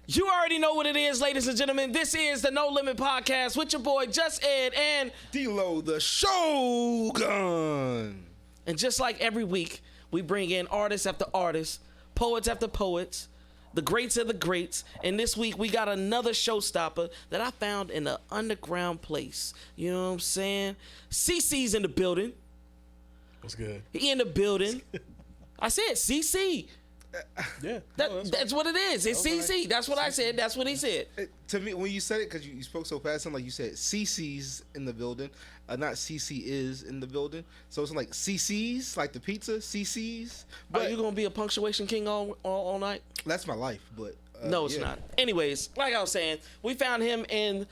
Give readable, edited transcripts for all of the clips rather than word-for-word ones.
You already know what it is, ladies and gentlemen. This is the No Limit Podcast with your boy Just Ed and D-Lo the Shogun. And just like every week, we bring in artists after artists, poets after poets, the greats of the greats. And this week we got another showstopper that I found in an underground place. You know what I'm saying? CC's in the building. What's good? He in the building. I said CC. Yeah. That's what it is. It's CC. That's what I said. That's what he said. To me, when you said it, because you spoke so fast, like you said CC's in the building, not CC is in the building. So it's like CC's, like the pizza, CC's. But are you going to be a punctuation king all night? That's my life, but... no, it's not. Anyways, like I was saying, we found him in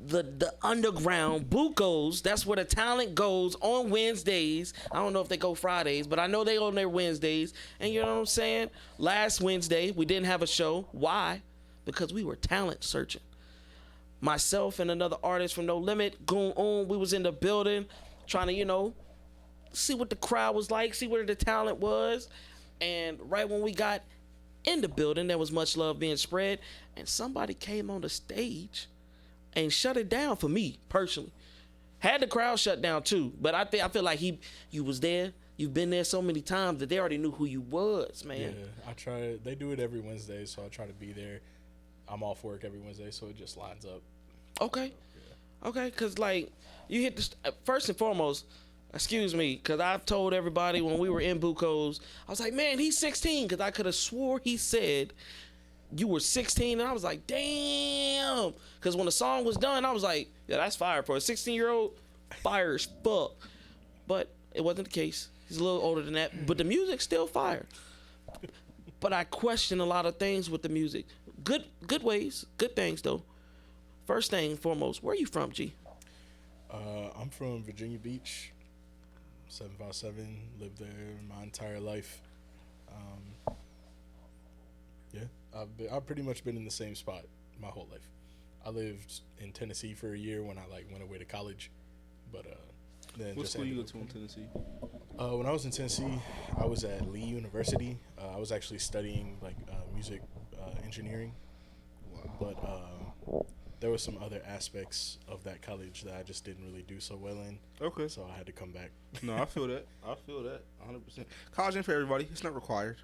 the underground Bucos. That's where the talent goes on Wednesdays. I don't know if they go Fridays, but I know they on their Wednesdays. And you know what I'm saying? Last Wednesday, we didn't have a show. Why? Because we were talent searching. Myself and another artist from No Limit, Goon On, we was in the building trying to, see what the crowd was like, see where the talent was. And right when we got in the building, there was much love being spread, and somebody came on the stage and shut it down for me personally. Had the crowd shut down too, but I feel like you was there. You've been there so many times that they already knew who you was, man. Yeah, I try. They do it every Wednesday, so I try to be there. I'm off work every Wednesday, so it just lines up. Okay, okay, because like you hit the first and foremost. Excuse me, because I've told everybody when we were in Bucos, I was like, man, he's 16, because I could have swore he said you were 16, and I was like, damn, because when the song was done, I was like, yeah, that's fire for a 16-year-old, fire as fuck. But it wasn't the case. He's a little older than that, but the music's still fire. But I question a lot of things with the music. Good ways, good things though. First thing and foremost, where are you from, G? I'm from Virginia Beach. 757, lived there my entire life. I've pretty much been in the same spot my whole life. I lived in Tennessee for a year when I went away to college, but then what just school you go to in Tennessee? When I was in Tennessee, I was at Lee University. I was actually studying music engineering. Wow. But there were some other aspects of that college that I just didn't really do so well in. Okay. So I had to come back. No, I feel that. 100%. College ain't for everybody. It's not required.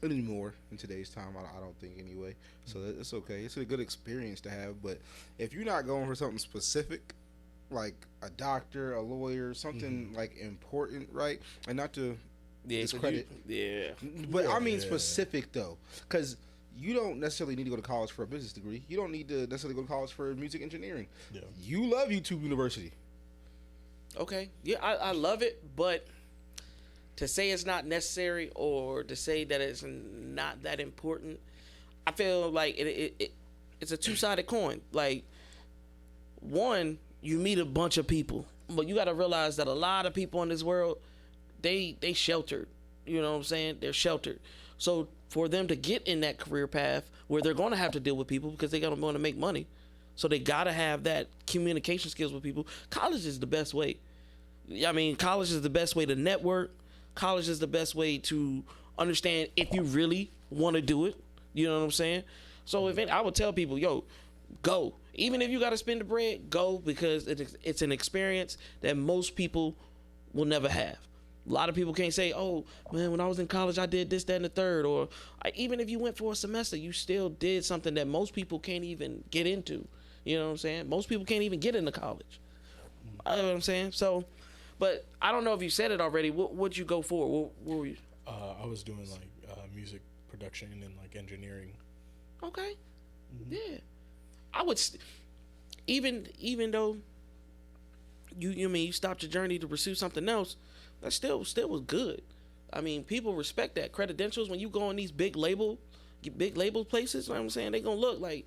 Anymore in today's time, I don't think anyway. So it's okay. It's a good experience to have. But if you're not going for something specific, like a doctor, a lawyer, something like important, right? And not to discredit. But I mean specific though, because you don't necessarily need to go to college for a business degree. You don't need to necessarily go to college for music engineering. Yeah. You love YouTube University. Okay. Yeah, I love it, but to say it's not necessary or to say that it's not that important, I feel like it's a two-sided coin. Like, one, you meet a bunch of people, but you got to realize that a lot of people in this world, they sheltered. You know what I'm saying? They're sheltered. So for them to get in that career path where they're going to have to deal with people because they're going to make money, so they got to have that communication skills with people. College is the best way. I mean, college is the best way to network. College is the best way to understand if you really want to do it. You know what I'm saying? So I would tell people, yo, go. Even if you got to spend the bread, go, because it's an experience that most people will never have. A lot of people can't say, oh, man, when I was in college, I did this, that, and the third. Or even if you went for a semester, you still did something that most people can't even get into. You know what I'm saying? Most people can't even get into college. You know what I'm saying? So, but I don't know if you said it already. What'd you go for? What were you? I was doing music production and engineering. Okay. Mm-hmm. Yeah. I would even though you stopped your journey to pursue something else, that still was good. I mean, people respect that. Credentials, when you go in these big label places, you know what I'm saying, they gonna look like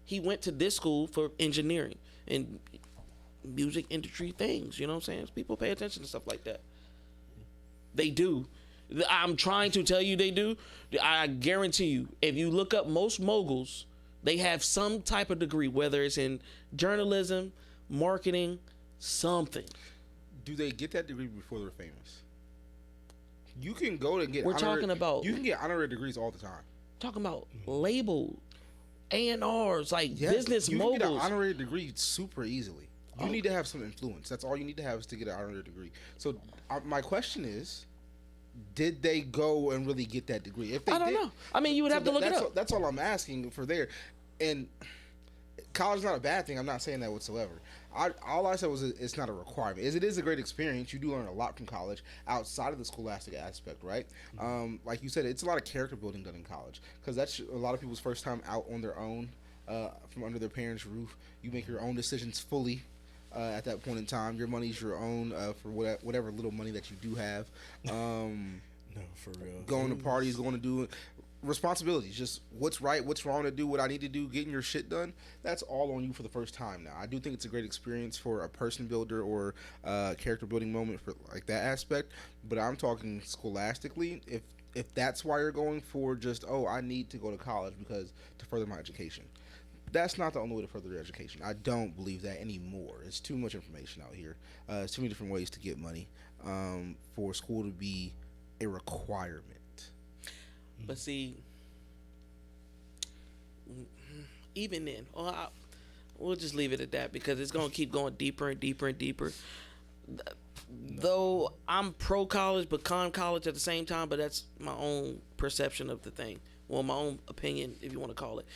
he went to this school for engineering and music industry things. You know what I'm saying? People pay attention to stuff like that. They do. I'm trying to tell you they do. I guarantee you, if you look up most moguls, they have some type of degree, whether it's in journalism, marketing, something. Do they get that degree before they're famous? You can go to get you can get honorary degrees all the time. talking about label, A&Rs, like Yes, business you can get an moguls. honorary degree super easily. You need to have some influence. That's all you need to have is to get an honorary degree. So my question is, did they go and really get that degree? If they I don't did, know. I mean, you would have to look it up. That's all I'm asking for there. And college is not a bad thing. I'm not saying that whatsoever. All I said was it's not a requirement. It is a great experience. You do learn a lot from college outside of the scholastic aspect, right? Like you said, it's a lot of character building done in college because that's a lot of people's first time out on their own from under their parents' roof. You make your own decisions fully. At that point in time, your money's your own for whatever little money that you do have. No, for real. Going to parties, going to do responsibilities, just what's right, what's wrong to do, what I need to do, getting your shit done. That's all on you for the first time. Now, I do think it's a great experience for a person builder or character building moment for like that aspect. But I'm talking scholastically. If that's why you're going for just I need to go to college because to further my education. That's not the only way to further your education. I don't believe that anymore. It's too much information out here. It's too many different ways to get money for school to be a requirement. But see, even then, we'll just leave it at that because it's going to keep going deeper and deeper and deeper. Though I'm pro college but con college at the same time, but that's my own perception of the thing. Well, my own opinion, if you want to call it.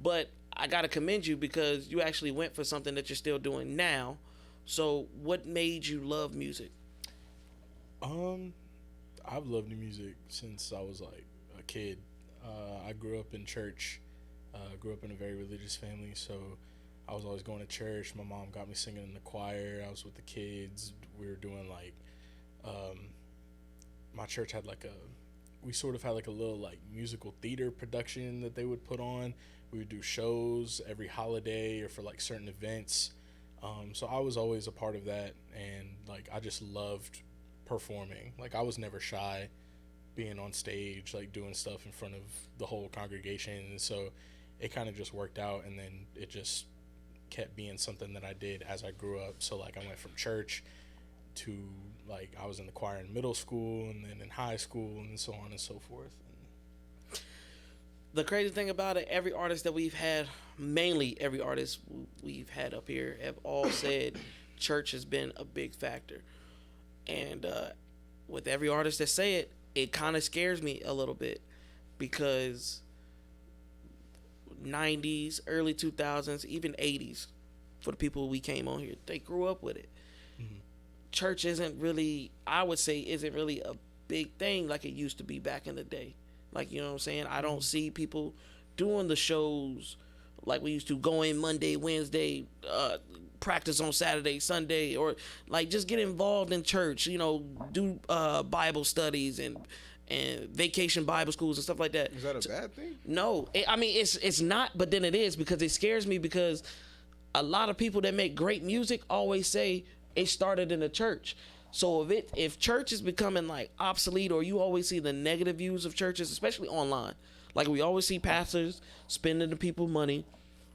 But I got to commend you because you actually went for something that you're still doing now. So what made you love music? I've loved music since I was like a kid. I grew up in church. Grew up in a very religious family, so I was always going to church. My mom got me singing in the choir. I was with the kids. We were doing like, my church had we sort of had like a little like musical theater production that they would put on. We would do shows every holiday or for like certain events. So I was always a part of that, and like I just loved performing. Like I was never shy being on stage, like doing stuff in front of the whole congregation. And so it kind of just worked out, and then it just kept being something that I did as I grew up. So like I went from church to like I was in the choir in middle school and then in high school and so on and so forth. The crazy thing about it, every artist that we've had, mainly every artist we've had up here, have all said church has been a big factor. And with every artist that say it, it kind of scares me a little bit because 90s, early 2000s, even 80s, for the people we came on here, they grew up with it. Mm-hmm. Church isn't really, I would say, isn't really a big thing like it used to be back in the day. Like, you know what I'm saying? I don't see people doing the shows like we used to, go in Monday, Wednesday, practice on Saturday, Sunday, or like just get involved in church, you know, do Bible studies and vacation Bible schools and stuff like that. Is that a bad thing? No. I mean, it's not, but then it is because it scares me because a lot of people that make great music always say it started in the church. So if church is becoming like obsolete, or you always see the negative views of churches, especially online, like we always see pastors spending the people money,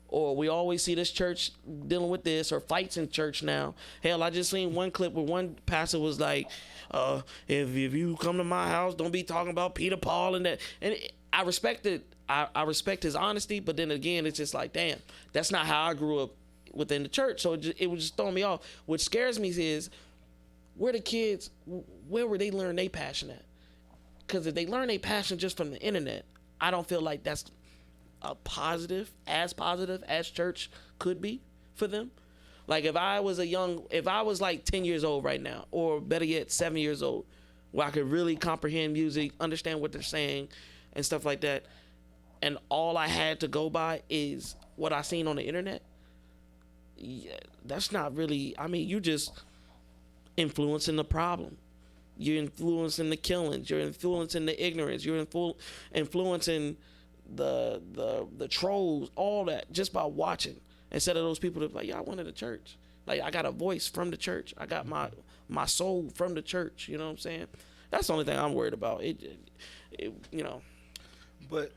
or we always see this church dealing with this, or fights in church now. Hell, I just seen one clip where one pastor was like, if you come to my house, don't be talking about Peter, Paul, and that. And I respect it. I respect his honesty, but then again, it's just like, damn, that's not how I grew up within the church. So it was just throwing me off. What scares me is, where the kids, where were they learn their passion at? Because if they learn their passion just from the internet, I don't feel like that's positive as church could be for them. Like if I was like 10 years old right now, or better yet, 7 years old, where I could really comprehend music, understand what they're saying and stuff like that, and all I had to go by is what I seen on the internet, yeah, that's not really, I mean, you just influencing the problem. You're influencing the killings. You're influencing the ignorance. You're influencing the trolls, all that, just by watching. Instead of those people that like, yeah, I went to the church. Like, I got a voice from the church. I got my soul from the church. You know what I'm saying? That's the only thing I'm worried about. It you know. But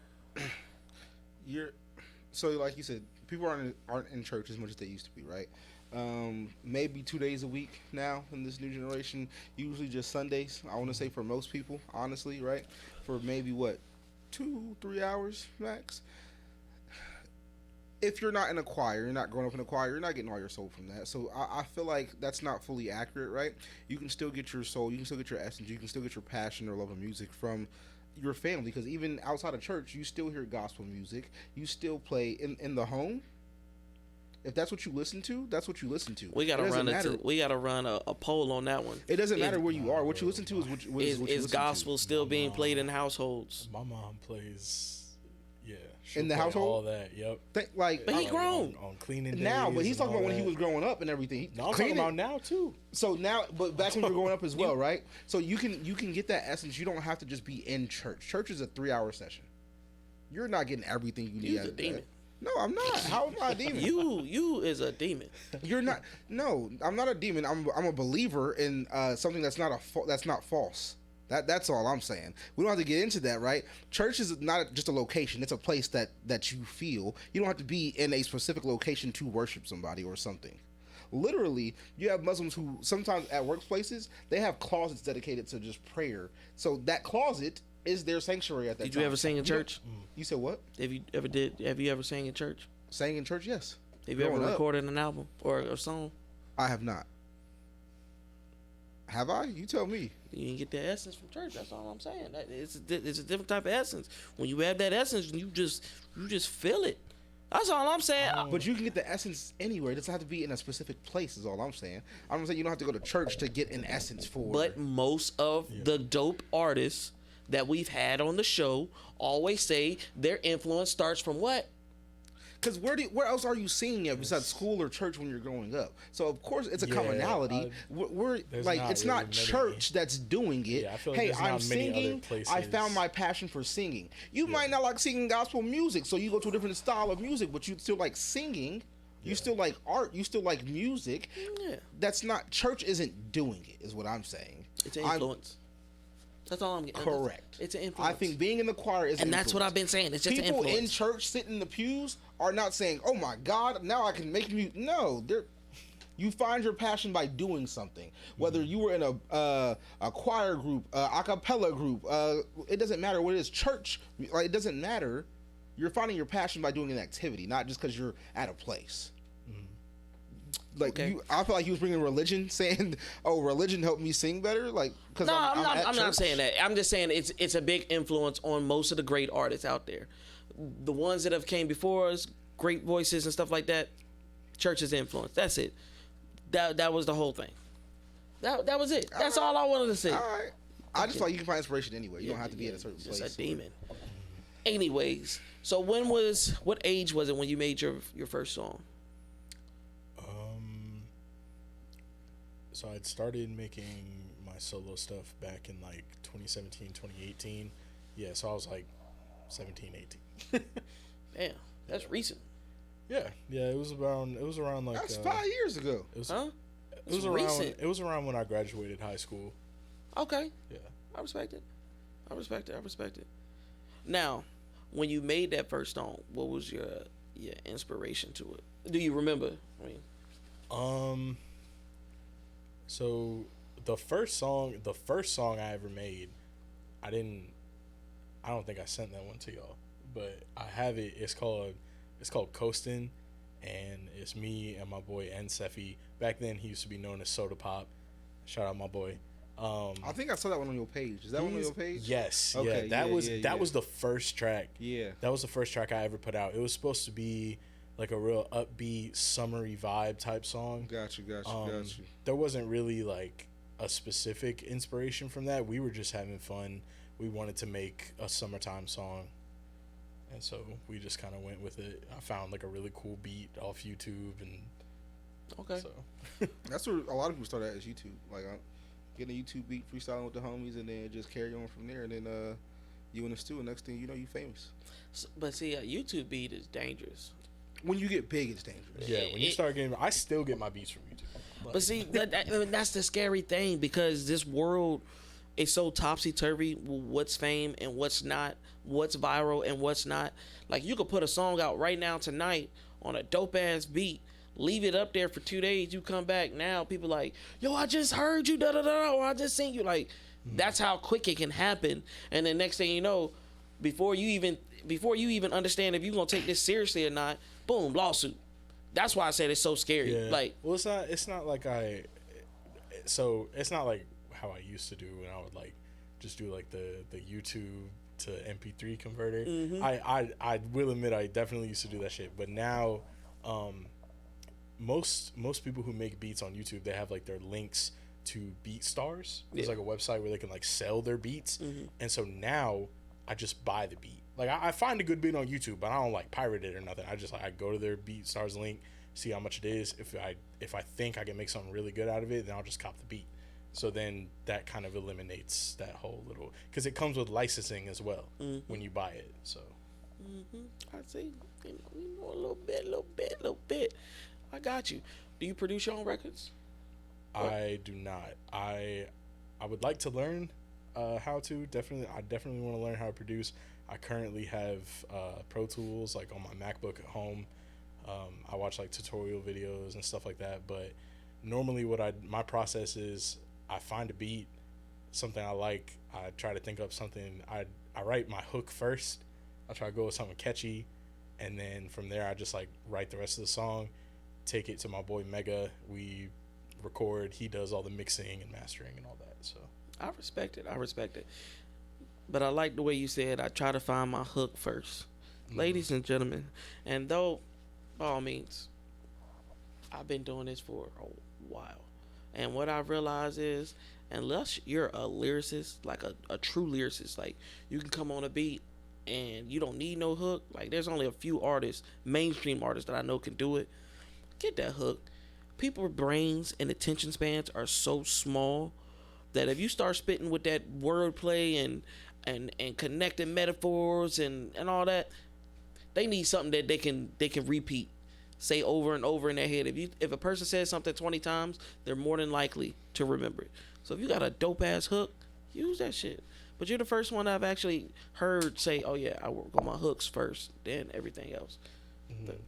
so like you said, people aren't in church as much as they used to be, right? Maybe 2 days a week now in this new generation. Usually just Sundays. I want to say for most people, honestly, right? For maybe 2-3 hours max. If you're not in a choir, you're not growing up in a choir, you're not getting all your soul from that. So I feel like that's not fully accurate, right? You can still get your soul, you can still get your essence, you can still get your passion or love of music from your family. Because even outside of church, you still hear gospel music. You still play in the home. If that's what you listen to, that's what you listen to. We gotta run a poll on that one. It doesn't matter where you are. What you listen to is what you listen is gospel still being played in households? My mom plays. Yeah, in the household, all that. Yep. But he grown on cleaning now. But he's talking about when that. he was growing up and everything. No, I'm talking about now too. So now, but back when you were growing up as well, right? So you can get that essence. You don't have to just be in church. Church is a 3-hour session. You're not getting everything you need. You're a demon. No, I'm not. How am I a demon? You is a demon. You're not. No, I'm not a demon. I'm a believer in something that's not false. That's all I'm saying. We don't have to get into that, right? Church is not just a location. It's a place that you feel. You don't have to be in a specific location to worship somebody or something. Literally, you have Muslims who sometimes at workplaces, they have closets dedicated to just prayer. So that closet is their sanctuary at that time. Did you ever sing in church? You said what? Have you ever sang in church? Sang in church, yes. Have you ever recorded an album or a song? I have not. Have I? You tell me. You didn't get the essence from church. That's all I'm saying. It's a different type of essence. When you have that essence, you just feel it. That's all I'm saying. But you can get the essence anywhere. It doesn't have to be in a specific place. Is all I'm saying. I'm saying you don't have to go to church to get an essence for. But most of the dope artists that we've had on the show always say their influence starts from what? Because where else are you seeing it besides school or church when you're growing up? So of course it's a commonality. We're like it's not really church that's doing it. Yeah, I feel like hey, I'm singing. I found my passion for singing. You might not like singing gospel music, so you go to a different style of music, but you still like singing. You still like art. You still like music. Yeah. That's not church. Isn't doing it. Is what I'm saying. It's an influence. That's all I'm getting. Correct. It's an influence. I think being in the choir is and that's what I've been saying. It's just people an influence. in church sitting in the pews are not saying, "Oh my God, now I can make music." No, you find your passion by doing something. Whether you were in a choir group, a cappella group, it doesn't matter what it is. Church, like it doesn't matter. You're finding your passion by doing an activity, not just because you're at a place. Like I feel like he was bringing religion, saying, "Oh, religion helped me sing better." Like, because I'm not saying that. I'm just saying it's a big influence on most of the great artists out there. The ones that have came before us, great voices and stuff like that. Church's influence. That's it. That was the whole thing. That was it. That's all I wanted to say. All right. I just like you can find inspiration anywhere. You don't have to be at a certain place. Just a demon. Anyways, so what age was it when you made your first song? So I'd started making my solo stuff back in like 2017, 2018. Yeah, so I was like 17, 18. Damn, that's recent. Yeah, it was around like that's 5 years ago. It was, huh? It was around. It was around when I graduated high school. Okay. Yeah. I respect it. Now, when you made that first song, what was your inspiration to it? Do you remember? I mean, So the first song I ever made, I don't think I sent that one to y'all, but I have it. It's called Coastin', and it's me and my boy N Sefi. Back then he used to be known as Soda Pop. Shout out my boy. I think I saw that one on your page. Is that one on your page? Yes. Okay, yeah, that was the first track. Yeah. That was the first track I ever put out. It was supposed to be like a real upbeat, summery vibe type song. Got you. There wasn't really like a specific inspiration from that. We were just having fun. We wanted to make a summertime song, and so we just kind of went with it. I found like a really cool beat off YouTube, and okay. So that's where a lot of people start at is YouTube. Like getting a YouTube beat, freestyling with the homies, and then just carry on from there. And then you in the studio, next thing you know, you famous. But see, a YouTube beat is dangerous. When you get big, it's dangerous. Yeah, when you start getting, I still get my beats from YouTube. But see, that's the scary thing, because this world is so topsy-turvy. What's fame and what's not, what's viral and what's not. Like, you could put a song out right now tonight on a dope-ass beat, leave it up there for 2 days, you come back, now people like, yo, I just heard you, da-da-da, or I just seen you. Like, that's how quick it can happen. And then next thing you know, before you even understand if you're gonna take this seriously or not, boom, lawsuit. That's why I said it's so scary. Yeah. Like, well, it's not like it's not like how I used to do when I would like just do like the YouTube to MP3 converter. I will admit I definitely used to do that shit, but now most people who make beats on YouTube, they have like their links to BeatStars. There's like a website where they can like sell their beats, and so now I just buy the beat. Like I find a good beat on YouTube, but I don't like pirate it or nothing. I just like I go to their BeatStars link, see how much it is. If I think I can make something really good out of it, then I'll just cop the beat. So then that kind of eliminates that whole little, because it comes with licensing as well when you buy it. So I see. You know, a little bit. I got you. Do you produce your own records? I do not. I would like to learn how to. I definitely want to learn how to produce. I currently have Pro Tools like on my MacBook at home. I watch like tutorial videos and stuff like that. But normally, my process is I find a beat, something I like. I try to think up something. I write my hook first. I try to go with something catchy, and then from there I just like write the rest of the song. Take it to my boy Mega. We record. He does all the mixing and mastering and all that. So I respect it. But I like the way you said I try to find my hook first. Ladies and gentlemen, and though by all means I've been doing this for a while, and what I realize is unless you're a lyricist, like a true lyricist, like you can come on a beat and you don't need no hook. Like there's only a few artists, mainstream artists that I know can do it. Get that hook. People's brains and attention spans are so small that if you start spitting with that wordplay and connecting metaphors and all that, they need something that they can repeat, say over and over in their head. If a person says something 20 times, they're more than likely to remember it. So if you got a dope ass hook, use that shit. But you're the first one I've actually heard say, "Oh yeah, I work on my hooks first, then everything else."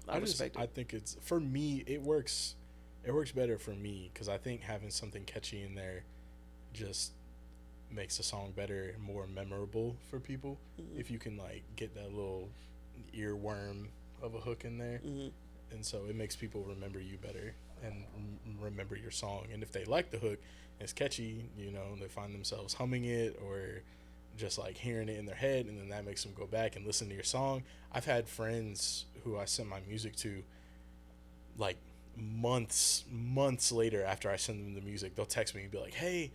I respect it. I think it's, for me, it works better for me because I think having something catchy in there just makes the song better and more memorable for people. If you can like get that little earworm of a hook in there, and so it makes people remember you better and remember your song. And if they like the hook, it's catchy, you know, they find themselves humming it or just like hearing it in their head, and then that makes them go back and listen to your song. I've had friends who I sent my music to, like months later after I send them the music, they'll text me and be like, "Hey,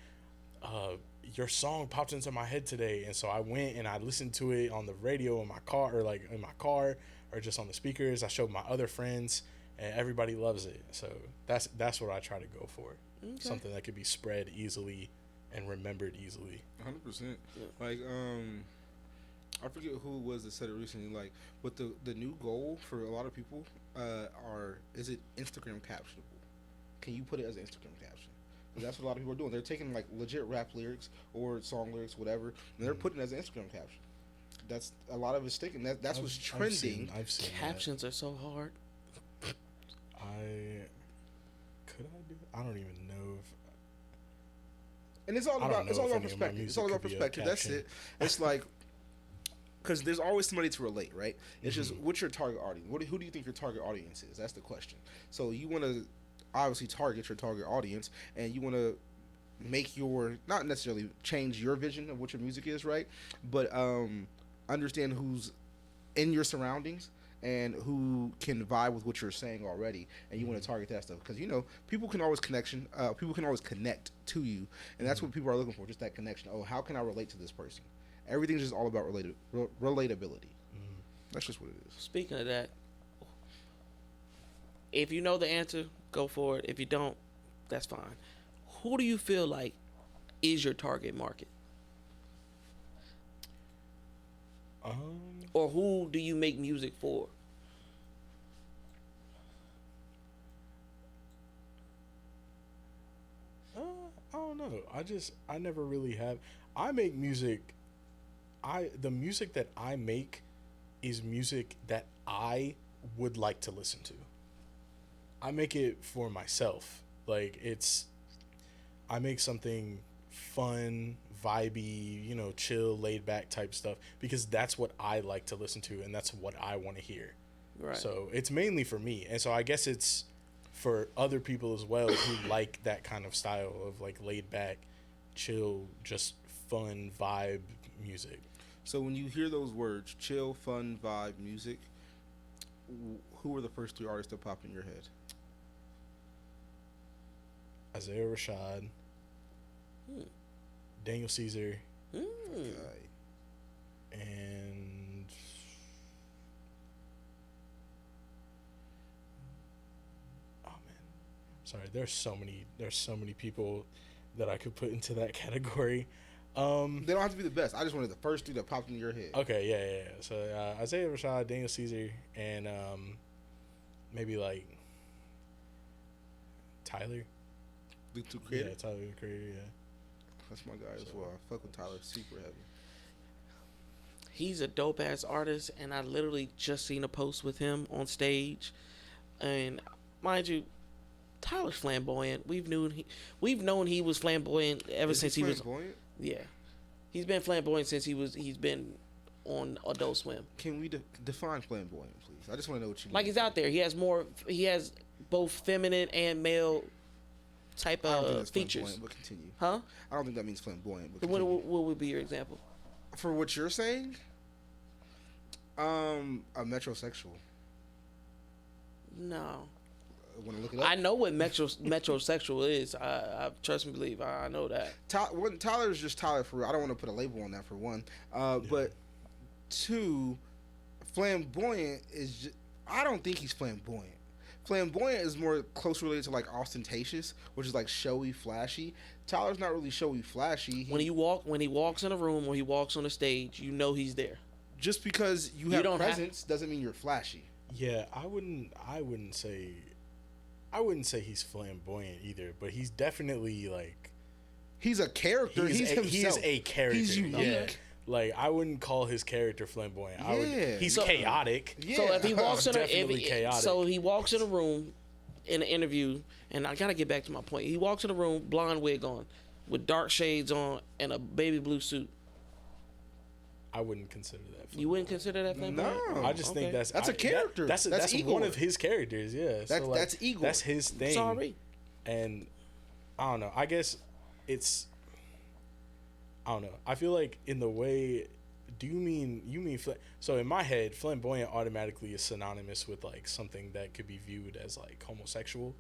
your song popped into my head today," and so I went and I listened to it on the radio in my car, or like in my car, or just on the speakers. I showed my other friends, and everybody loves it. So that's what I try to go for. Okay. Something that could be spread easily and remembered easily. 100%. Like I forget who it was that said it recently. Like, but the new goal for a lot of people is it Instagram captionable? Can you put it as an Instagram caption? That's what a lot of people are doing. They're taking like legit rap lyrics or song lyrics, whatever, and they're putting it as an Instagram caption. That's a lot of it's sticking. That's what's trending. I've seen captions are so hard. I don't even know if. And it's all about perspective. It's all about perspective. That's it. It's like, because there's always somebody to relate, right? It's just what's your target audience? Who do you think your target audience is? That's the question. So you want to obviously target your target audience, and you want to make not necessarily change your vision of what your music is, right? But understand who's in your surroundings and who can vibe with what you're saying already, and you want to target that stuff because people can always connect to you, and that's what people are looking for, just that connection. Oh, how can I relate to this person? Everything's just all about relatability. That's just what it is. Speaking of that, if you know the answer, go for it. If you don't, that's fine. Who do you feel like is your target market? Or who do you make music for? I don't know. I never really have. I make music. The music that I make is music that I would like to listen to. I make it for myself. Like I make something fun, vibey, you know, chill, laid back type stuff, because that's what I like to listen to and that's what I want to hear. Right. So it's mainly for me. And so I guess it's for other people as well who like that kind of style of like laid back, chill, just fun vibe music. So when you hear those words, chill, fun, vibe, music, who were the first 3 artists that pop in your head? Isaiah Rashad, Daniel Caesar, Okay. and oh man, sorry. There's so many people that I could put into that category. They don't have to be the best. I just wanted the first 3 that popped in your head. Okay, yeah. So Isaiah Rashad, Daniel Caesar, and maybe like Tyler. The 2 creators? Yeah, Tyler the Creator, yeah. That's my guy as well. I fuck with Tyler super heavy. He's a dope ass artist, and I literally just seen a post with him on stage. And mind you, Tyler's flamboyant. We've known he was flamboyant ever since he was. Flamboyant? Yeah, he's been flamboyant since he's been on Adult Swim. Can we define flamboyant, please? I just want to know what you mean. Like, he's out there. He has both feminine and male type I don't think of that's features. flamboyant, but continue. Huh? I don't think that means flamboyant, but What, continue. what would be your example? For what you're saying, a metrosexual. No. Want to look it up? I know what metrosexual is. I trust and believe. I know that. Tyler is just Tyler for real. I don't want to put a label on that for one. But 2, flamboyant is just, I don't think he's flamboyant. Flamboyant is more close related to like ostentatious, which is like showy, flashy. Tyler's not really showy, flashy. When he walks in a room or he walks on a stage, you know he's there. Just because you have presence doesn't mean you're flashy. Yeah, I wouldn't say he's flamboyant either, but he's definitely like He's a character. He's himself. He's a character. He's unique. Yeah. Like, I wouldn't call his character flamboyant. He's chaotic. Yeah. So if he walks in chaotic. so he walks in a room in an interview, and I gotta get back to my point. He walks in a room, blonde wig on, with dark shades on, and a baby blue suit. I wouldn't consider that flamboyant. You wouldn't consider that flamboyant? No. I just think that's a character. That's Igor. one of his characters. Yeah, that's Igor. That's his thing. Sorry. And I don't know. I guess it's. I don't know. I feel like in the way. Do you mean so in my head, flamboyant automatically is synonymous with like something that could be viewed as like homosexual.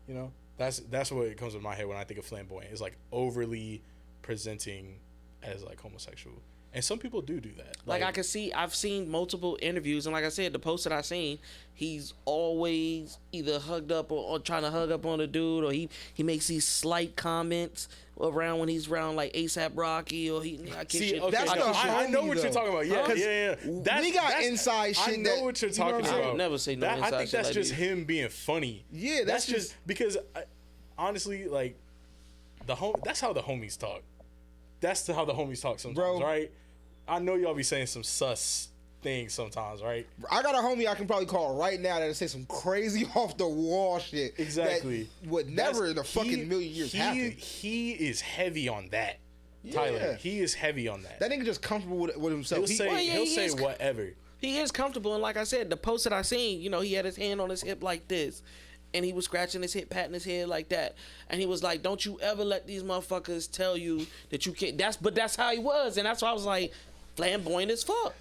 You know, that's what comes to my head when I think of flamboyant. Is like overly presenting as like homosexual. And some people do that. Like I can see, I've seen multiple interviews, and like I said, the post that I seen, he's always either hugged up or trying to hug up on a dude, or he makes these slight comments around when he's around like ASAP Rocky, or I know what you're talking about. Yeah. We got inside shit. I know what you're talking about. I would never say no inside shit. I think that's like just this. him being funny. Yeah, that's just because honestly, like that's how the homies talk. That's how the homies talk sometimes, Bro. Right? I know y'all be saying some sus things sometimes, right? I got a homie I can probably call right now that'll say some crazy off the wall shit. Exactly. That would never in a fucking million years happen. He is heavy on that. Tyler, he is heavy on that. That nigga just comfortable with himself. He'll say whatever. He is comfortable, and like I said, the post that I seen, he had his hand on his hip like this, and he was scratching his hip, patting his head like that, and he was like, "Don't you ever let these motherfuckers tell you that you can't." That's how he was, and that's why I was like, flamboyant as fuck.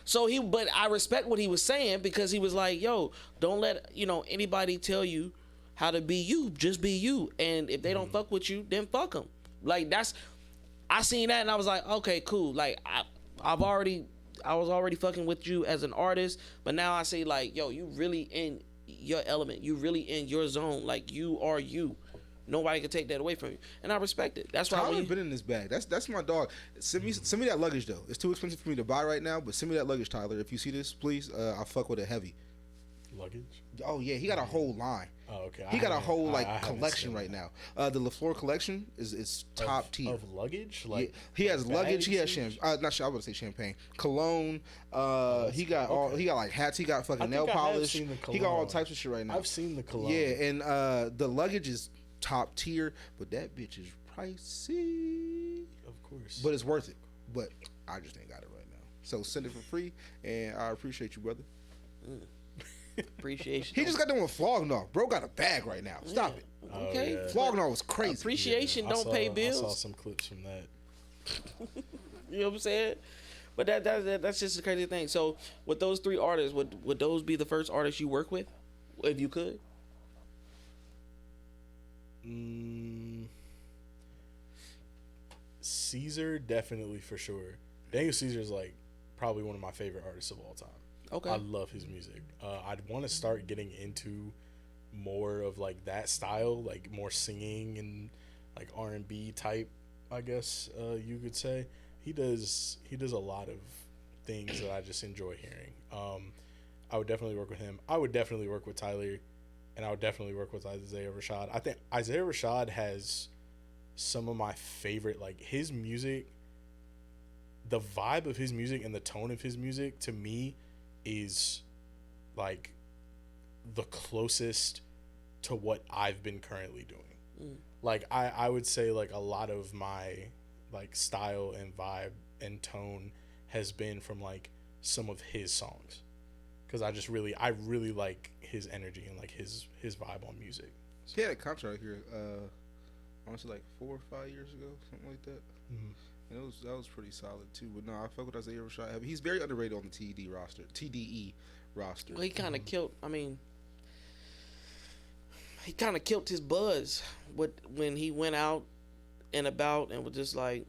So but I respect what he was saying, because he was like, "Yo, don't let anybody tell you how to be you. Just be you, and if they don't fuck with you, then fuck them." Like I seen that, and I was like, okay, cool. Like I was already fucking with you as an artist, but now I say like, yo, you really in your element. You really in your zone. Like, you are you. Nobody can take that away from you, and I respect it. That's why Tyler been in this bag. That's my dog. Send me that luggage though. It's too expensive for me to buy right now, but send me that luggage, Tyler. If you see this, please. I'll fuck with it heavy. Luggage? Oh yeah, he got a whole line. Oh, okay. He got a whole collection right now. The LaFleur collection is top tier of luggage. Like he has luggage. He has champagne. Not sure. I would say champagne, cologne. He got like hats. He got fucking nail polish. He got all types of shit right now. I've seen the cologne. Yeah, and the luggage is top tier, but that bitch is pricey. Of course. But it's worth it. But I just ain't got it right now. So send it for free, and I appreciate you, brother. Appreciation. He just got done with Flognaw. Bro got a bag right now. Stop it. Okay. Oh, yeah. Flognaw was crazy. Appreciation don't pay bills. I saw some clips from that. You know what I'm saying? But that's just a crazy thing. So with those three artists, would those be the first artists you work with, if you could? Caesar, definitely, for sure. Daniel Caesar is like probably one of my favorite artists of all time. Okay. I love his music. I'd want to start getting into more of like that style, like more singing and like R&B type, I guess you could say. He does a lot of things that I just enjoy hearing. I would definitely work with him. I would definitely work with Tyler, and I would definitely work with Isaiah Rashad. I think Isaiah Rashad has some of my favorite, like his music, the vibe of his music and the tone of his music to me is like the closest to what I've been currently doing. Like I would say like a lot of my like style and vibe and tone has been from like some of his songs, because I really like his energy and like his vibe on music. He had a concert here, honestly, like 4 or 5 years ago, something like that. And that was pretty solid too. But no, I fuck with Isaiah Rashad. He's very underrated on the TDE roster. Well, he kind of killed. I mean, he kind of killed his buzz when he went out and about and was just like,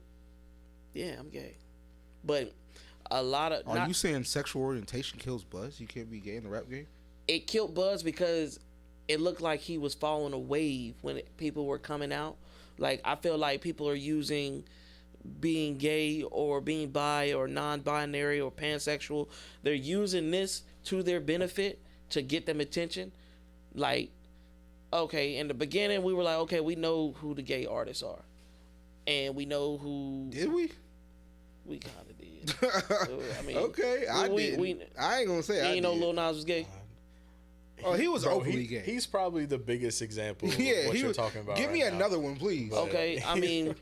"Yeah, I'm gay." But a lot of Are you saying sexual orientation kills buzz? You can't be gay in the rap game? It killed buzz because it looked like he was following a wave when people were coming out. Like, I feel like people are using being gay or being bi or non-binary or pansexual. They're using this to their benefit to get them attention. Like, okay, in the beginning we were like, okay, we know who the gay artists are, and we know who. Did we? We kind of did. I mean, okay, I ain't gonna say I ain't did. know Lil Nas was gay. Oh, he was openly gay. He's probably the biggest example of what you're talking about. Give me another one, please. But, okay, I mean,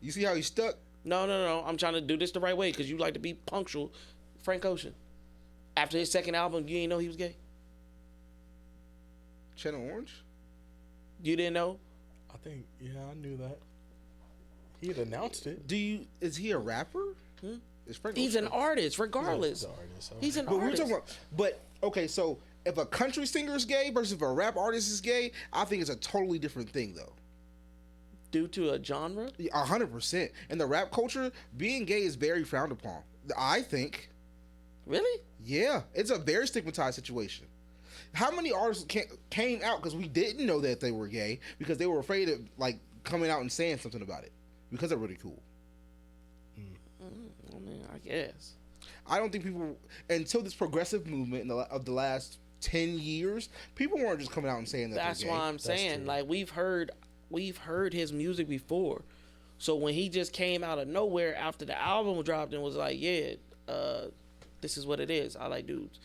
you see how he stuck? No. I'm trying to do this the right way because you like to be punctual. Frank Ocean. After his second album, you didn't know he was gay? Channel Orange? You didn't know? I think, yeah, I knew that. He had announced it. Is he a rapper? Is Frank He's Ocean an artist, regardless. He's an But artist. we're talking about. But okay, so if a country singer is gay versus if a rap artist is gay, I think it's a totally different thing, though. Due to a genre? 100%. In the rap culture, being gay is very frowned upon. I think. Really? Yeah, it's a very stigmatized situation. How many artists came out because we didn't know that they were gay because they were afraid of like coming out and saying something about it because they're really cool. I mean, I guess. I don't think people, until this progressive movement of the last 10 years, people weren't just coming out and saying that That's they're gay. why I'm saying, like, we've heard his music before. So when he just came out of nowhere after the album dropped and was like, yeah, this is what it is. I like dudes.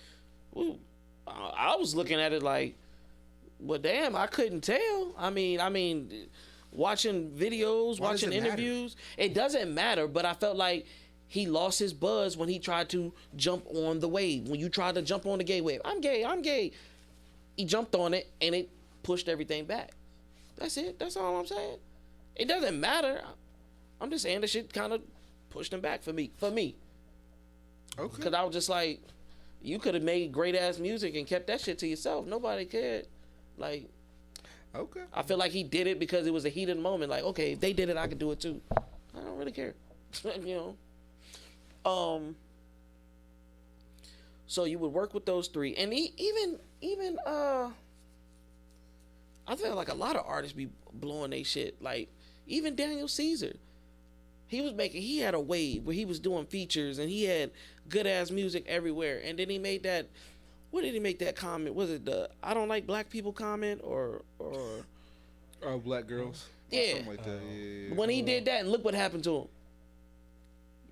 Ooh, I was looking at it like, well, damn, I couldn't tell. I mean, watching videos, watching interviews, it doesn't matter. But I felt like he lost his buzz when he tried to jump on the wave. When you tried to jump on the gay wave, I'm gay. He jumped on it and it pushed everything back. That's it. That's all I'm saying. It doesn't matter. I'm just saying the shit kind of pushed him back for me. Okay. Because I was just like, you could have made great ass music and kept that shit to yourself. Nobody cared. Like, okay. I feel like he did it because it was a heated moment. Like, okay, if they did it, I could do it too. I don't really care. You know. So you would work with those three, and even I feel like a lot of artists be blowing they shit. Like even Daniel Caesar, he had a wave where he was doing features and he had good ass music everywhere. And then he made that. What did he make that comment? Was it the "I don't like black people" comment or? Black girls. Yeah. Something like that. Yeah. When he did that, and look what happened to him.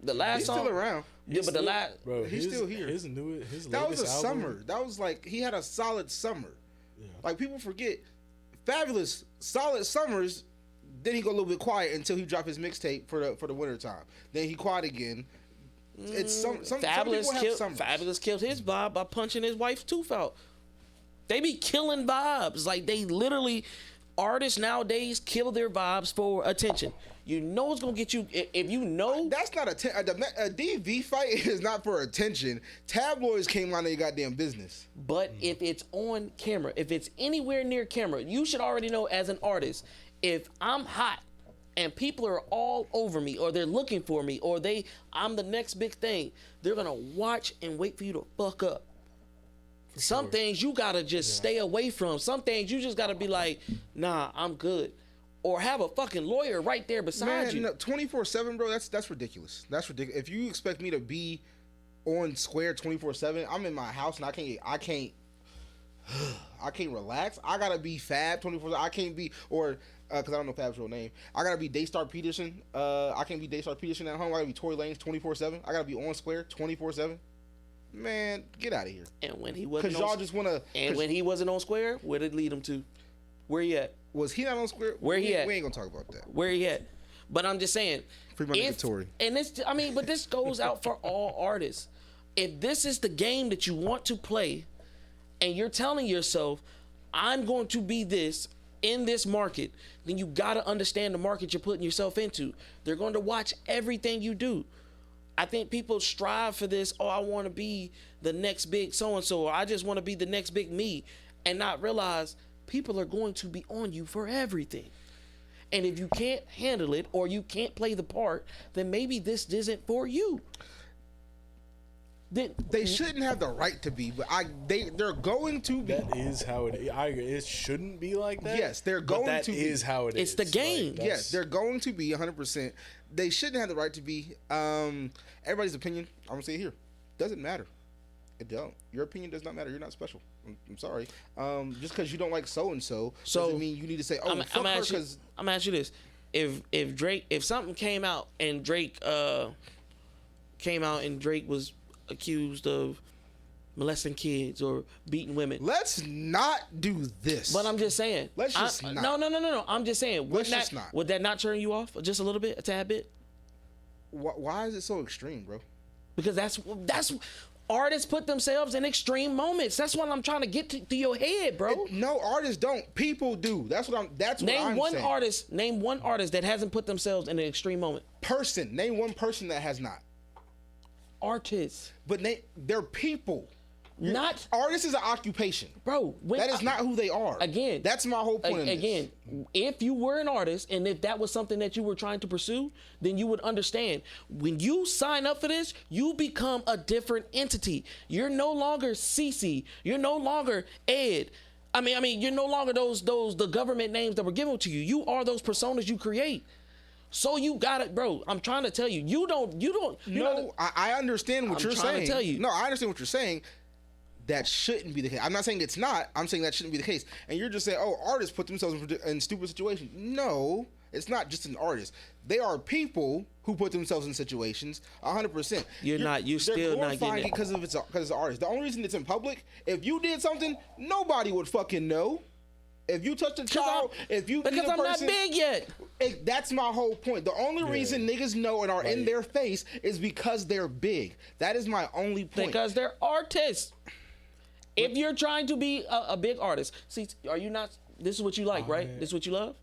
The last song. He's still around. Yeah, but the last. Bro, he's still here. His that was a album, summer. That was like he had a solid summer. Yeah. Like people forget, Fabulous, solid summers Then he go a little bit quiet until he drop his mixtape for the winter time. Then he quiet again. It's some Fabulous people have summers. Fabulous killed his vibe by punching his wife's tooth out. They be killing vibes. Like, they literally, artists nowadays kill their vibes for attention. You know it's gonna get you, if you know. That's not a DV fight is not for attention. Tabloids came out of your goddamn business. But if it's on camera, if it's anywhere near camera, you should already know as an artist, if I'm hot and people are all over me, or they're looking for me, or I'm the next big thing, they're gonna watch and wait for you to fuck up. Some things you gotta just stay away from. Some things you just gotta be like, nah, I'm good. Or have a fucking lawyer right there beside you. 24/7, bro. That's ridiculous. That's ridiculous. If you expect me to be on square 24/7, I'm in my house and I can't relax. I gotta be Fab 24/7. I can't be because I don't know Fab's real name. I gotta be Daystar Peterson. I can't be Daystar Peterson at home. I gotta be Tory Lanez 24/7. I gotta be on square 24/7. Man, get out of here. And when he wasn't, because y'all just wanna. And when he wasn't on square, where did it lead him to? Where he at? Was he not on square? Where he at? We ain't gonna talk about that. Where he at? But I'm just saying. Free my nigga Tory. And this, I mean, but this goes out for all artists. If this is the game that you want to play, and you're telling yourself, I'm going to be this in this market, then you gotta understand the market you're putting yourself into. They're going to watch everything you do. I think people strive for this. Oh, I want to be the next big so-and-so, or I just want to be the next big me, and not realize people are going to be on you for everything. And if you can't handle it, or you can't play the part, then maybe this isn't for you. They shouldn't have the right to be, but they're going to be. That is how it is. It shouldn't be like that. Yes, they're going to be. That is how it is. It's the game. Like, yes, they're going to be 100%. They shouldn't have the right to be. Everybody's opinion, I'm going to say it here, doesn't matter. It don't. Your opinion does not matter. You're not special. I'm sorry. Just because you don't like so-and-so doesn't mean you need to say, oh, fuck her because... I'm going to ask you this. If something came out and Drake was accused of molesting kids or beating women. Let's not do this. But I'm just saying. Let's just not. No. I'm just saying. Let's just not. Would that not turn you off just a little bit, a tad bit? Why is it so extreme, bro? Because that's artists put themselves in extreme moments. That's what I'm trying to get to your head, bro. No, artists don't. People do. That's what I'm saying. Name one artist that hasn't put themselves in an extreme moment. Name one person that has not. Artists. But they're people. Not artists is an occupation, bro. That is not who they are. Again, that's my whole point. Again, if you were an artist and if that was something that you were trying to pursue, then you would understand. When you sign up for this, you become a different entity. You're no longer CC. You're no longer Ed. I mean, you're no longer the government names that were given to you. You are those personas you create. So you got it, bro. I'm trying to tell you. You don't. No, I understand what you're saying. I'm trying to tell you. No, I understand what you're saying. That shouldn't be the case. I'm not saying it's not. I'm saying that shouldn't be the case. And you're just saying, oh, artists put themselves in stupid situations. No, it's not just an artist. They are people who put themselves in situations 100%. You're still not getting it. Because it's an artist. The only reason it's in public, if you did something, nobody would fucking know. If you touch a child, because I'm not big yet. That's my whole point. The only reason niggas know and are in their face is because they're big. That is my only point. Because they're artists. If you're trying to be a big artist, see, are you not? This is what you like, right? This is what you love?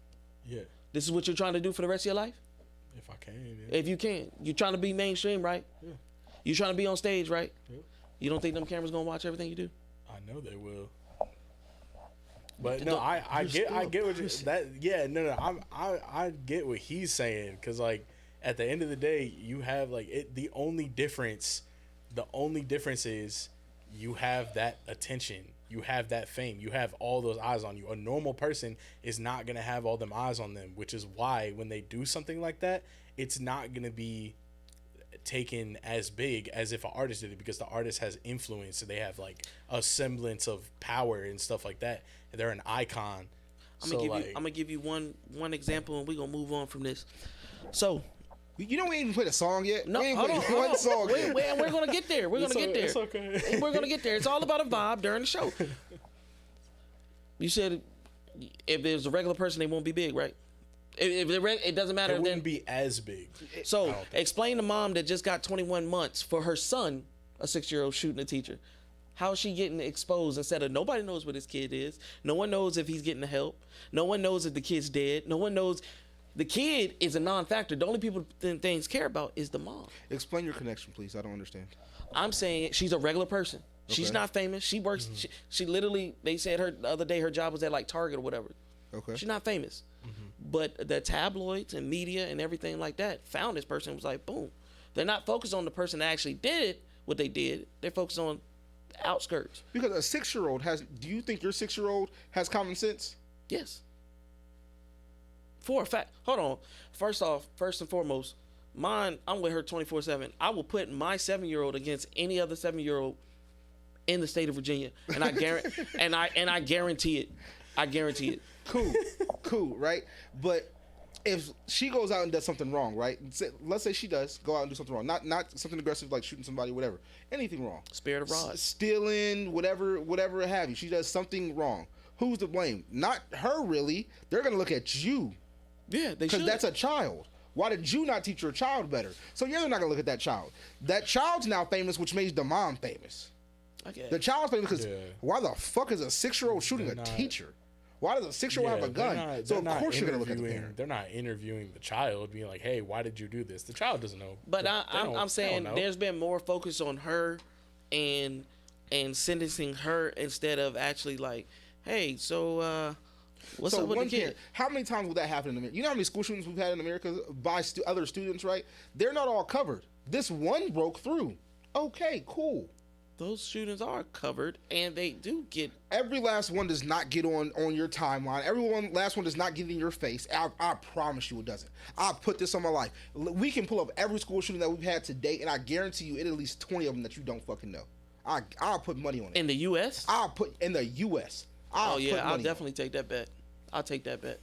Yeah. This is what you're trying to do for the rest of your life? If I can, yeah. If you can. You're trying to be mainstream, right? Yeah. You're trying to be on stage, right? Yeah. You don't think them cameras gonna watch everything you do? I know they will. But no, I get what you I get what he's saying, because like at the end of the day, you have like the only difference is you have that attention, you have that fame, you have all those eyes on you. A normal person is not gonna have all them eyes on them, which is why when they do something like that, it's not gonna be taken as big as if an artist did it, because the artist has influence, so they have like a semblance of power and stuff like that. They're an icon. I'm gonna give you one example, and we're gonna move on from this. So, you know, we ain't even played a song yet. No, we ain't hold played on. one song yet. We're gonna get there. We're gonna get there. It's okay. We're gonna get there. It's all about a vibe during the show. You said if there's a regular person, they won't be big, right? It doesn't matter. It If wouldn't be as big. So explain to mom that just got 21 months for her son, a 6-year-old, shooting a teacher. How is she getting exposed instead of nobody knows what his kid is? No one knows if he's getting the help. No one knows if the kid's dead. No one knows. The kid is a non-factor. The only people things care about is the mom. Explain your connection, please. I don't understand. I'm saying she's a regular person. She's not famous. She works. She literally. They said her the other day her job was at like Target or whatever. Okay. She's not famous. But the tabloids and media and everything like that found this person and was like, boom. They're not focused on the person that actually did what they did. They're focused on the outskirts. Because a 6-year-old has. Do you think your 6-year-old has common sense? Yes. For a fact. Hold on. First and foremost, mine, I'm with her 24/7. I will put my 7-year-old against any other 7-year-old in the state of Virginia. And I guarantee I guarantee it. I guarantee it. Cool, right? But if she goes out and does something wrong, right? Let's say she does go out and do something wrong. Not something aggressive like shooting somebody, whatever. Anything wrong. Spirit of Rod. Stealing, whatever have you. She does something wrong. Who's to blame? Not her, really. They're going to look at you. Yeah, they should. Because that's a child. Why did you not teach your child better? So yeah, they're not going to look at that child. That child's now famous, which makes the mom famous. Okay. The child's famous because why the fuck is a 6-year-old shooting a teacher? Why does a 6-year-old have a gun? So of course you're gonna look at the parent. They're not interviewing the child, being like, "Hey, why did you do this?" The child doesn't know. But I'm saying there's been more focus on her and sentencing her instead of actually like, "Hey, so what's up with the kid?" How many times will that happen in America? You know how many school shootings we've had in America by other students, right? They're not all covered. This one broke through. Okay, cool. Those shootings are covered, and they do get. Every last one does not get on your timeline. Last one does not get in your face. I promise you it doesn't. I put this on my life. We can pull up every school shooting that we've had to date, and I guarantee you, at least 20 of them that you don't fucking know. I'll put money on it. In the U.S.? I'll put in the U.S. I'll definitely take that bet. I'll take that bet.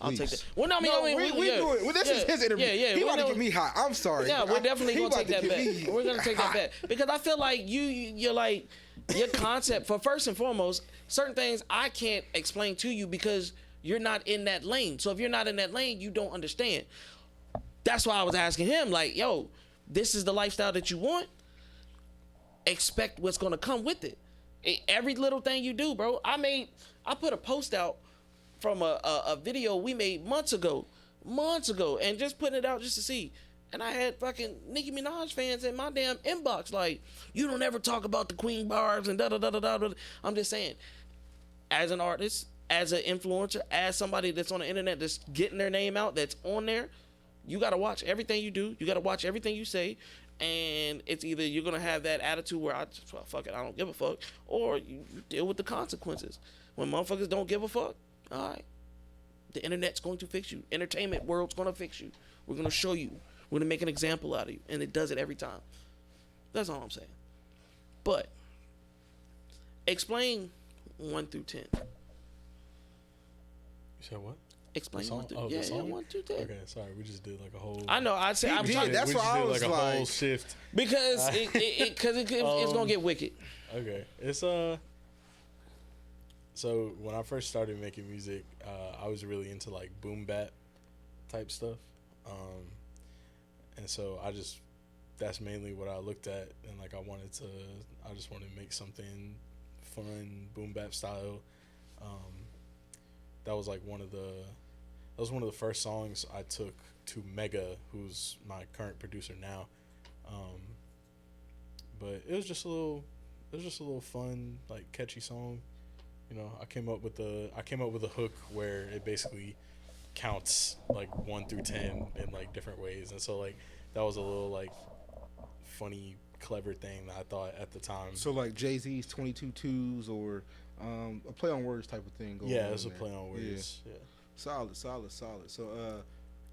I'll take that. Well, no, I mean, we do it. Well, this is his interview. Yeah. He about to get me hot. I'm sorry. Yeah, we're definitely gonna take that bet. We're gonna take that bet because I feel like you're like your concept for first and foremost. Certain things I can't explain to you because you're not in that lane. So if you're not in that lane, you don't understand. That's why I was asking him, like, yo, this is the lifestyle that you want. Expect what's gonna come with it. Every little thing you do, bro. I put a post out from a video we made months ago, and just putting it out just to see. And I had fucking Nicki Minaj fans in my damn inbox like, you don't ever talk about the Queen bars and da-da-da-da-da. I'm just saying, as an artist, as an influencer, as somebody that's on the internet that's getting their name out, that's on there, you got to watch everything you do. You got to watch everything you say. And it's either you're going to have that attitude where fuck it, I don't give a fuck, or you deal with the consequences. When motherfuckers don't give a fuck, all right, the internet's going to fix you. Entertainment world's going to fix you. We're going to show you. We're going to make an example out of you. And it does it every time. That's all I'm saying. But explain 1 through 10. You said what? Explain 1 through 10. Yeah, 1 through 10. Okay, sorry. We just did like a whole... I know. I said... That's why I was like... a whole shift. Because it's going to get wicked. Okay. It's... So when I first started making music, I was really into like boom bap type stuff, and so that's mainly what I looked at, and like I just wanted to make something fun, boom bap style. That was one of the first songs I took to Mega, who's my current producer now. But it was just a little fun, like catchy song. You know, I came up with a hook where it basically counts like 1 through 10 in like different ways, and so like that was a little like funny, clever thing that I thought at the time. So like Jay-Z's 22 twos or a play on words type of thing. Yeah, it's a play on words. Yeah. Solid. So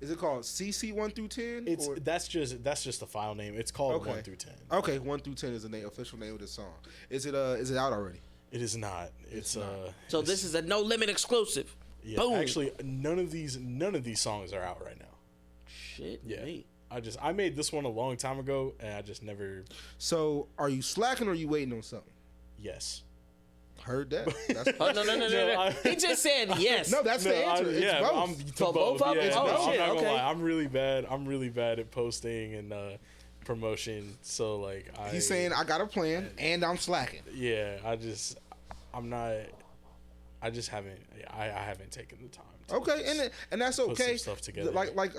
is it called CC 1 through 10? That's just the file name. It's called 1 through 10. Okay, 1 through 10 is the official name of the song. Is it out already? It is not. So this is a No Limit exclusive. Yeah, Boom. Actually, none of these songs are out right now. Shit. Yeah. Me. I made this one a long time ago, and I just never. So are you slacking or are you waiting on something? Yes. Heard that. That's Oh no. He just said yes. no, that's the answer. It's yeah, both. I'm to So both of them? Yeah, Oh, no, shit, I'm not okay. gonna lie. I'm really bad at posting and promotion. So like, He's saying I got a plan and I'm slacking. yeah, I just haven't. I haven't taken the time. To Okay, just and that's put okay. some stuff together. Like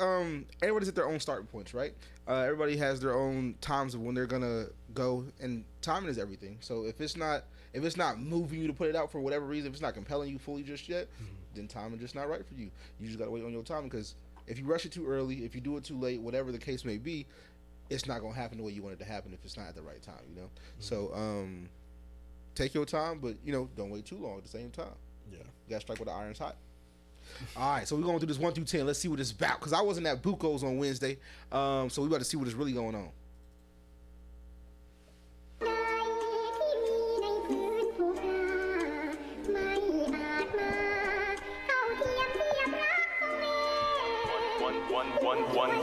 everybody's at their own starting points, right? Everybody has their own times of when they're gonna go, and timing is everything. So if it's not moving you to put it out for whatever reason, if it's not compelling you fully just yet, then timing just not right for you. You just gotta wait on your time, because if you rush it too early, if you do it too late, whatever the case may be, it's not gonna happen the way you want it to happen if it's not at the right time. You know. So take your time, but don't wait too long at the same time. Yeah. You gotta strike with the iron's hot. All right, so we're going through this 1 through 10. Let's see what it's about, because I wasn't at Buco's on Wednesday, so we about to see what is really going on.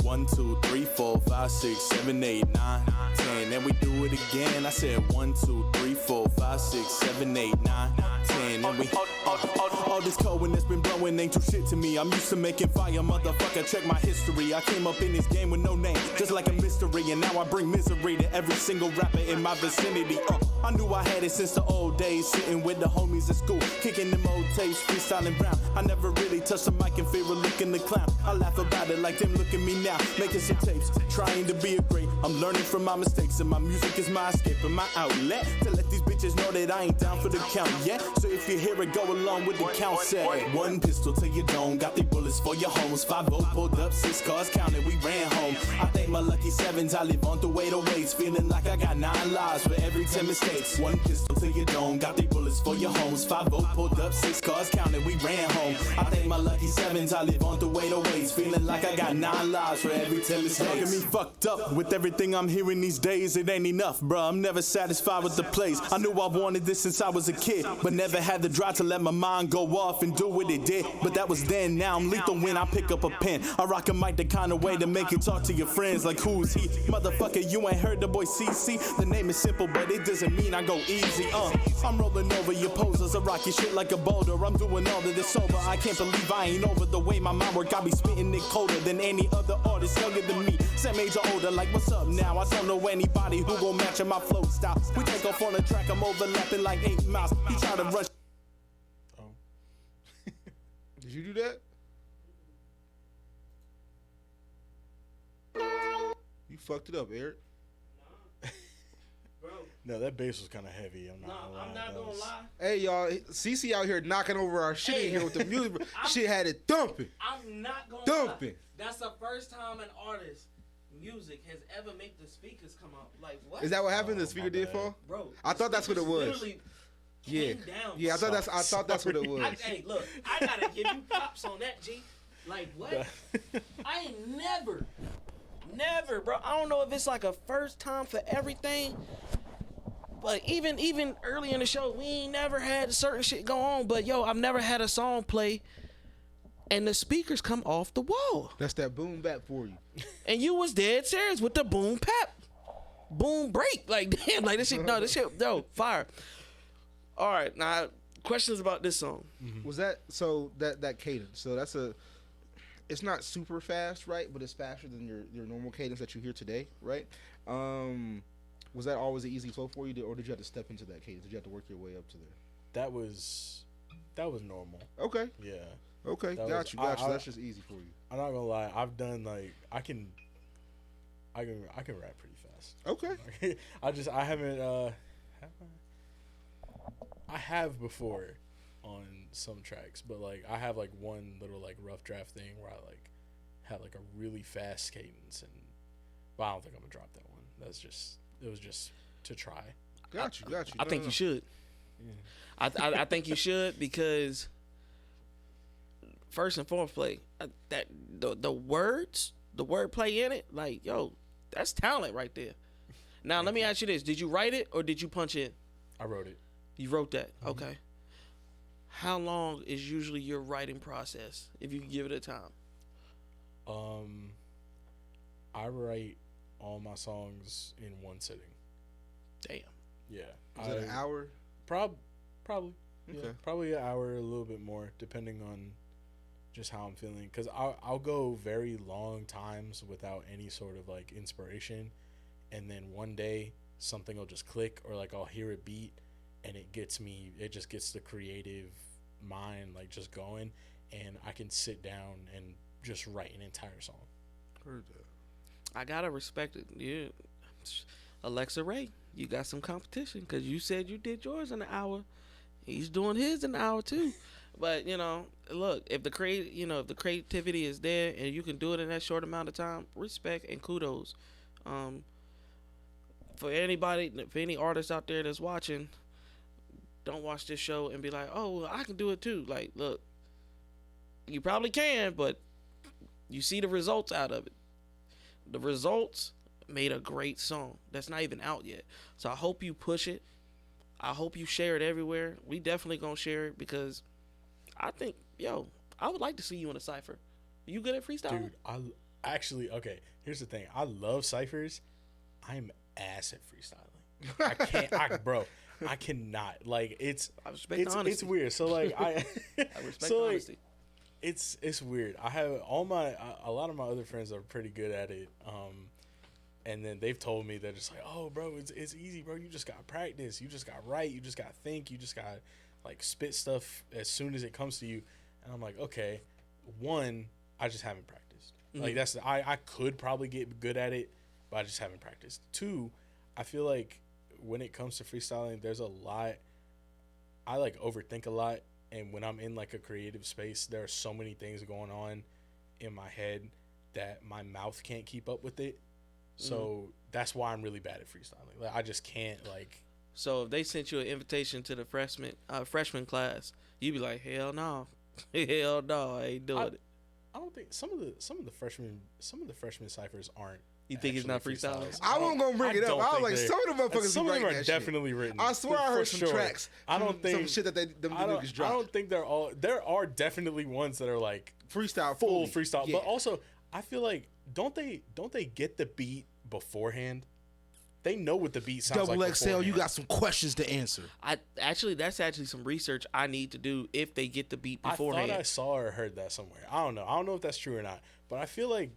One, 2, 3, 4, 5, 6, 7, 8, 9, 10. And we do it again. I said 1, 2, 3, 4, 5, 6, 7, 8, 9, 10. And we all this code that's been blowing ain't too shit to me. I'm used to making fire, motherfucker. Check my history. I came up in this game with no name, just like a mystery. And now I bring misery to every single rapper in my vicinity. I knew I had it since the old days, sitting with the homies at school, kicking them old tapes, freestyling brown. I never really touched the mic in fear of looking the clown. I laugh about it like them look at me now, making some tapes, trying to be a great. I'm learning from my mistakes, and my music is my escape and my outlet to let these bitches know that I ain't down for the count yet. So if you hear it, go along with the count. Said 1 pistol to your dome, got the bullets for your homes. 5 pulled up, 6 cars counted, we ran home. I thank my lucky sevens, I live on the way to waste, feeling like I got 9 lives for every 10 mistakes. 1 pistol to your dome, got the bullets for your homes. 5 pulled up, 6 cars counted, we ran home. I thank my lucky sevens, I live on the way to waste, feeling like I got 9 lives for every 10 mistakes. Get me fucked up with everything I'm hearing these days. It ain't enough, bruh. I'm never satisfied with the place. I knew I wanted this since I was a kid, but never had the drive to let my mind go off and do what it did. But that was then. Now I'm lethal when I pick up a pen. I rock a mic the kind of way to make you talk to your friends like, who's he? Motherfucker, you ain't heard the boy CC. The name is simple, but it doesn't mean I go easy. I'm rolling over your posers. I rock your shit like a boulder. I'm doing all of this sober. I can't believe I ain't over the way my mind work. I be spitting it colder than any other artist younger than me. Same age or older, like what's up now? I don't know anybody who gon' match my flow style. We take off on the track, I'm overlapping like 8 miles. You try to rush. Did you do that? You fucked it up, Eric. Bro. No, that bass was kind of heavy. I'm not gonna lie. Hey, y'all. CC out here knocking over our shit in here with the music. Shit had it thumping. I'm not gonna Dumping. lie. That's the first time an artist music has ever made the speakers come out. Like what? Is that what happened? The speaker did fall? Bro, I thought that's what it was. Literally Yeah. came down. Yeah, I thought that's what it was. Hey, look, I gotta give you props on that, G. Like what? I ain't never, bro. I don't know if it's like a first time for everything, but even early in the show, we ain't never had certain shit go on. But yo, I've never had a song play and the speakers come off the wall. That's that boom bap for you. And you was dead serious with the boom pap, boom break. Like damn, like this shit, fire. All right, now questions about this song. Was that so that cadence? So it's not super fast, right? But it's faster than your normal cadence that you hear today, right? Was that always an easy flow for you, or did you have to step into that cadence? Did you have to work your way up to there? That was normal. Okay. Yeah. Okay. Got you. That's just easy for you. I'm not gonna lie. I've done like I can rap pretty fast. Okay. I haven't. I have before on some tracks, but like I have like one little like rough draft thing where I like had like a really fast cadence, but I don't think I'm gonna drop that one. It was just to try. Got you. I think you should. Yeah. I think you should, because first and foremost, that the words, the wordplay in it, like yo, that's talent right there. Now let me ask you this: did you write it or did you punch it? I wrote it. You wrote that, okay. How long is usually your writing process, if you can give it a time? I write all my songs in one sitting. Damn. Yeah. Is it an hour? Probably Probably. Yeah, Okay. probably an hour, a little bit more, depending on just how I'm feeling. Because I'll go very long times without any sort of like inspiration, and then one day something will just click, or like I'll hear a beat, and it gets me. It just gets the creative mind like just going, and I can sit down and just write an entire song. Heard that. I gotta respect it. Yeah, Alexa Ray, you got some competition because you said you did yours in an hour. He's doing his in an hour too. But look, if the creativity is there and you can do it in that short amount of time, respect and kudos. For any artist out there that's watching, don't watch this show and be like, oh, well, I can do it too. Like, look, you probably can, but you see the results out of it. The results made a great song that's not even out yet. So I hope you push it. I hope you share it everywhere. We definitely gonna share it because I think, I would like to see you in a cypher. You good at freestyling? Dude, okay, here's the thing. I love ciphers. I'm ass at freestyling. I cannot. Like, it's weird. So like I respect so like honesty. it's weird. I have a lot of my other friends are pretty good at it. And then they've told me they're just like, oh, bro, it's easy, bro. You just got to practice. You just got to write. You just got to think. You just got to, like, spit stuff as soon as it comes to you. And I'm like, okay, one, I just haven't practiced. Mm-hmm. Like, I could probably get good at it, but I just haven't practiced. Two, I feel like when it comes to freestyling, there's a lot. I, like, overthink a lot. And when I'm in, like, a creative space, there are so many things going on in my head that my mouth can't keep up with it. So that's why I'm really bad at freestyling. Like, I just can't, like. So if they sent you an invitation to the freshman class, you'd be like, hell no, hell no, I ain't doing it. I don't think some of the freshman ciphers aren't. You think it's not freestyling? I wasn't gonna bring it up. I was like, some of the motherfuckers some be of them writing are that definitely shit. written. I swear I heard some tracks. I don't think some shit that them niggas dropped. I don't think they're all. There are definitely ones that are like freestyle, full fully. freestyle. Yeah. But also, I feel like don't they get the beat beforehand? They know what the beat sounds like. Double XL, you got some questions to answer. That's actually some research I need to do if they get the beat beforehand. I thought I saw or heard that somewhere. I don't know. I don't know if that's true or not. But I feel like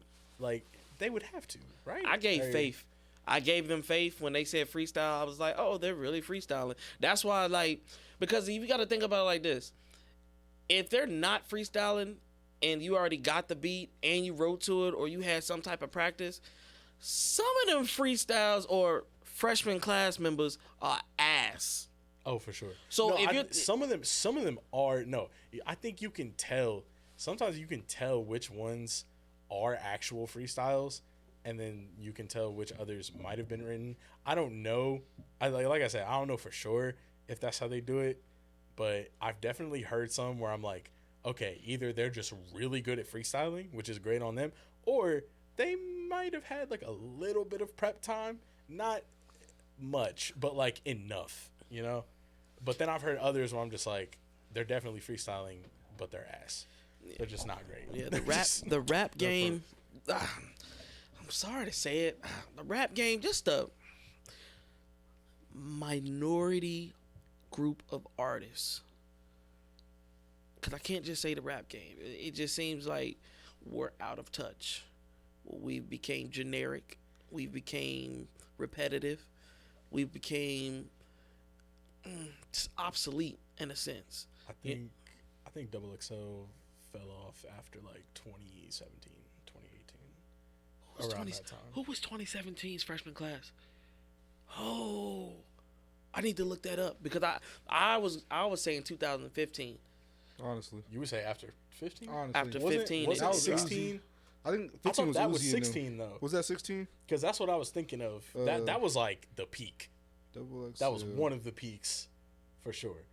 they would have to, right? I gave them faith when they said freestyle. I was like, oh, they're really freestyling. That's why, like, because you got to think about it like this. If they're not freestyling and you already got the beat and you wrote to it or you had some type of practice, some of them freestyles or freshman class members are ass. Oh, for sure. So no, if some of them are no. I think you can tell. Sometimes you can tell which ones are actual freestyles, and then you can tell which others might have been written. I don't know. Like I said, I don't know for sure if that's how they do it, but I've definitely heard some where I'm like, okay, either they're just really good at freestyling, which is great on them, or they might have had like a little bit of prep time, not much, but like enough, you know? But then I've heard others where I'm just like, they're definitely freestyling, but they're ass. They're just not great. Yeah, the rap game, I'm sorry to say it, the rap game, just a minority group of artists. Because I can't just say the rap game. It just seems like we're out of touch. We became generic. We became repetitive. We became just obsolete in a sense. I think Double XL fell off after like 2017, 2018. Around that time. Who was 2017's freshman class? Oh, I need to look that up because I was saying 2015. Honestly, you would say after 15. Honestly, after was 15, was it 16? I think 15 I thought was that was Uzi 16 though. Was that 16? Because that's what I was thinking of. That was like the peak. Double XL. That was one of the peaks, for sure.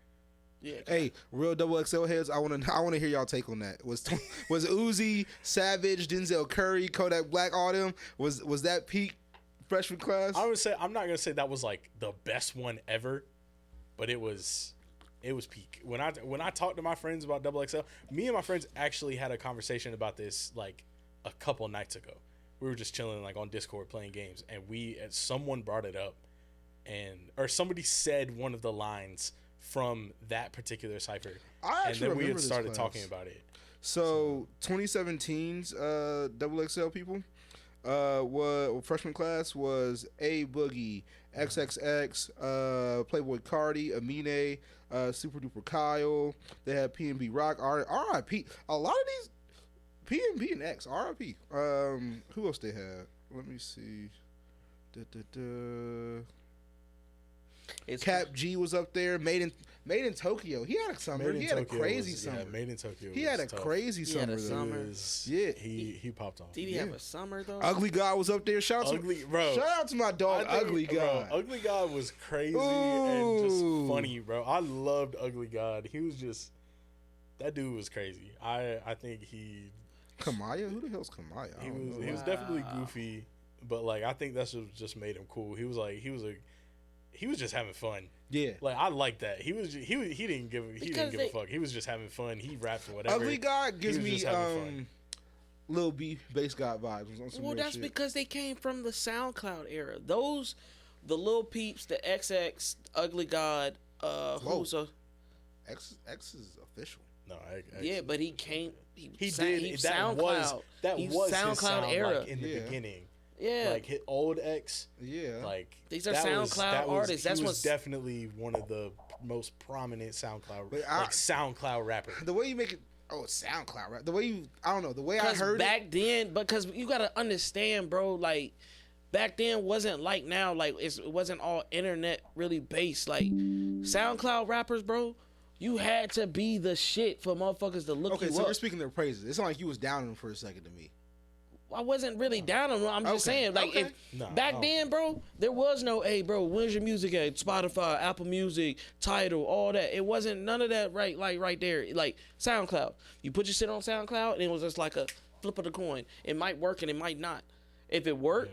Yeah. Hey, real Double XL heads, I wanna hear y'all take on that. Was Uzi, Savage, Denzel Curry, Kodak Black, all them? Was that peak freshman class? I would say I'm not gonna say that was like the best one ever, but it was peak. When I talked to my friends about Double XL, me and my friends actually had a conversation about this like a couple nights ago. We were just chilling like on Discord playing games, and someone brought it up, or somebody said one of the lines from that particular cipher. I And actually then we remember had this started class. talking about it. So 2017's Double XL people, what freshman class was A Boogie, XXX, Playboy Cardi, Amine, Super Duper Kyle. They had PNB Rock, R.I.P. A lot of these PNB and X, R.I.P. Who else they had? Let me see. Cap G was up there. Made in Tokyo. He had a summer. He had a crazy summer. Yeah, Made in Tokyo. He had a tough. crazy He had summer. a though. summer. Yeah. He popped off. Did he have a summer though? Ugly God was up there. Shout out to my dog, Ugly God. Bro, Ugly God was crazy and just funny, bro. I loved Ugly God. He was just that dude was crazy. I think he Kamaya? Who the hell's Kamaya? I don't know. he was definitely goofy, but like I think that's what just made him cool. He was just having fun. Yeah. Like I like that. He didn't give a fuck. He was just having fun. He rapped or whatever. Ugly God gives was me just having fun. Lil B bass God vibes on some Well, real that's shit. because they came from the SoundCloud era. Those, the Lil Peeps, the XX, Ugly God, who's a X is official. No, yeah, but he came. He did. He That SoundCloud. was SoundCloud his sound, era. like, in the Yeah. beginning. Yeah, Like his old X. Yeah. Like These are that SoundCloud artists. That's he was what's- definitely one of the most prominent SoundCloud But SoundCloud rapper. The way you make it, it's SoundCloud, right? The way you, I don't know, the way I because heard back then, because you gotta understand, bro. Like back then wasn't like now. Like it wasn't all internet really based. Like SoundCloud rappers, bro. You had to be the shit for motherfuckers to look Okay, you so up. we're speaking their praises. It's not like you was down on them for a second to me. I wasn't really down on them. I'm just Okay, saying, like, okay. if back then, bro, there was no, hey, bro, where's your music at? Spotify, Apple Music, Tidal, all that. It wasn't none of that right there. Like SoundCloud, you put your shit on SoundCloud, and it was just like a flip of the coin. It might work and it might not. If it worked,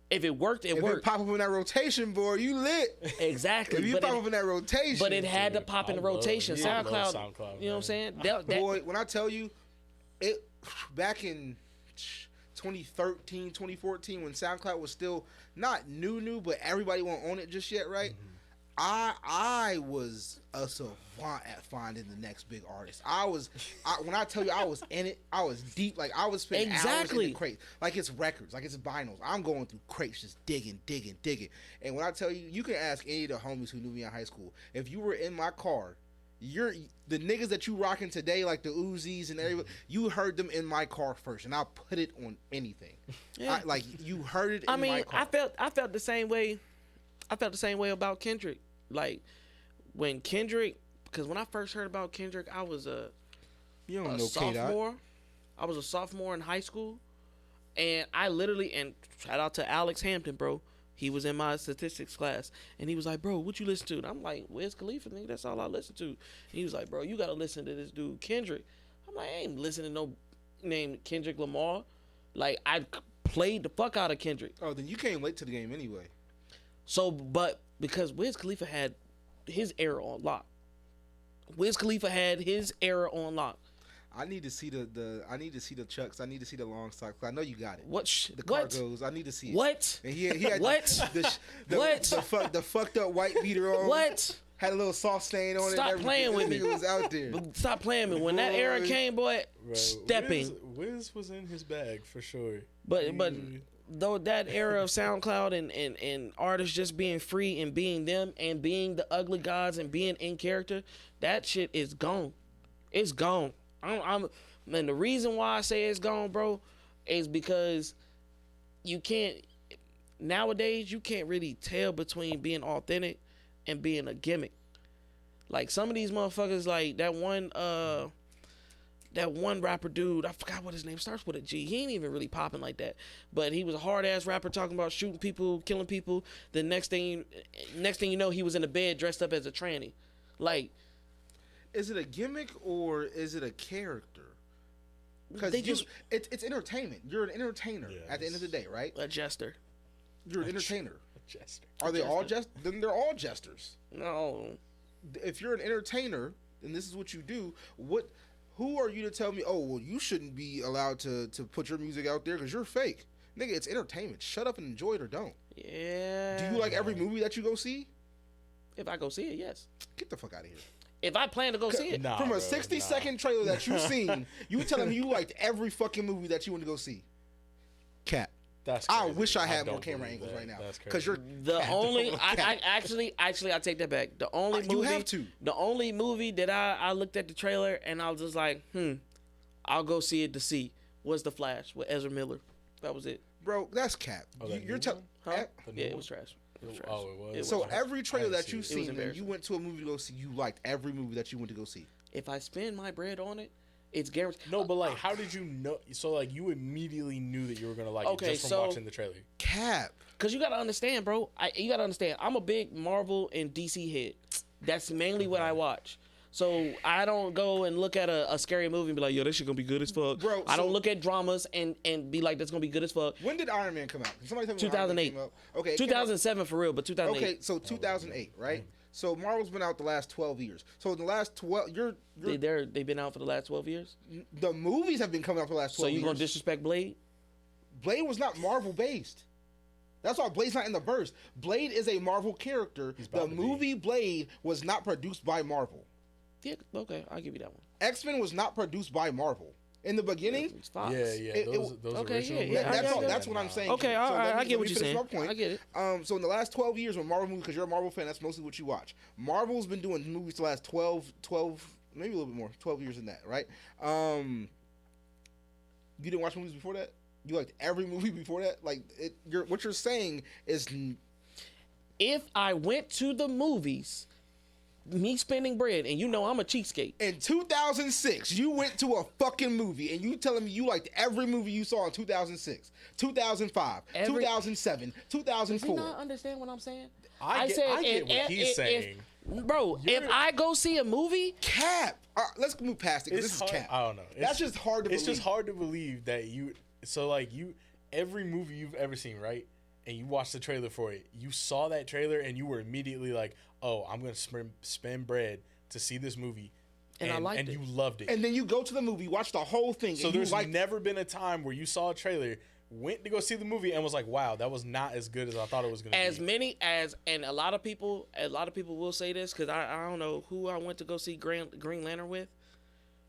it If worked. it pop up in that rotation, boy, you lit. Exactly. If you pop up in that rotation, but it had to pop in the rotation. I love SoundCloud, SoundCloud, you know what I'm saying? That, boy, when I tell you, it back in 2013, 2014, when SoundCloud was still not new, but everybody won't own it just yet, right? I was a savant at finding the next big artist. When I tell you I was in it, I was deep. Like I was spending hours in the crates. Like it's records, like it's vinyls. I'm going through crates, just digging. And when I tell you, you can ask any of the homies who knew me in high school. If you were in my car, the niggas that you rocking today, like the Uzis and everybody, you heard them in my car first, and I'll put it on anything. Yeah. Like you heard it in my car. I felt the same way. I felt the same way about Kendrick. Like when Kendrick, because when I first heard about Kendrick, I was a sophomore. I was a sophomore in high school, and I literally, and shout out to Alex Hampton, bro. He was in my statistics class, and he was like, "Bro, what you listen to?" And I'm like, "Wiz Khalifa, nigga. That's all I listen to." And he was like, "Bro, you gotta listen to this dude Kendrick." I'm like, "I ain't listening to no name Kendrick Lamar." Like I played the fuck out of Kendrick. Oh, then you came late to the game anyway. So, but because Wiz Khalifa had his era on lock. Wiz Khalifa had his era on lock. I need to see I need to see the Chucks. I need to see the long socks. I know you got it. What? The cargos. I need to see it. What? And he had What? The fucked up white beater on. What? Had a little soft stain on it. Stop and playing with everything. me. It was out there. Stop playing me. When that era came, boy, Bro, stepping. Wiz was in his bag for sure. But though that era of SoundCloud and artists just being free and being them and being the ugly gods and being in character, that shit is gone. It's gone. And the reason why I say it's gone, bro, is because nowadays you can't really tell between being authentic and being a gimmick. Like some of these motherfuckers, like that one rapper dude, I forgot what his name starts with a G. He ain't even really popping like that, but he was a hard ass rapper talking about shooting people, killing people. The next thing you know, he was in the bed dressed up as a tranny. Like, is it a gimmick or is it a character? Because it's entertainment. You're an entertainer at the end of the day, right? A jester. You're an entertainer. A jester. Are they all jest? Then they're all jesters. No. If you're an entertainer and this is what you do, who are you to tell me, oh, well, you shouldn't be allowed to put your music out there because you're fake? Nigga, it's entertainment. Shut up and enjoy it or don't. Yeah. Do you like every movie that you go see? If I go see it, yes. Get the fuck out of here. If I plan to go see it. Nah, From a bro, 60-second trailer that you've seen, you telling me you liked every fucking movie that you went to go see. Cap. That's I crazy. wish I had more don't camera believe angles that. right now. That's Because crazy. you're The Cap. only, I take that back. The only movie, you have to. The only movie that I looked at the trailer and I was just like, I'll go see it to see was The Flash with Ezra Miller. That was it. Bro, that's cap. Oh, that You're new telling. one? Huh? The new Yeah, it one? was trash. It was trash. Oh, it was. It was So trash. every trailer I didn't that see you've it. It was seen, and you embarrassing. went to a movie to go see, you liked every movie that you went to go see. If I spend my bread on it, it's guaranteed. No, but like, how did you know? So like, you immediately knew that you were gonna like it Okay, just from so- watching the trailer. Cap. Because you got to understand, bro. You got to understand. I'm a big Marvel and DC head. That's mainly what I watch. So I don't go and look at a scary movie and be like, yo, this shit gonna be good as fuck. Bro, I don't so- look at dramas and be like, that's gonna be good as fuck. When did Iron Man come out? Can somebody tell me when Iron Man 2008. came out? Okay. it came out- 2007 for real, but 2008. Okay, so 2008, right? So Marvel's been out the last 12 years. So in the last 12, They've been out for the last 12 years. the movies have been coming out for the last 12 So you years. gonna disrespect Blade? Blade was not Marvel based. That's why Blade's not in the verse. Blade is a Marvel character. The about to be. movie Blade was not produced by Marvel. Yeah, okay, I'll give you that one. X-Men was not produced by Marvel. In the beginning, It's Fox. Yeah, yeah. It- Those okay, original. yeah, movies, yeah, that's I all. get That's it. what I'm saying. Okay, So all right, let me- I get let what me you're finish saying. my point. I get it. So in the last 12 years, when Marvel movies, because you're a Marvel fan, that's mostly what you watch. Marvel's been doing movies the last 12, maybe a little bit more, 12 years in that, right? You didn't watch movies before that? You liked every movie before that? Like, what you're saying is, If I went to the movies, me spending bread, and you know I'm a cheapskate. in 2006, you went to a fucking movie, and you telling me you liked every movie you saw in 2006, 2005, Every- 2007, Does he 2004. not understand what I'm saying? I get what he's saying. Bro, if I go see a movie, Cap. Let's move past it, because this is hard, cap. I don't know. That's just hard to It's believe. just hard to believe that you. So like every movie you've ever seen, right? And you watched the trailer for it. You saw that trailer and you were immediately like, "Oh, I'm gonna spend bread to see this movie," And I liked and it. you loved it. And then you go to the movie, watch the whole thing, So and you there's like never been a time where you saw a trailer, went to go see the movie, and was like, "Wow, that was not as good as I thought it was gonna as be." many as, and a lot of people will say this because I don't know who I went to go see Green Lantern with,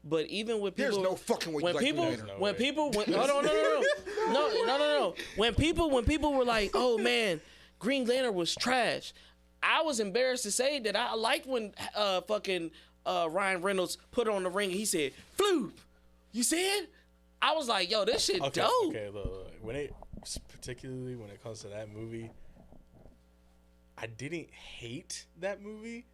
but even with people, There's no fucking way when you like people, Green Lantern. No when way. people, when, hold on, no, when people were like, oh man, Green Lantern was trash. I was embarrassed to say that I liked when fucking Ryan Reynolds put on the ring and he said, "Floop," you said. I was like, yo, this shit Okay, dope. okay, look. Particularly when it comes to that movie, I didn't hate that movie,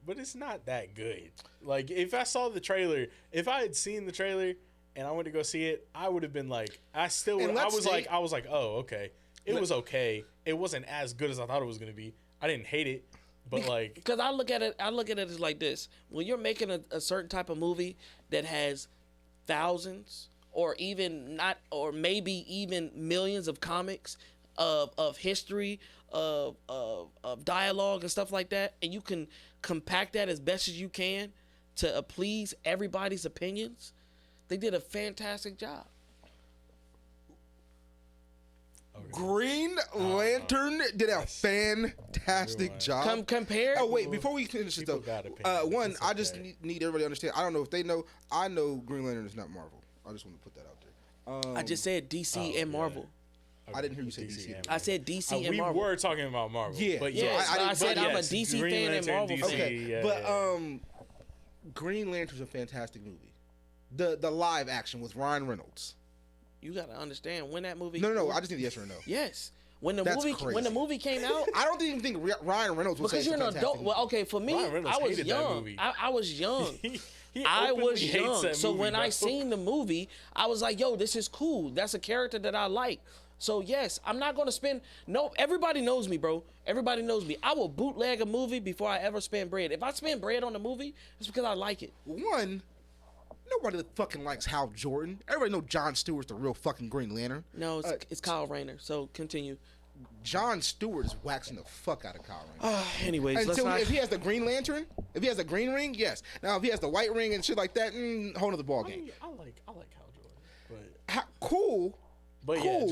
but it's not that good. Like, if I saw the trailer, if I had seen the trailer and I went to go see it, I would have been like, I was like, oh, okay. It was okay. It wasn't as good as I thought it was gonna be. I didn't hate it, but like, Because I look at it as like this: when you're making a certain type of movie that has thousands, or even not, or maybe even millions of comics of history, of dialogue and stuff like that, and you can compact that as best as you can to please everybody's opinions, they did a fantastic job. Green Lantern did a fantastic job. Compare. Oh wait, before we finish this People though, got opinions. one, It's I just okay. need everybody to understand. I don't know if they know. I know Green Lantern is not Marvel. I just want to put that out there. I just said DC and Marvel. I didn't hear you say DC. and I said DC and we Marvel. were talking about Marvel. Yeah. but Yeah, yes, I said but I'm a yes, DC Green fan and Lantern, Marvel DC, fan. Okay, yeah, but yeah. Green Lantern's a fantastic movie. The live action with Ryan Reynolds. You gotta understand when that movie. No, I just need a yes or a no. Yes. When the That's movie crazy. came out, I don't even think Ryan Reynolds would say because it's you're a an fantastic adult. movie. Well, okay, for me, Ryan Reynolds I was hated that young. movie. I was young. He I openly was hates young. that So movie, when bro. I seen the movie, I was like, yo, this is cool. That's a character that I like. So yes, I'm not gonna spend. No, everybody knows me, bro. Everybody knows me. I will bootleg a movie before I ever spend bread. If I spend bread on a movie, it's because I like it. One, nobody fucking likes Hal Jordan. Everybody know Jon Stewart's the real fucking Green Lantern. No, it's Kyle Rayner. So continue. Jon Stewart is waxing the fuck out of Kyle Rayner. Anyways, let's Until not. if he has the Green Lantern, if he has the green ring, yes. Now if he has the white ring and shit like that, whole nother ball I game. mean, I like Hal Jordan, but Cool, But Cool.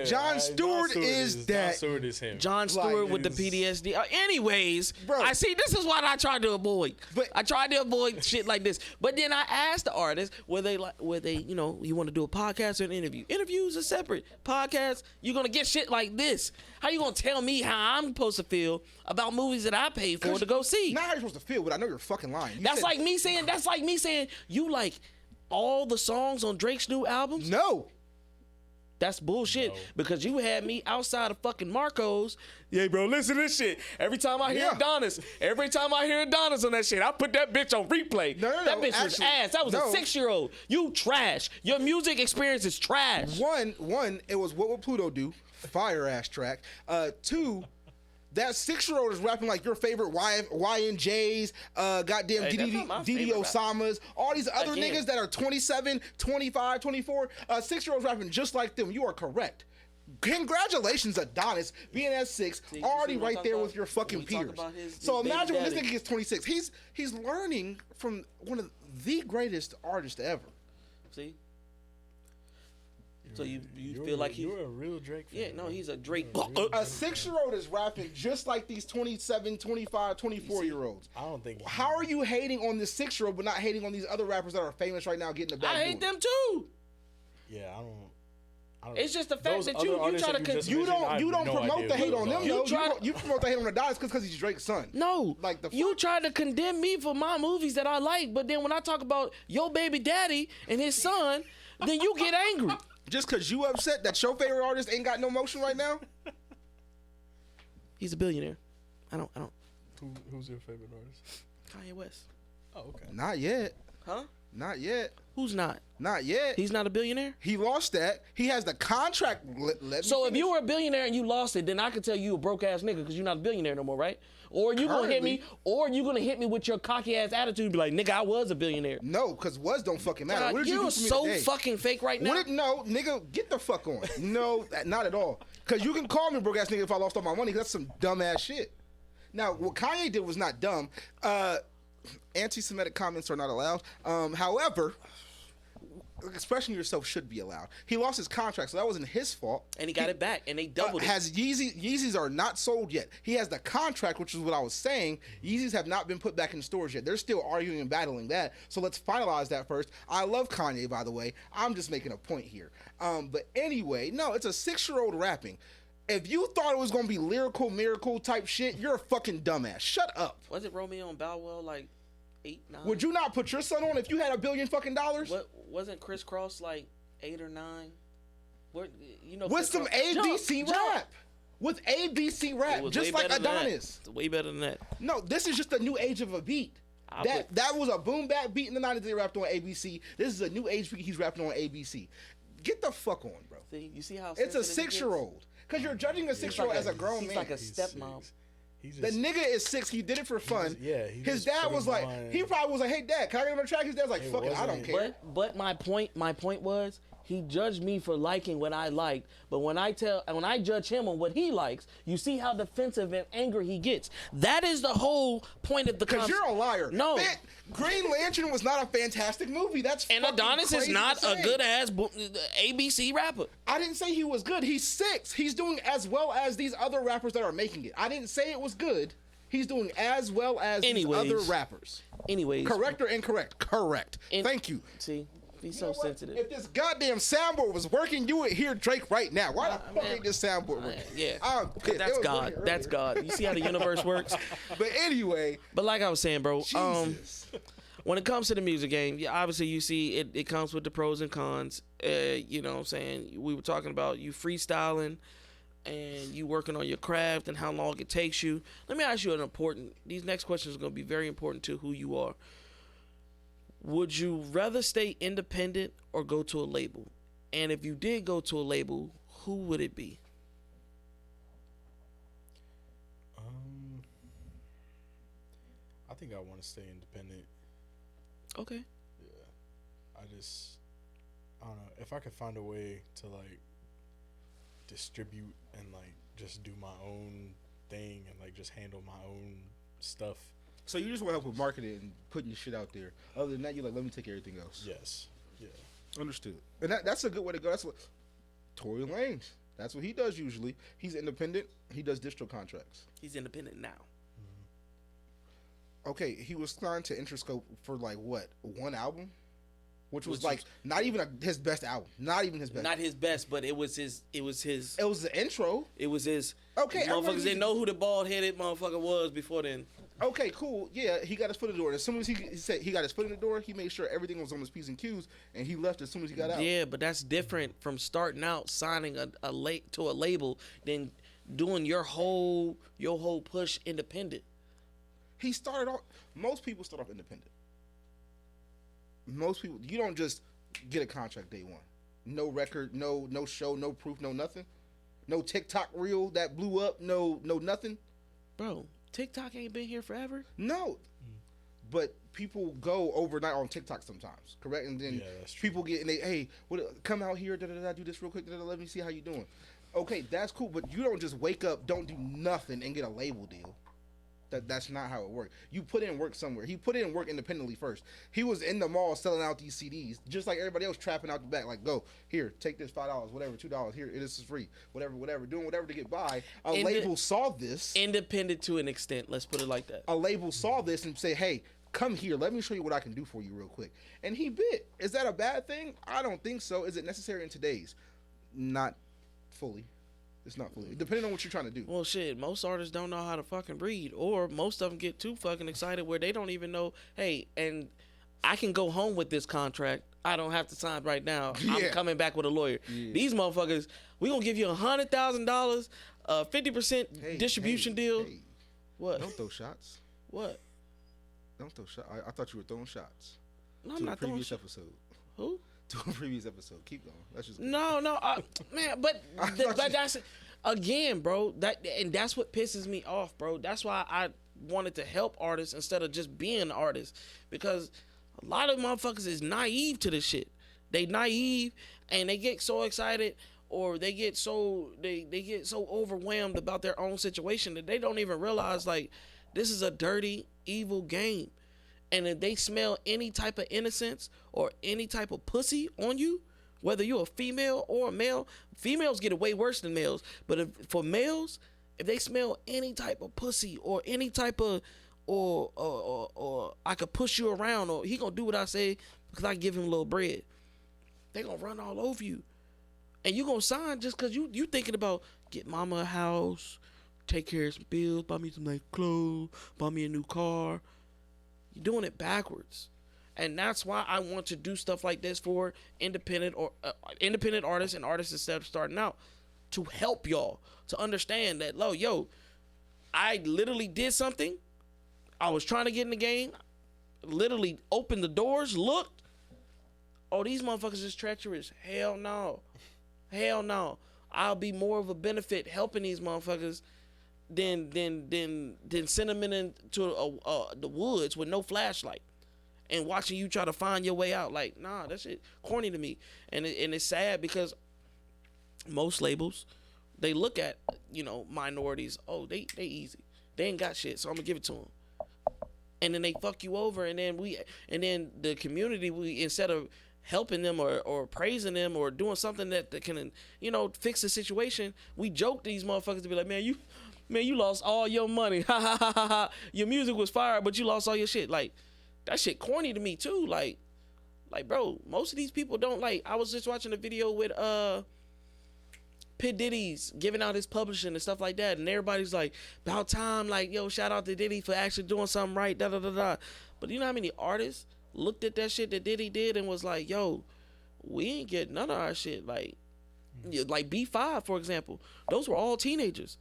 Jon Stewart is that. Jon Stewart is him. Jon Stewart with the PTSD. Anyways, bro, I see. This is what I tried to avoid. I tried to avoid shit like this. But then I asked the artist whether they, you know, you want to do a podcast or an interview. Interviews are separate. Podcasts, you're gonna get shit like this. How you gonna tell me how I'm supposed to feel about movies that I paid for to go see? Not how you're supposed to feel, but I know you're fucking lying. That's like me saying you like all the songs on Drake's new albums. No. That's bullshit because you had me outside of fucking Marco's. Yeah, bro, listen to this shit. Every time I hear Adonis on that shit, I put that bitch on replay. No, that bitch was ass. That was a 6-year-old. You trash. Your music experience is trash. One, it was What Would Pluto Do? Fire ass track. 2, that 6-year-old is rapping like your favorite YNJs, goddamn Didi Osamas, all these other niggas that are 27, 25, 24. 6-year-olds rapping just like them. You are correct. Congratulations, Adonis, being at 6, already right there with your fucking peers. So imagine when this nigga gets 26. He's learning from one of the greatest artists ever. See? So you feel like you're a real Drake fan. Yeah, no, he's a Drake. A 6-year-old is rapping just like these 27, 25, 24-year-olds. I don't think. How are you hating on this 6-year-old but not hating on these other rappers that are famous right now getting the bag? I hate them too. Yeah, I don't. It's just the fact that you try to you don't promote the hate on them though. You promote the hate on the Adonis because he's Drake's son. No, like you try to condemn me for my movies that I like, but then when I talk about your baby daddy and his son, then you get angry. Just because you upset that your favorite artist ain't got no motion right now? He's a billionaire. I don't. Who's your favorite artist? Kanye West. Oh, okay. Not yet. Huh? Not yet. Who's not? Not yet. He's not a billionaire? He lost that. He has the contract. So if you were a billionaire and you lost it, then I could tell you a broke ass nigga because you're not a billionaire no more, right? Or you gonna hit me, with your cocky ass attitude and be like, nigga, I was a billionaire. No, because was don't fucking matter. God, what did you do you're for me so today? fucking fake right now. No, nigga, get the fuck on. No, not at all. Because you can call me broke ass nigga if I lost all my money. That's some dumb ass shit. Now, what Kanye did was not dumb. Anti-Semitic comments are not allowed. However, expressing yourself should be allowed. He lost his contract, so that wasn't his fault. And he got it back, and they doubled it. Yeezys are not sold yet. He has the contract, which is what I was saying. Yeezys have not been put back in stores yet. They're still arguing and battling that. So let's finalize that first. I love Kanye, by the way. I'm just making a point here. But anyway, no, it's a 6-year-old rapping. If you thought it was going to be lyrical, miracle type shit, you're a fucking dumbass. Shut up. Was it Romeo and Bow Wow like 8, 9? Would you not put your son on if you had $1 billion fucking dollars? What wasn't Criss Cross like 8 or 9? What with some ABC rap. With ABC rap, just like Adonis. It's way better than that. No, this is just a new age of a beat. That was a boom bap beat in the 90s they rapped on ABC. This is a new age beat he's rapping on ABC. Get the fuck on, bro. See, you see how it's a 6-year-old. Because you're judging a 6-year-old as a grown man. He's like a stepmom. The nigga is 6. He did it for fun. His dad was like, he probably was like, "Hey, dad, can I get on the track?" His dad's like, "Fuck it, I don't care." But my point was, he judged me for liking what I liked. But when I judge him on what he likes, you see how defensive and angry he gets. That is the whole point of the. Because you're a liar. No, man, Green Lantern was not a fantastic movie. And Adonis is not a good ass ABC rapper. I didn't say he was good. He's 6. He's doing as well as these other rappers that are making it. I didn't say it was good. He's doing as well as these other rappers. Anyways. Correct or incorrect? Correct. Thank you. See, he's so sensitive. If this goddamn soundboard was working, you would hear Drake right now. Why the fuck ain't this soundboard working? Yeah. That's God. That's God. You see how the universe works? But anyway. But like I was saying, bro. Jesus. When it comes to the music game, obviously you see it comes with the pros and cons. You know what I'm saying? We were talking about you freestyling and you working on your craft and how long it takes you. Let me ask you these next questions are going to be very important to who you are. Would you rather stay independent or go to a label? And if you did go to a label, who would it be? I think I want to stay independent. Okay. Yeah. I don't know. If I could find a way to like distribute and like just do my own thing and like just handle my own stuff. So you just want help with marketing and putting your shit out there. Other than that, you're like, let me take everything else. Yes. Yeah. Understood. And that's a good way to go. Tory Lanez. That's what he does usually. He's independent. He does distro contracts. He's independent now. Okay, he was signed to Interscope for like what, one album, which was like not even his best album. Not even his best. Not his best, but it was his. It was the intro. It was his. Okay, motherfuckers didn't know who the bald headed motherfucker was before then. Okay, cool. Yeah, he got his foot in the door. As soon as he said he got his foot in the door, he made sure everything was on his P's and Q's, and he left as soon as he got out. Yeah, but that's different from starting out signing a label than doing your whole push independent. He started off. Most people start off independent. Most people, you don't just get a contract day one. No record, no show, no proof, no nothing. No TikTok reel that blew up, no nothing. Bro, TikTok ain't been here forever. No. But people go overnight on TikTok sometimes, correct? And then people get, and they, hey, come out here, do this real quick, let me see how you doing. Okay, that's cool, but you don't just wake up, don't do nothing, and get a label deal. That's not how it works. You put in work somewhere. He put in work independently first. He was in the mall selling out these CDs, just like everybody else trapping out the back. Like, go, here, take this $5, whatever, $2, here, this is free, whatever, doing whatever to get by. A label saw this. Independent to an extent, let's put it like that. A label saw this and say, hey, come here, let me show you what I can do for you real quick. And he bit. Is that a bad thing? I don't think so. Is it necessary in today's? Not fully. It's not fully. Depending on what you're trying to do. Well, shit, most artists don't know how to fucking breathe, or most of them get too fucking excited where they don't even know, hey, and I can go home with this contract. I don't have to sign right now. Yeah. I'm coming back with a lawyer. Yeah. These motherfuckers, we gonna give you $100,000, 50% distribution deal. Hey. What? Don't throw shots. What? Don't throw shots. I thought you were throwing shots. No, I'm not throwing shots. Previous episode. Who? To a previous episode. Keep going. That's just no, man. But that's again, bro. That's what pisses me off, bro. That's why I wanted to help artists instead of just being an artist, because a lot of motherfuckers is naive to this shit. They naive and they get so excited, or they get so overwhelmed about their own situation that they don't even realize like this is a dirty, evil game. And if they smell any type of innocence or any type of pussy on you, whether you're a female or a male, females get it way worse than males. But for males, if they smell any type of pussy or any type of, or I could push you around, or he gonna do what I say because I give him a little bread, they gonna run all over you. And you gonna sign just because you thinking about get mama a house, take care of some bills, buy me some nice clothes, buy me a new car. You're doing it backwards. And that's why I want to do stuff like this for independent artists and artists instead of starting out, to help y'all to understand that, I literally did something. I was trying to get in the game, literally opened the doors, looked. Oh, these motherfuckers is treacherous. Hell no. Hell no. I'll be more of a benefit helping these motherfuckers than send them into the woods with no flashlight and watching you try to find your way out. Like, nah, that shit corny to me. And it's sad because most labels, they look at, minorities. Oh, they easy. They ain't got shit, so I'm gonna give it to them. And then they fuck you over, and then the community, we instead of helping them or praising them or doing something that can, fix the situation, we joke these motherfuckers to be like, man, you lost all your money. Ha ha ha ha ha. Your music was fire, but you lost all your shit. Like, that shit corny to me too. Like, bro, most of these people don't like. I was just watching a video with P. Diddy's giving out his publishing and stuff like that, and everybody's like, about time, like, yo, shout out to Diddy for actually doing something right, da da da da. But you know how many artists looked at that shit that Diddy did and was like, yo, we ain't get none of our shit. Like B5, for example, those were all teenagers.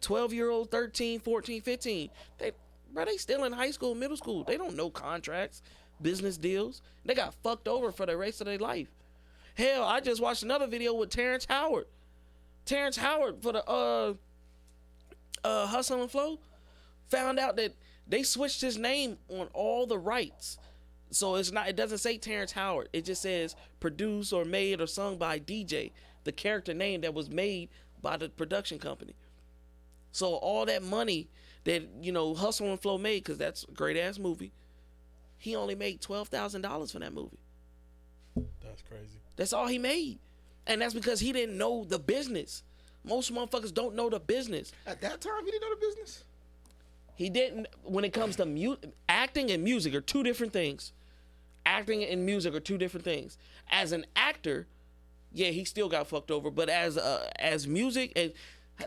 12-year-old, 13, 14, 15. They still in high school, middle school. They don't know contracts, business deals. They got fucked over for the rest of their life. Hell, I just watched another video with Terrence Howard. Terrence Howard for the Hustle and Flow found out that they switched his name on all the rights. So it doesn't say Terrence Howard. It just says produced or made or sung by DJ, the character name that was made by the production company. So all that money that, Hustle and Flow made, because that's a great-ass movie, he only made $12,000 for that movie. That's crazy. That's all he made. And that's because he didn't know the business. Most motherfuckers don't know the business. At that time, he didn't know the business. He didn't. When it comes to acting and music are two different things. Acting and music are two different things. As an actor, yeah, he still got fucked over. But as music, and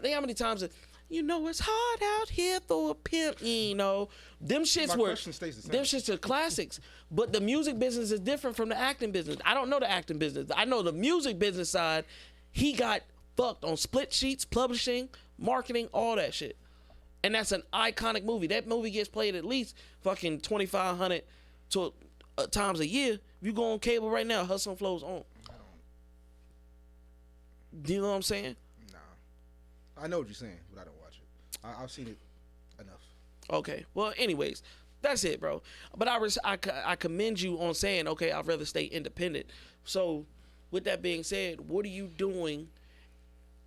think how many times it's hard out here for a pimp. Them shits them shits are classics. But the music business is different from the acting business. I don't know the acting business. I know the music business side. He got fucked on split sheets, publishing, marketing, all that shit. And that's an iconic movie. That movie gets played at least fucking 2,500 times a year. If you go on cable right now, Hustle and Flow's on. Do you know what I'm saying? Nah. I know what you're saying, but I don't watch it. I've seen it enough. Okay. Well, anyways, that's it, bro. But I commend you on saying, okay, I'd rather stay independent. So, with that being said, what are you doing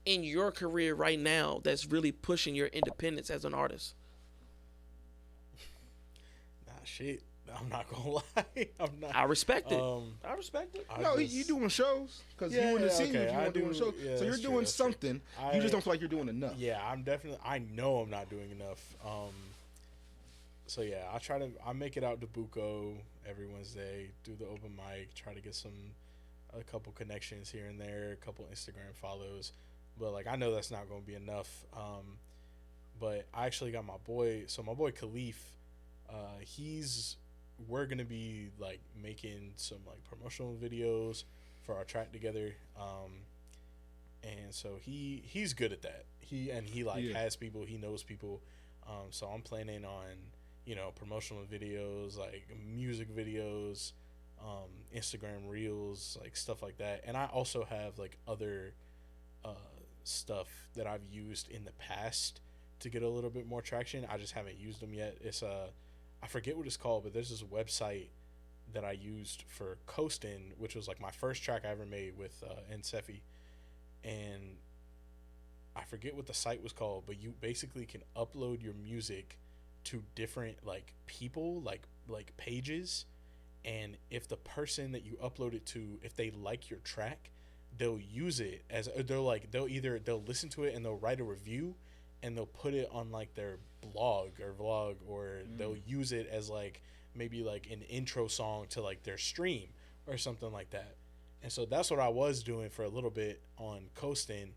in your career right now that's really pushing your independence as an artist? Nah, shit. I'm not gonna lie. I'm not. I respect it. I respect it. No, you doing shows because you wouldn't have seen if you weren't doing shows. Yeah, so you're doing something. You just don't feel like you're doing enough. Yeah, I know I'm not doing enough. So yeah, I make it out to Buco every Wednesday, do the open mic, try to get a couple connections here and there, a couple Instagram follows. But like I know that's not going to be enough. But I actually got my boy Khalif. We're gonna be like making some like promotional videos for our track together. And so he's good at that. He has people, he knows people. So I'm planning on, promotional videos, like music videos, Instagram reels, like stuff like that. And I also have like other stuff that I've used in the past to get a little bit more traction. I just haven't used them yet. It's I forget what it's called, but there's this website that I used for Coastin', which was like my first track I ever made with Nsefi. And I forget what the site was called, but you basically can upload your music to different like people, like pages. And if the person that you upload it to, if they like your track, they'll use it as they'll listen to it and they'll write a review and they'll put it on like their blog or vlog, or they'll use it as like maybe like an intro song to like their stream or something like that. And so that's what I was doing for a little bit on Coastin',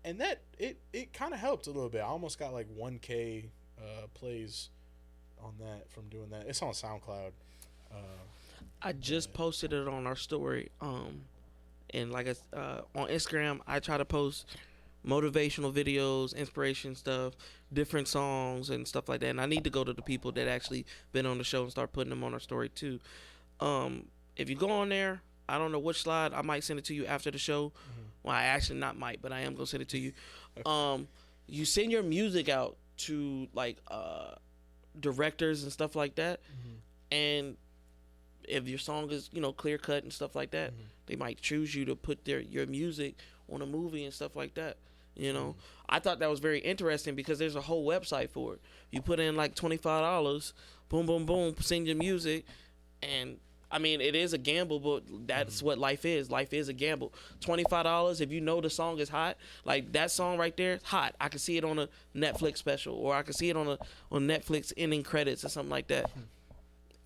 and that it kind of helped a little bit. I almost got like 1K plays on that from doing that. It's on SoundCloud. I just posted it on our story. And like on Instagram, I try to post motivational videos, inspiration stuff, different songs and stuff like that. And I need to go to the people that actually been on the show and start putting them on our story too. If you go on there, I don't know which slide, I might send it to you after the show. Well, I actually not might, but I am gonna send it to you. You send your music out to like directors and stuff like that, and if your song is clear cut and stuff like that, they might choose you to put your music on a movie and stuff like that. I thought that was very interesting because there's a whole website for it. You put in like $25, boom, boom, boom, send your music, and I mean it is a gamble, but that's what life is. Life is a gamble. $25 if you know the song is hot, like that song right there, hot. I can see it on a Netflix special, or I can see it on Netflix ending credits or something like that.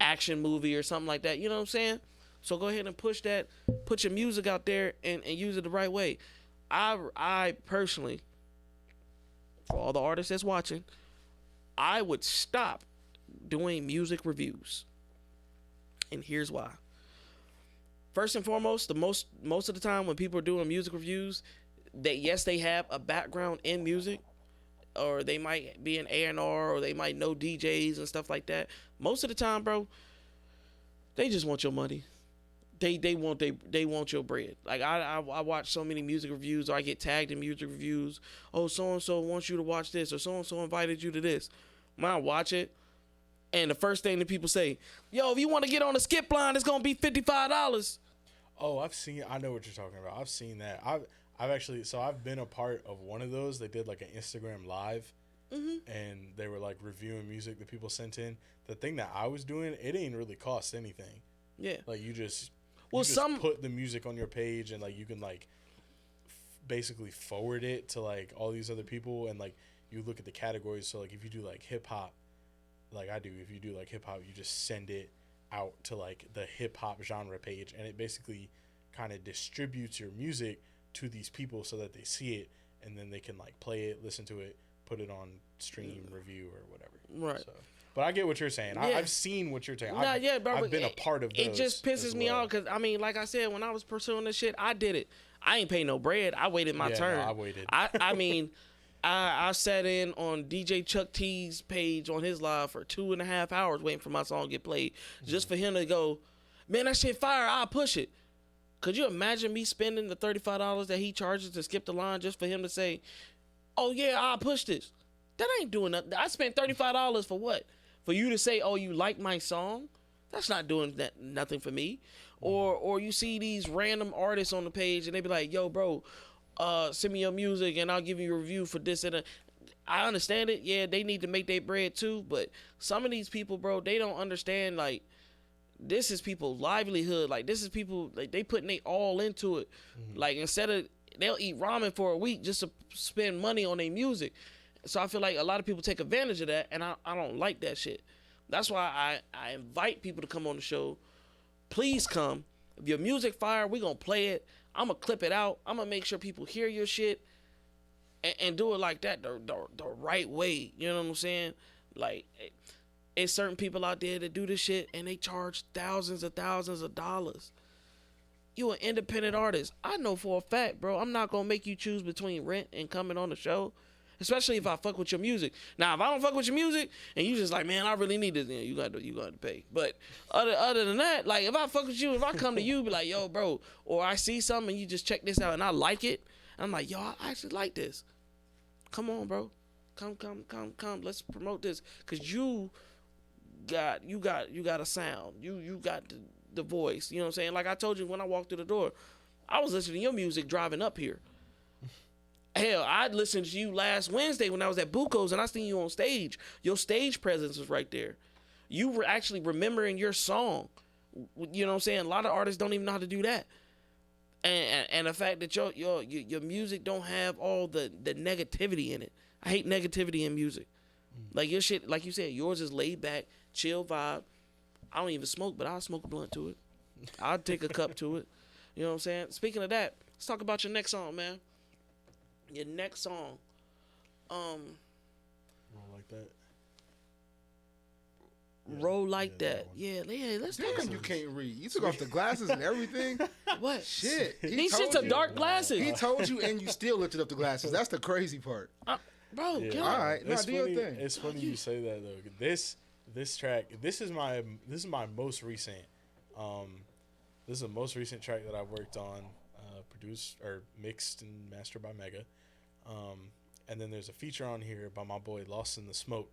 Action movie or something like that. You know what I'm saying? So go ahead and push that. Put your music out there and use it the right way. I personally, for all the artists that's watching, I would stop doing music reviews. And here's why. First and foremost, most of the time when people are doing music reviews, they have a background in music, or they might be an A&R, or they might know DJs and stuff like that. Most of the time, bro, they just want your money. They want your bread. Like I watch so many music reviews, or I get tagged in music reviews. Oh, so and so wants you to watch this, or so and so invited you to this. I watch it, and the first thing that people say, "Yo, if you want to get on the skip line, it's gonna be $55." Oh, I know what you're talking about. I've seen that. I've been a part of one of those. They did like an Instagram live, and they were like reviewing music that people sent in. The thing that I was doing, it ain't really cost anything. Yeah, like you just put the music on your page, and like you can like basically forward it to like all these other people, and like you look at the categories. So like if you do like hip hop, like I do, if you do like hip hop, you just send it out to like the hip hop genre page, and it basically kind of distributes your music to these people so that they see it, and then they can like play it, listen to it, put it on stream, review, or whatever. Right. So, but I get what you're saying. Yeah. I've seen what you're saying. Nah, yeah, bro. I've been a part of those. It just pisses me off because, I mean, like I said, when I was pursuing this shit, I did it. I ain't pay no bread. I waited my turn. No, I waited. I mean, I sat in on DJ Chuck T's page on his live for 2.5 hours waiting for my song to get played, just for him to go, man, that shit fire, I'll push it. Could you imagine me spending the $35 that he charges to skip the line just for him to say, oh, yeah, I'll push this? That ain't doing nothing. I spent $35 for what? For you to say, oh, you like my song? That's not doing nothing for me. Or you see these random artists on the page and they be like, yo, bro, send me your music and I'll give you a review for this and that. I understand it. Yeah, they need to make their bread too. But some of these people, bro, they don't understand, like, this is people's livelihood. Like, this is people, like, they putting they all into it. Like, instead of, they'll eat ramen for a week just to spend money on their music. So I feel like a lot of people take advantage of that, and I don't like that shit. That's why I invite people to come on the show. Please come. If your music fire, we going to play it. I'm going to clip it out. I'm going to make sure people hear your shit and do it like that the right way. You know what I'm saying? Like, it's certain people out there that do this shit, and they charge thousands of dollars. You an independent artist. I know for a fact, bro, I'm not going to make you choose between rent and coming on the show. Especially if I fuck with your music. Now, if I don't fuck with your music and you just like, man, I really need this, then you got to pay. But other than that, like, if I fuck with you, if I come to you, be like, yo, bro, or I see something and you just check this out and I like it, and I'm like, yo, I actually like this. Come on, bro, come. Let's promote this, cause you got a sound. You got the voice. You know what I'm saying? Like I told you when I walked through the door, I was listening to your music driving up here. Hell, I listened to you last Wednesday when I was at Buco's and I seen you on stage. Your stage presence was right there. You were actually remembering your song. You know what I'm saying? A lot of artists don't even know how to do that. And the fact that your music don't have all the negativity in it. I hate negativity in music. Like your shit, like you said, yours is laid back, chill vibe. I don't even smoke, but I'll smoke a blunt to it. I'll take a cup to it. You know what I'm saying? Speaking of that, let's talk about your next song, man. Your next song, Roll Like That. Roll Like That. Yeah, let's talk about You can't read. You took off the glasses and everything. what? Shit. These shits are dark glasses. He told you and you still lifted up the glasses. That's the crazy part. Bro, Yeah. All right. No, It's do your funny, thing. it's funny you say that though. This track, this is my most recent. This is the most recent track that I worked on, produced or mixed and mastered by Mega. And then there's a feature on here by my boy Lost in the Smoke.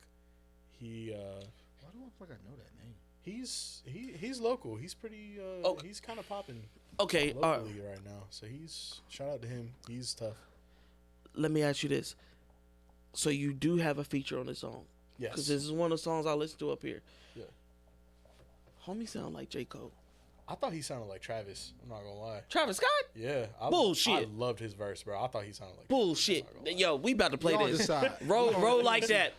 Why do I feel like I know that name? He's local. He's pretty he's kind of popping. Okay, locally right now. So shout out to him. He's tough. Let me ask you this. So you do have a feature on this song? Yes. Because this is one of the songs I listen to up here. Yeah. Homie sound like J. Cole. I thought he sounded like Travis. I'm not gonna lie. Travis Scott? Yeah. Bullshit. I loved his verse, bro. I thought he sounded like Bullshit. Yo, we about to play Y'all this. decide. Roll like that.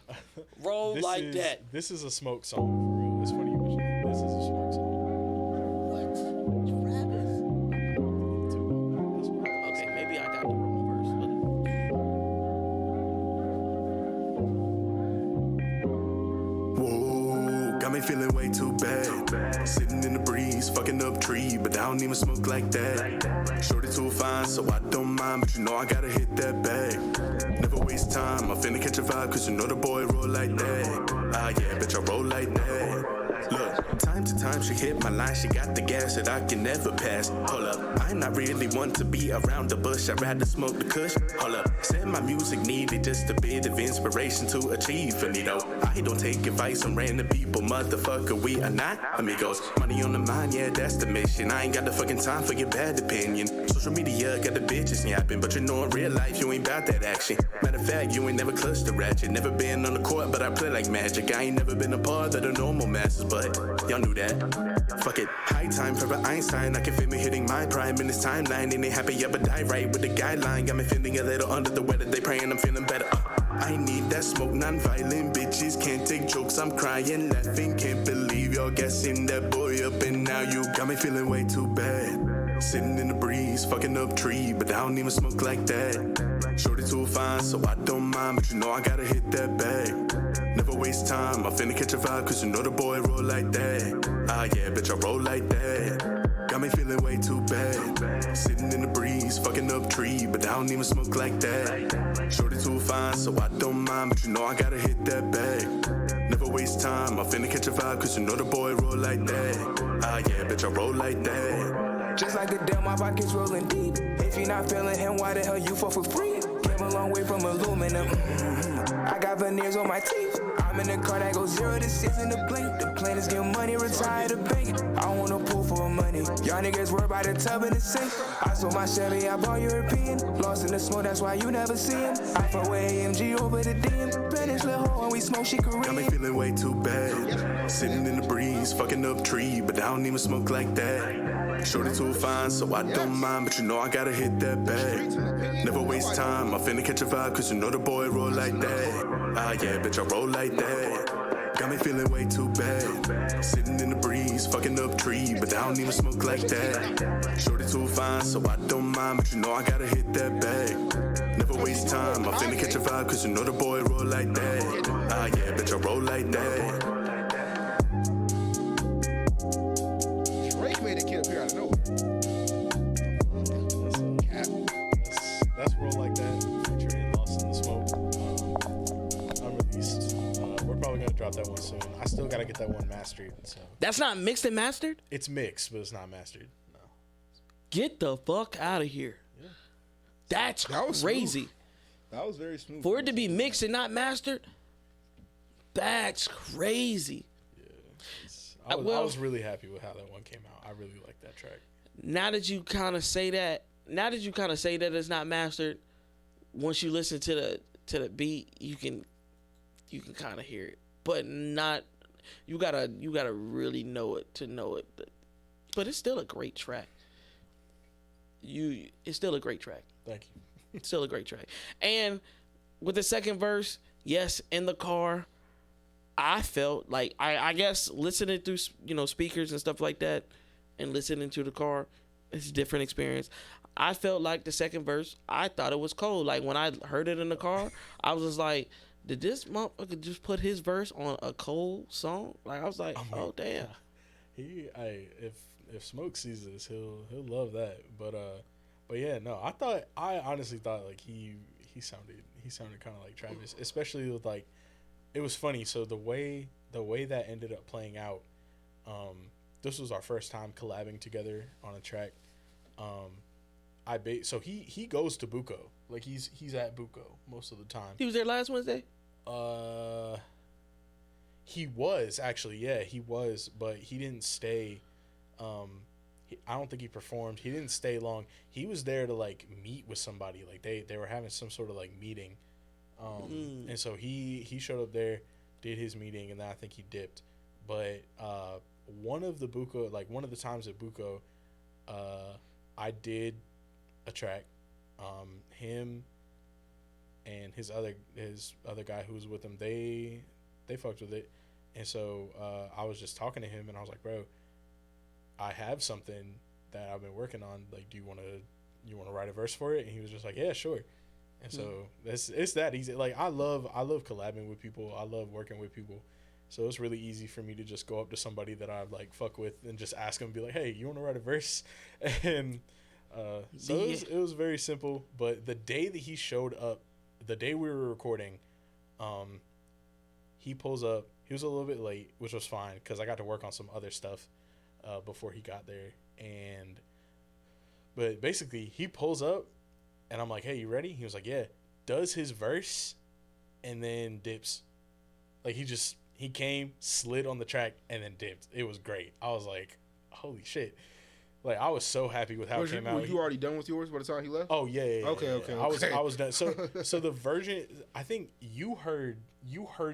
Roll This like is- that. This is a smoke song for real. It's funny you mention it. This is a smoke song. Okay, maybe I got the wrong verse. Whoa, got me feeling way too bad. Sitting in the breeze, fucking up tree, but I don't even smoke like that. Shorty too fine, so I don't mind, but you know I gotta hit that bag. Never waste time, I finna catch a vibe, cause you know the boy roll like that. Ah yeah, bitch, I roll like that. Look, time to time she hit my line, she got the gas that I can never pass. Hold up, I'm not really one to be around the bush, I'd rather smoke the kush. Hold up, said my music needed just a bit of inspiration to achieve. And you know, I don't take advice from random people, motherfucker, we are not amigos. Money on the mind, yeah, that's the mission. I ain't got the fucking time for your bad opinion. Social media got the bitches yapping, but you know in real life you ain't about that action. Matter of fact, you ain't never clutched the ratchet. Never been on the court, but I play like magic. I ain't never been a part of the normal masses, but Y'all knew that. Fuck it. High time for an Einstein. I can feel me hitting my prime in this timeline. Ain't happy yet, but die right with the guideline. Got me feeling a little under the weather. They praying I'm feeling better. I need that smoke, non-violent bitches can't take jokes. I'm crying, laughing, can't believe y'all guessing that boy up, and now you got me feeling way too bad. Sitting in the breeze, fucking up tree, but I don't even smoke like that. Shorty too fine, so I don't mind, but you know I gotta hit that bag. Never waste time, I finna catch a vibe, cause you know the boy roll like that. Ah yeah, bitch, I roll like that. Got me feeling way too bad. Sitting in the breeze, fucking up tree, but I don't even smoke like that. Shorty too fine, so I don't mind, but you know I gotta hit that bag. Never waste time, I finna catch a vibe, cause you know the boy roll like that. Ah yeah, bitch, I roll like that. Just like a damn, my pockets rolling deep. If you're not feeling him, why the hell you fuck for free? Came a long way from aluminum. I got veneers on my teeth. I'm in the car that goes 0 to 6 in the blink. The plan is get money, retire the bank. I don't wanna pull for money. Y'all niggas worry about the tub in the sink. I sold my Chevy, I bought European. Lost in the smoke, that's why you never see him. I fuck with AMG over the DM. Spanish little hoe when we smoke, she Korean. Got me feeling way too bad. Sitting in the breeze, fucking up tree, but I don't even smoke like that. Shorty too fine, so I don't mind, but you know I gotta hit that bag. Never waste time, I finna catch a vibe, cause you know the boy roll like that. Ah yeah, bitch, I roll like that. Got me feeling way too bad. Sitting in the breeze, fucking up tree, but I don't even smoke like that. Shorty too fine, so I don't mind, but you know I gotta hit that bag. Never waste time, I finna catch a vibe, cause you know the boy roll like that. Ah yeah, bitch, I roll like that. Drake made a kid appear out of nowhere. That's Roll Like That featuring Lost in the Smoke. Unreleased. We're probably gonna drop that one soon. I still gotta get that one mastered. So That's not mixed and mastered? it's mixed, but it's not mastered. No. Get the fuck out of here. Yeah. That's That was crazy. smooth. That was very smooth. For it to be mixed and not mastered, that's crazy. I was really happy with how that one came out. I really like that track. Now that you kind of say that it's not mastered, once you listen to the beat, you can kind of hear it, but not. You gotta really know it to know it. But it's still a great track. It's still a great track. Thank you. It's still a great track. And with the second verse, yes, in the car, I felt like I guess listening through speakers and stuff like that, and listening to the car, it's a different experience. I felt like the second verse, I thought it was cold. Like when I heard it in the car, I was just like, did this motherfucker just put his verse on a cold song? Like I was like, oh damn. If Smoke sees this, he'll love that. But yeah, no, I honestly thought like he sounded kind of like Travis, especially with like, it was funny. So the way that ended up playing out, this was our first time collabing together on a track. So he goes to Buco, like he's at Buco most of the time. He was there last Wednesday. He was actually, yeah, he was, but he didn't stay. I don't think he performed. He didn't stay long. He was there to like meet with somebody. Like they were having some sort of like meeting. And so he showed up there, did his meeting, and then I think he dipped. But one of the times at Buco, I did a track. Him and his other guy who was with him, they fucked with it. And so I was just talking to him, and I was like, bro, I have something that I've been working on. Like, you want to write a verse for it? And he was just like, yeah, sure. And so it's that easy. Like I love collabing with people. I love working with people. So it's really easy for me to just go up to somebody that I like fuck with and just ask them, be like, hey, you want to write a verse? And it was very simple. But the day that he showed up, the day we were recording, he pulls up. He was a little bit late, which was fine because I got to work on some other stuff before he got there. But basically, he pulls up. And I'm like, hey, you ready? He was like, yeah. Does his verse and then dips. Like he came, slid on the track, and then dipped. It was great. I was like, holy shit. Like, I was so happy with how it came out. Were you already done with yours by the time he left? Oh yeah. Okay. I was done. So the version, I think you heard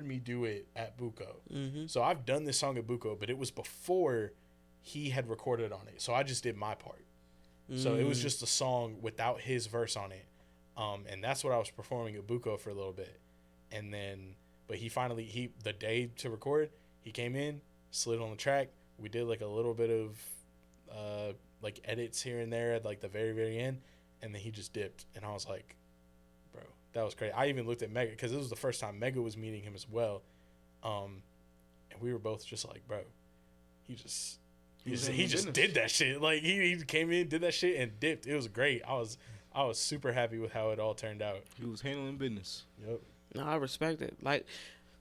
me do it at Buko. Mm-hmm. So I've done this song at Buko, but it was before he had recorded on it. So I just did my part. So it was just a song without his verse on it. And that's what I was performing at Buko for a little bit. And then, but the day to record, he came in, slid on the track. We did like a little bit of like edits here and there at like the very, very end. And then he just dipped. And I was like, bro, that was great. I even looked at Mega because this was the first time Mega was meeting him as well. And we were both just like, bro, he just did that shit. Like he came in, did that shit, and dipped. It was great. I was super happy with how it all turned out. He was handling business. Yep. No, I respect it. Like,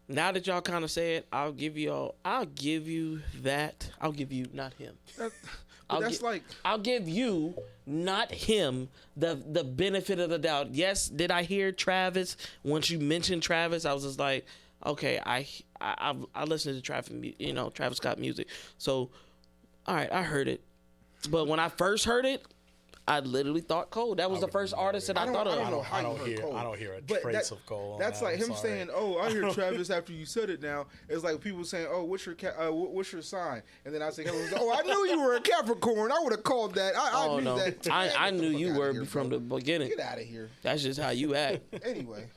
now that y'all kind of say it, I'll give you that. I'll give you, not him. I'll give you, not him, the benefit of the doubt. Yes, did I hear Travis? Once you mentioned Travis, I was just like, okay, I listened to Travis Scott music. So, all right, I heard it. But when I first heard it, I literally thought Cole. That was the first artist that I thought of. I don't hear a trace of Cole. That's like him saying, "Oh, I hear Travis." After you said it, now it's like people saying, "Oh, what's your sign?" And then I say, "Oh, I knew you were a Capricorn. I would have called that. I knew that. I knew you were from the beginning. Get out of here. That's just how you act." Anyway,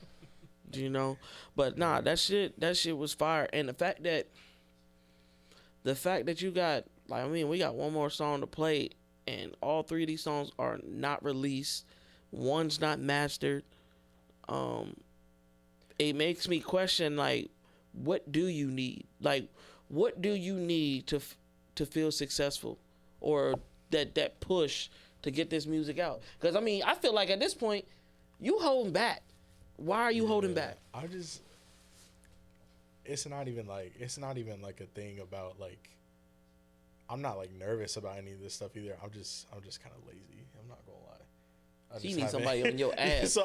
but nah, that shit was fire, and the fact that you got, like, I mean, we got one more song to play. And all three of these songs are not released. One's not mastered. It makes me question, like, what do you need? Like, what do you need to feel successful, or that push to get this music out? Because I mean, I feel like at this point, you holding back. Why are you holding back? It's not even like a thing about like. I'm not like nervous about any of this stuff either. I'm just kind of lazy. I'm not gonna lie. You need somebody on your ass. So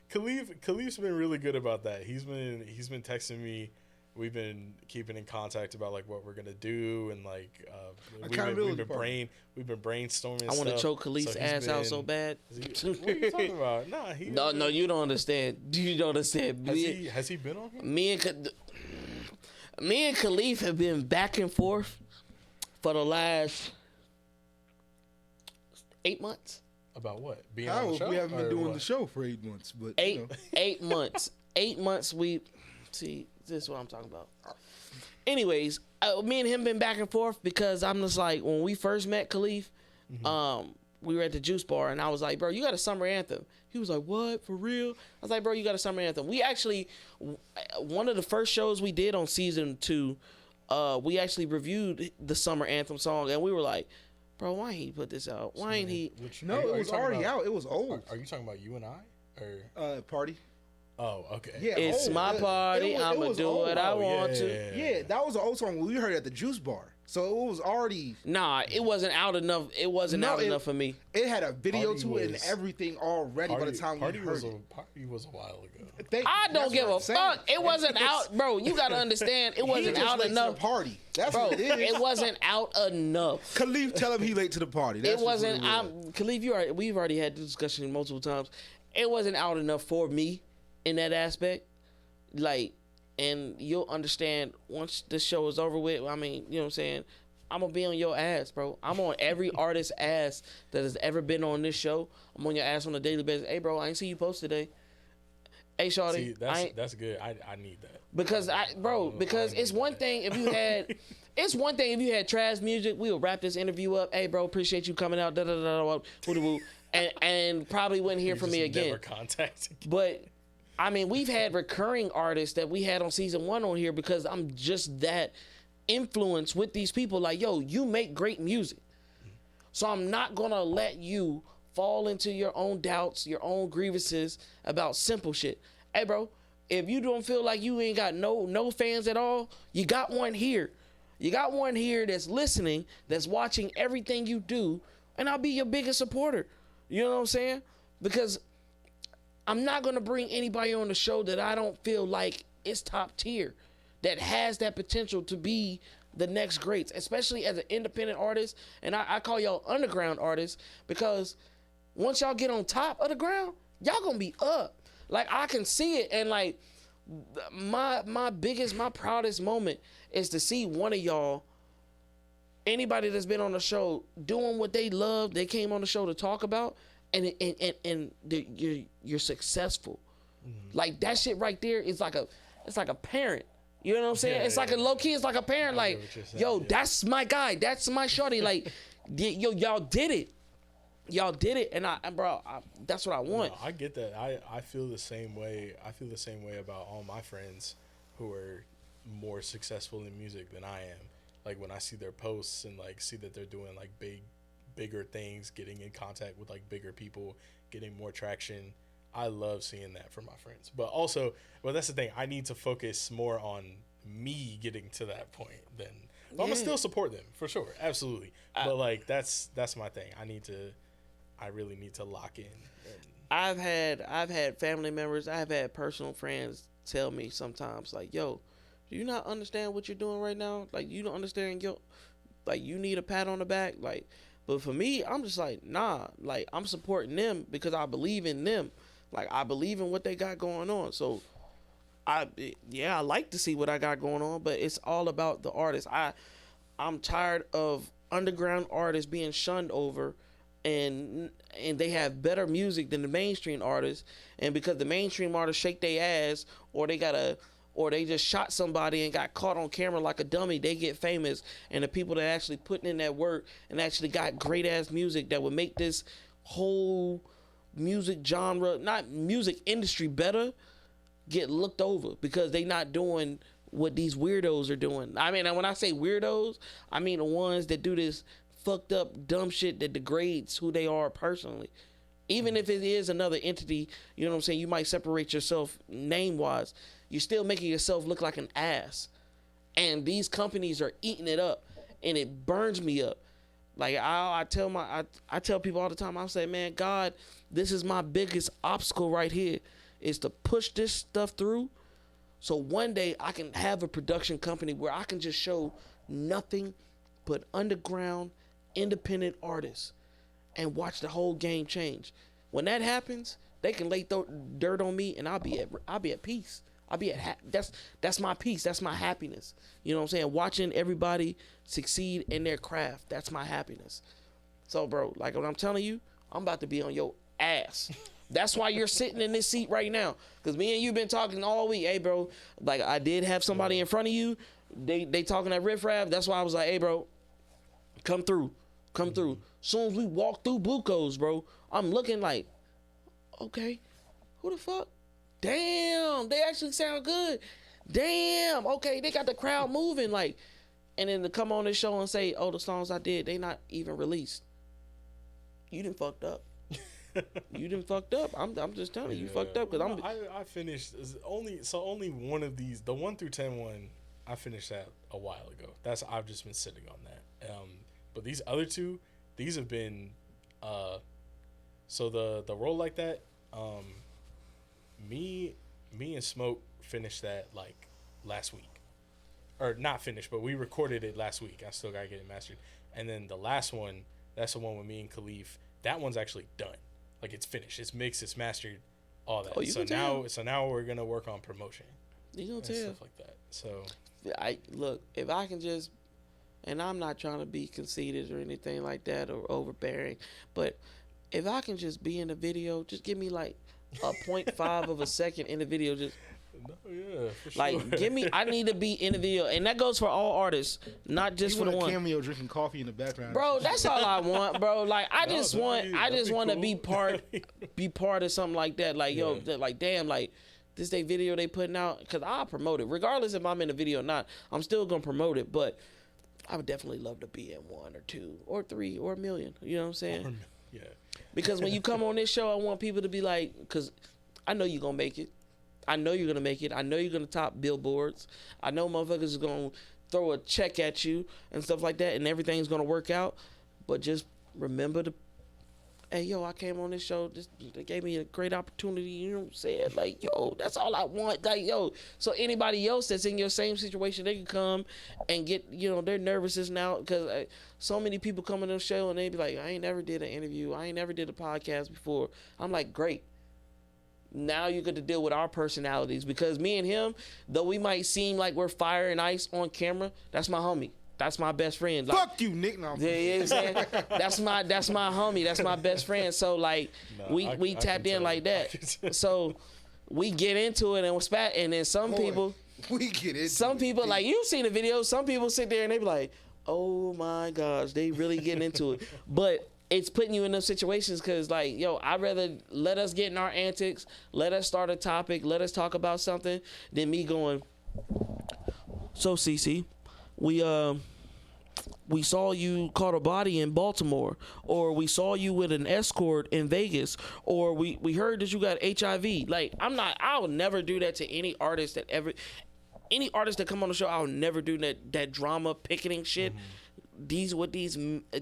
Khalif's been really good about that. He's been texting me. We've been keeping in contact about like what we're gonna do, and like we've been brainstorming. I want to choke Khalif's ass out so bad. What are you talking about? No, you don't understand. You don't understand. Has he been on here? Me and Khalif have been back and forth for the last 8 months. About what? Being on the show? We haven't been doing the show for 8 months, but 8 months. 8 months. See, this is what I'm talking about. Anyways, me and him been back and forth because I'm just like, when we first met Khalif, we were at the juice bar, and I was like, bro, you got a summer anthem. He was like, what, for real? I was like, bro, you got a summer anthem. We actually, one of the first shows we did on season 2, we actually reviewed the summer anthem song, and we were like, bro, why ain't he put this out? Why ain't he? No, it was already out. It was old. Are you talking about you and I? Or Party? Oh, okay. Yeah, it's my party. I'ma do what I want to. Yeah, that was an old song we heard at the juice bar. So it was already. Nah, it wasn't out enough. It wasn't out enough for me. It had a video to it and everything already by the time we heard it. Party was a while ago. I don't give a fuck. It wasn't out, bro. You gotta understand. It wasn't out enough. Party. That's bro, what it is. It wasn't out enough. Khalif, tell him he late to the party. It wasn't. Khalif, we've already had this discussion multiple times. It wasn't out enough for me in that aspect. Like, and you'll understand once this show is over with. I mean, you know what I'm saying? I'm gonna be on your ass, bro. I'm on every artist's ass that has ever been on this show. I'm on your ass on a daily basis. Hey, bro, I ain't see you post today. Hey, shawty. See, that's good. I need that. Because it's one thing if you had, it's one thing if you had trash music. We'll wrap this interview up. Hey, bro, appreciate you coming out. And probably wouldn't hear from me again. Never contacted. But I mean, we've had recurring artists that we had on season 1 on here because I'm just that influence with these people. Like, yo, you make great music, so I'm not gonna let you fall into your own doubts, your own grievances about simple shit. Hey, bro, if you don't feel like you ain't got no fans at all, you got one here. You got one here that's listening, that's watching everything you do, and I'll be your biggest supporter. You know what I'm saying? Because I'm not gonna bring anybody on the show that I don't feel like is top tier, that has that potential to be the next greats, especially as an independent artist. And I call y'all underground artists because once y'all get on top of the ground, y'all gonna be up. Like, I can see it. And like, my proudest moment is to see one of y'all, anybody that's been on the show, doing what they love, they came on the show to talk about, and you're successful. Like, that shit right there is like a parent. You know what I'm saying? It's like a low key. It's like a parent. Like, yo, that's my guy. That's my shorty. Like, yo, y'all did it. Y'all did it, and bro, that's what I want. No, I get that. I feel the same way. I feel the same way about all my friends who are more successful in music than I am. Like, when I see their posts and like see that they're doing like bigger things, getting in contact with like bigger people, getting more traction. I love seeing that for my friends. But also, well, that's the thing. I need to focus more on me getting to that point than. But I'm gonna still support them for sure, absolutely. But like, that's my thing. I really need to lock in. I've had family members, I've had personal friends tell me sometimes, like, yo, do you not understand what you're doing right now? Like, you don't understand, like, you need a pat on the back. Like, but for me, I'm just like, nah, like, I'm supporting them because I believe in them. Like, I believe in what they got going on. So I like to see what I got going on, but it's all about the artist. I'm tired of underground artists being shunned over, and they have better music than the mainstream artists, and because the mainstream artists shake their ass, or they just shot somebody and got caught on camera like a dummy, they get famous, and the people that actually putting in that work and actually got great ass music that would make this whole music genre, not music industry, better, get looked over because they not doing what these weirdos are doing. I mean, when I say weirdos, I mean the ones that do this fucked up dumb shit that degrades who they are personally. Even if it is another entity, you know what I'm saying, you might separate yourself name wise, you're still making yourself look like an ass. And these companies are eating it up, and it burns me up. Like, I tell people all the time, I say, man, God, this is my biggest obstacle right here, is to push this stuff through. So one day I can have a production company where I can just show nothing but underground, independent artists and watch the whole game change. When that happens, they can lay dirt on me and I'll be at peace. That's my peace. That's my happiness. You know what I'm saying? Watching everybody succeed in their craft. That's my happiness. So, bro, like what I'm telling you, I'm about to be on your ass. That's why you're sitting in this seat right now. Because me and you been talking all week. Hey, bro, like, I did have somebody in front of you. They talking that riffraff. That's why I was like, hey, bro, come through. Come through. Soon as we walk through Blue Coats, bro, I'm looking like, okay, who the fuck? Damn, they actually sound good. Damn, okay, they got the crowd moving. Like, and then to come on this show and say, oh, the songs I did, they not even released. You done fucked up. You done fucked up. I'm just telling you, you fucked up. Cause I finished only one of these, the 1 through 10 one, I finished that a while ago. I've just been sitting on that. But these other two, these have been, so the Roll Like That, me and Smoke finished that like last week, or not finished, but we recorded it last week. I still gotta get it mastered. And then the last one, that's the one with me and Khalif. That one's actually done. Like, it's finished. It's mixed. It's mastered. All that. So now we're gonna work on promotion. You gonna tell stuff like that. So look, if I can just, and I'm not trying to be conceited or anything like that or overbearing, but if I can just be in the video, just give me like a 0.5 of a second in the video, just for like sure. give me. I need to be in the video, and that goes for all artists, not just for the one. Cameo drinking coffee in the background, bro. That's all I want, bro. Like I just want to be part of something like that. Like yo, like damn, like this they video they putting out, because I'll promote it regardless if I'm in the video or not. I'm still gonna promote it, but I would definitely love to be in 1 or 2 or 3 or 1 million. You know what I'm saying? Yeah. Because when you come on this show, I want people to be like, because I know you're going to make it. I know you're going to make it. I know you're going to top billboards. I know motherfuckers is going to throw a check at you and stuff like that, and everything's going to work out. But just remember to hey, yo, I came on this show. They gave me a great opportunity. You know what I'm saying? Like, yo, that's all I want. Like, yo, so anybody else that's in your same situation, they can come and get, their nervousness now. Because so many people come on the show and they be like, I ain't never did an interview. I ain't never did a podcast before. I'm like, great. Now you get to deal with our personalities. Because me and him, though we might seem like we're fire and ice on camera, that's my homie. That's my best friend. Like, Fuck you, Nick. No, yeah, you know what I'm saying? That's my homie. That's my best friend. So like we tapped in like that. So we get into it and we're spat. And then some people like you've seen the video. Some people sit there and they be like, oh my gosh, they really getting into it. But it's putting you in those situations because like, yo, I'd rather let us get in our antics, let us start a topic, let us talk about something than me going, so CC, we saw you caught a body in Baltimore, or we saw you with an escort in Vegas, or we heard that you got HIV. Like, I would never do that to any artist any artist that come on the show. I'll never do that drama picketing shit. Mm-hmm.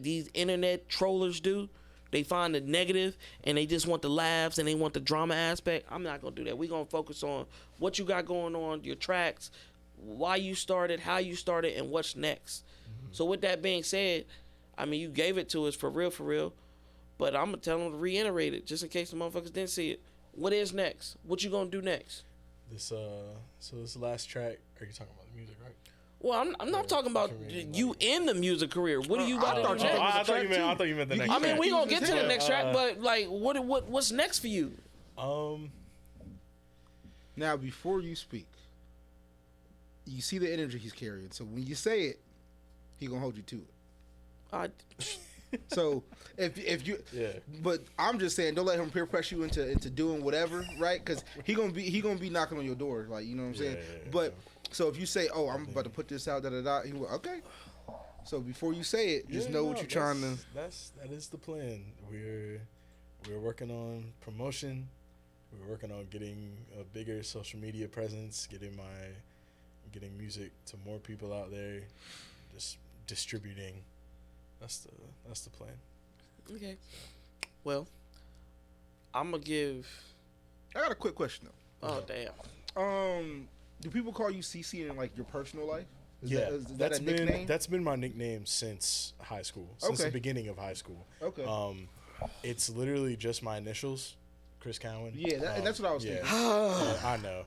These internet trollers do. They find the negative and they just want the laughs and they want the drama aspect. I'm not gonna do that. We're gonna focus on what you got going on, your tracks, why you started, how you started, and what's next. Mm-hmm. So with that being said, I mean, you gave it to us for real, but I'm gonna tell them to reiterate it just in case the motherfuckers didn't see it. What is next? What you gonna do next? This last track. Are you talking about the music, right? Well, I'm not talking about you in the music career. What are you about to do next? I thought you meant the next track. I mean, we gonna get to the next track, but like, what's next for you? Now, before you speak, you see the energy he's carrying. So when you say it, he gonna hold you to it. So if you, but I'm just saying, don't let him peer pressure you into doing whatever, right? Because he gonna be knocking on your door, like, you know what I'm saying. But so if you say, oh, I'm about to put this out, he will, okay. So before you say it, just know what you're trying to. That is the plan. We're working on promotion. We're working on getting a bigger social media presence, getting music to more people out there, just distributing. That's the plan. Okay. Well, I'm gonna give. I got a quick question though. Oh damn. Do people call you CC in like your personal life? Is that's a nickname? That's been my nickname since high school, since the beginning of high school. Okay. It's literally just my initials, Chris Cowan. Yeah, that's what I was thinking. I know.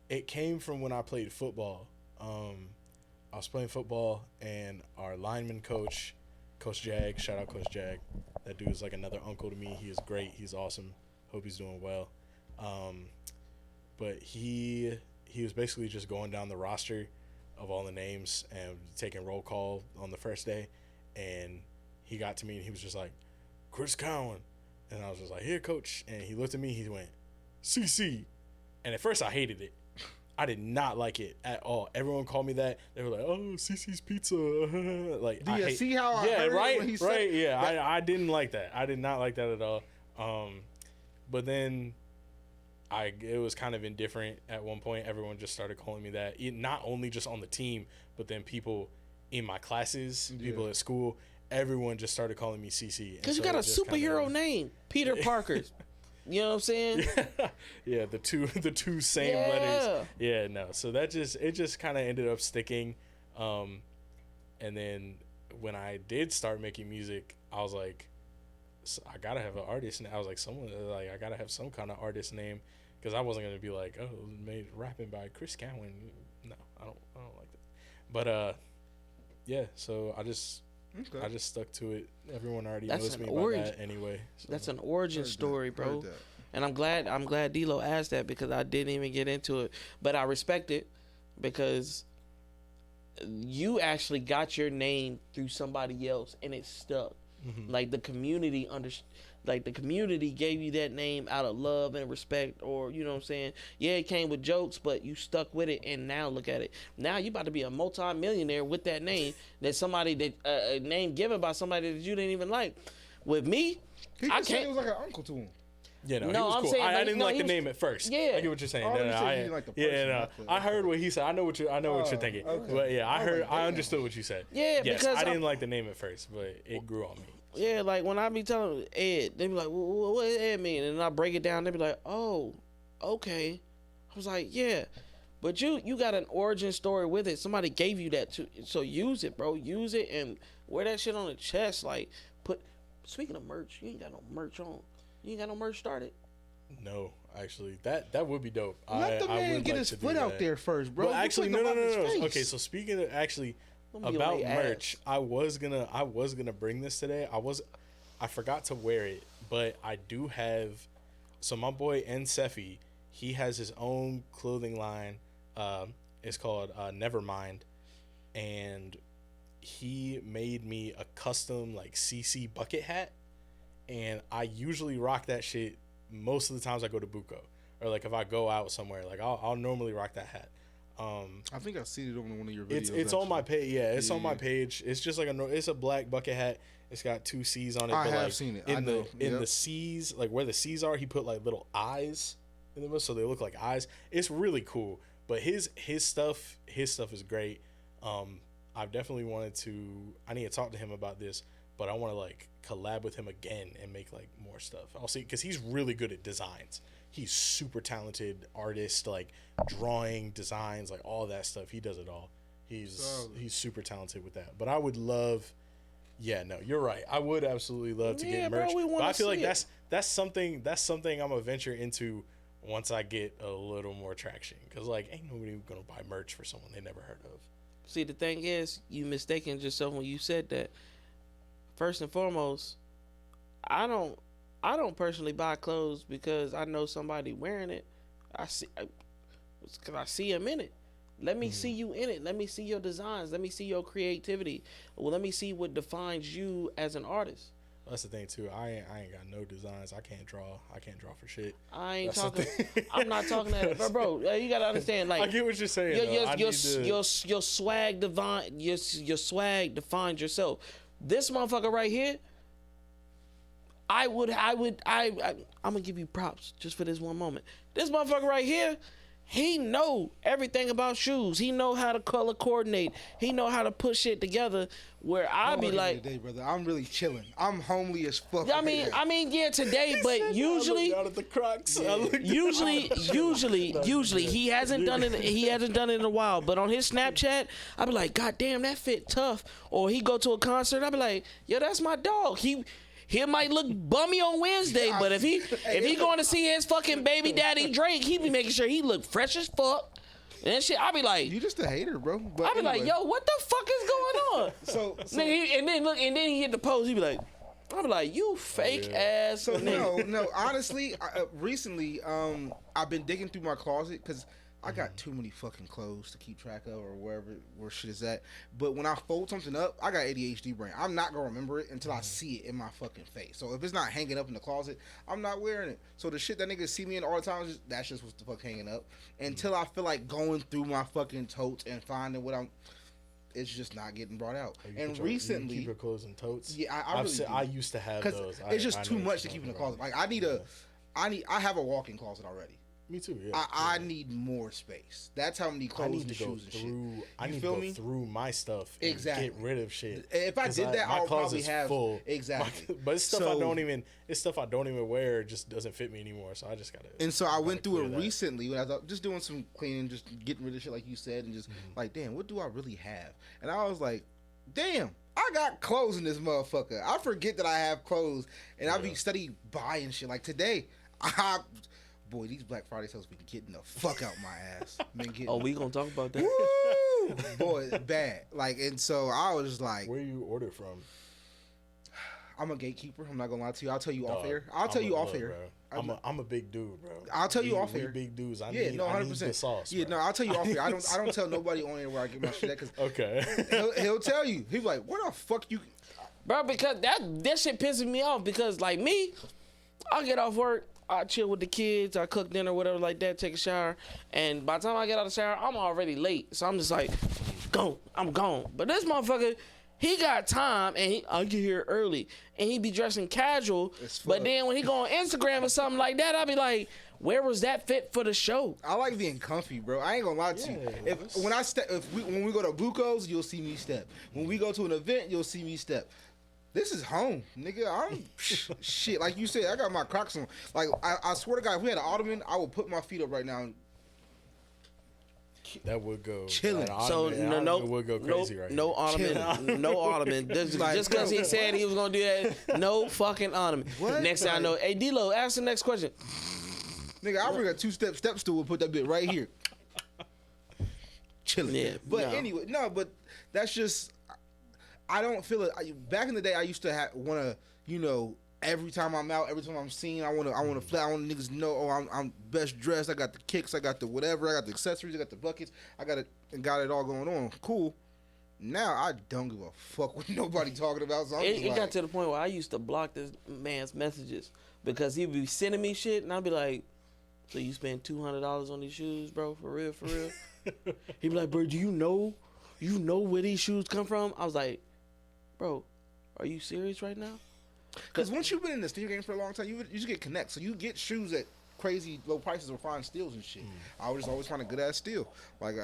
It came from when I played football. I was playing football, and our lineman coach, Coach Jag, shout out Coach Jag. That dude is like another uncle to me. He is great. He's awesome. Hope he's doing well. But he was basically just going down the roster of all the names and taking roll call on the first day. And he got to me, and he was just like, Chris Cowan. And I was just like, here, coach. And he looked at me. He went, CC. And at first I hated it. I did not like it at all. Everyone called me that. They were like, "Oh, CC's Pizza." Like, do you see how I heard right, it when he said right, yeah. I didn't like that. I did not like that at all. But then it was kind of indifferent at one point. Everyone just started calling me that. Not only just on the team, but then people in my classes, people at school, everyone just started calling me CC. Because you got a superhero name, Peter Parker. You know what I'm saying? Yeah, the two same letters. Yeah, no. So it just kind of ended up sticking. And then when I did start making music, I was like, I gotta have an artist. And I was like, I gotta have some kind of artist name, because I wasn't gonna be like, oh, made rapping by Chris Cowan. No, I don't like that. But yeah. So I just stuck to it. Everyone already knows me by that anyway. So. That's an origin story, bro. And I'm glad D-Lo asked that, because I didn't even get into it. But I respect it, because you actually got your name through somebody else and it stuck. Mm-hmm. Like the community the community gave you that name out of love and respect, or you know what I'm saying? Yeah, it came with jokes, but you stuck with it, and now look at it. Now you about to be a multi-millionaire with that name, a name given by somebody that you didn't even like. With me, he was like an uncle to him. Yeah, no, No, he was I'm cool. saying, I like, didn't no, like he the was- name at first. Yeah. I get what you're saying. Oh, No, you no, said you I, didn't like the yeah, person. no. Okay, I heard okay. what he said. I know what you're thinking. okay. But yeah, I was like, I damn. understood what you said. Yeah, yes, because I didn't I'm- like the name at first, but it grew on me. Yeah, like when I be telling Ed, they be like, what does Ed mean? And I break it down, they be like, oh, okay. I was like, yeah. But you got an origin story with it. Somebody gave you that too. So use it, bro. Use it and wear that shit on the chest. Like, speaking of merch, you ain't got no merch on. You ain't got no merch started. No, actually, that would be dope. Let the I man would get like his to do foot out that. there first, bro. Well, You actually, putting no. him out in space. Okay, so speaking of actually Don't be on about their merch, ass. I was gonna bring this today. I forgot to wear it, but I do have. So my boy Nsefi, he has his own clothing line. It's called Nevermind, and he made me a custom like CC bucket hat, and I usually rock that shit most of the times I go to Buko, or like if I go out somewhere, like I'll normally rock that hat. I think I've seen it on one of your videos. It's on my actually. page. Yeah, it's on my Yeah. page. It's just like it's a black bucket hat. It's got 2 C's on it. I but have like seen it. In I know. in Yep. the C's, like where the C's are, he put like little eyes in the middle, so they look like eyes. It's really cool. But his stuff is great. I've definitely wanted to. I need to talk to him about this, but I want to like collab with him again and make like more stuff. I'll see, because he's really good at designs. He's super talented artist, like drawing, designs, like all that stuff. He does it all. He's super talented with that. But I would love. Yeah, no, you're right. I would absolutely love to Yeah, get bro, merch. we But wanna I feel like see it. that's something I'm gonna venture into once I get a little more traction. Cause like ain't nobody gonna buy merch for someone they never heard of. See, the thing is, you mistaken yourself when you said that. First and foremost, I don't personally buy clothes because I know somebody wearing it. It's because I see them in it. Let me see you in it. Let me see your designs. Let me see your creativity. Well, let me see what defines you as an artist. That's the thing too. I ain't got no designs. I can't draw for shit. I ain't That's the talking. thing. I'm not talking that, bro. You gotta understand. Like, I get what you're saying. your swag your swag defines yourself. This motherfucker right here, I'm gonna give you props just for this one moment. This motherfucker right here, he know everything about shoes. He know how to color coordinate. He know how to put shit together. Where I be like, today, brother, I'm really chilling. I'm homely as fuck. I mean, yeah, today, but usually. out at the Crocs. Usually, he hasn't done it. He hasn't done it in a while. But on his Snapchat, I be like, God damn, that fit tough. Or he go to a concert, I be like, yo, that's my dog. He might look bummy on Wednesday, but if he going to see his fucking baby daddy Drake, he be making sure he look fresh as fuck. And that shit, I be like, You just a hater, bro. But I be like, yo, what the fuck is going on? So Nigga, and then he hit the post. He be like, I be like, you fake ass. So nigga. no. Honestly, recently, I've been digging through my closet because I got too many fucking clothes to keep track of or where shit is at. But when I fold something up, I got ADHD brain. I'm not gonna remember it until I see it in my fucking face. So if it's not hanging up in the closet, I'm not wearing it. So the shit that niggas see me in all the time, that's just what's the fuck hanging up. Until I feel like going through my fucking totes and finding what it's just not getting brought out. And recently, you keep your clothes in totes. Yeah, I really do. I used to have those. It's just I too know much what to you're keep in the talking closet. about. Like I have a walk-in closet already. Me too. Yeah. I need more space. That's how many I clothes need and to go shoes and shit. through. I You need feel to go me? through my stuff and Exactly. get rid of shit. If I 'Cause did that, my I'll probably closet's have full. exactly. But it's stuff I So- don't even. It's stuff I don't even wear. It just doesn't fit me anymore. So I just gotta. And so I went through clear it that. recently when I was just doing some cleaning, just getting rid of shit like you said, and just like, damn, what do I really have? And I was like, damn, I got clothes in this motherfucker. I forget that I have clothes, and I be study buying shit. Like today, boy, these Black Friday sales been getting the fuck out my ass. Been getting, Oh, we gonna talk about that. woo, boy, bad. Like, and so I was just like, Where you order from? I'm a gatekeeper. I'm not gonna lie to you. I'll tell you off Dog, air. I'll tell you off look, air. bro. I'm a big dude, bro. I'll tell you off we air. big dudes. I Yeah, need, no, I 100%. need the sauce. Yeah, bro. no, I'll tell you off air. I don't tell nobody on air where I get my shit at because Okay. he'll tell you. He'll be like, "Where the fuck you?" Bro, because that shit pisses me off because like me, I get off work, I chill with the kids, I cook dinner, whatever like that, take a shower, and by the time I get out of the shower, I'm already late. So I'm just like, I'm gone. But this motherfucker, He got time, and I get here early, and he be dressing casual. But then when he go on Instagram or something like that, I be like, where was that fit for the show? I like being comfy, bro. I ain't gonna lie to you. When we go to Buco's, you'll see me step. When we go to an event, you'll see me step. This is home, nigga. I'm shit. Like you said, I got my Crocs on. Like I swear to God, if we had an ottoman, I would put my feet up right now. That would go chilling. So no, would go crazy right no ottoman, no ottoman. Just because he said he was gonna do that, no fucking ottoman. What? Next thing I know, hey D-Lo, ask the next question. Nigga, I'll bring a 2-step step stool and put that bit right here. Chilling. Yeah, but anyway, but that's just, I don't feel it. Back in the day, I used to want to, every time I'm out, every time I'm seen, I want to flat. I want niggas to know, I'm best dressed. I got the kicks, I got the whatever, I got the accessories, I got the buckets, I got it all going on. Cool. Now I don't give a fuck what nobody talking about. So it got to the point where I used to block this man's messages because he'd be sending me shit, and I'd be like, so you spend $200 on these shoes, bro? For real? He'd be like, bro, do you know where these shoes come from? I was like, bro, are you serious right now? Because once you've been in the sneaker game for a long time, you just get connected. So you get shoes at crazy low prices or find steals and shit. I would just always find a good ass steal. Like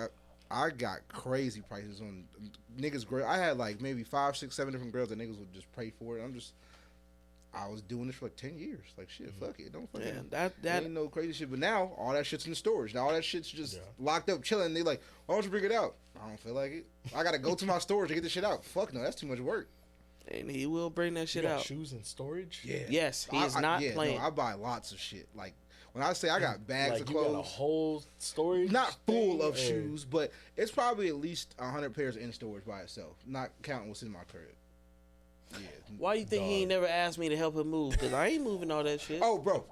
I got crazy prices on niggas. I had like maybe 5, 6, 7 different girls that niggas would just pray for it. I was doing this for like 10 years. Like, shit, fuck it. Don't fucking... that ain't no crazy shit. But now, all that shit's in storage. Now, all that shit's just locked up, chilling. They like, why don't you bring it out? I don't feel like it. I got to go to my storage to get this shit out. Fuck no, that's too much work. And he will bring that shit out. Shoes in storage? Yeah. Yes, he is not playing. No, I buy lots of shit. Like, when I say I got bags of you clothes... got a whole storage? Not full of shoes, but it's probably at least 100 pairs in storage by itself. Not counting what's in my crib. Yeah. Why you think he ain't never asked me to help him move? Because I ain't moving all that shit. Oh, bro.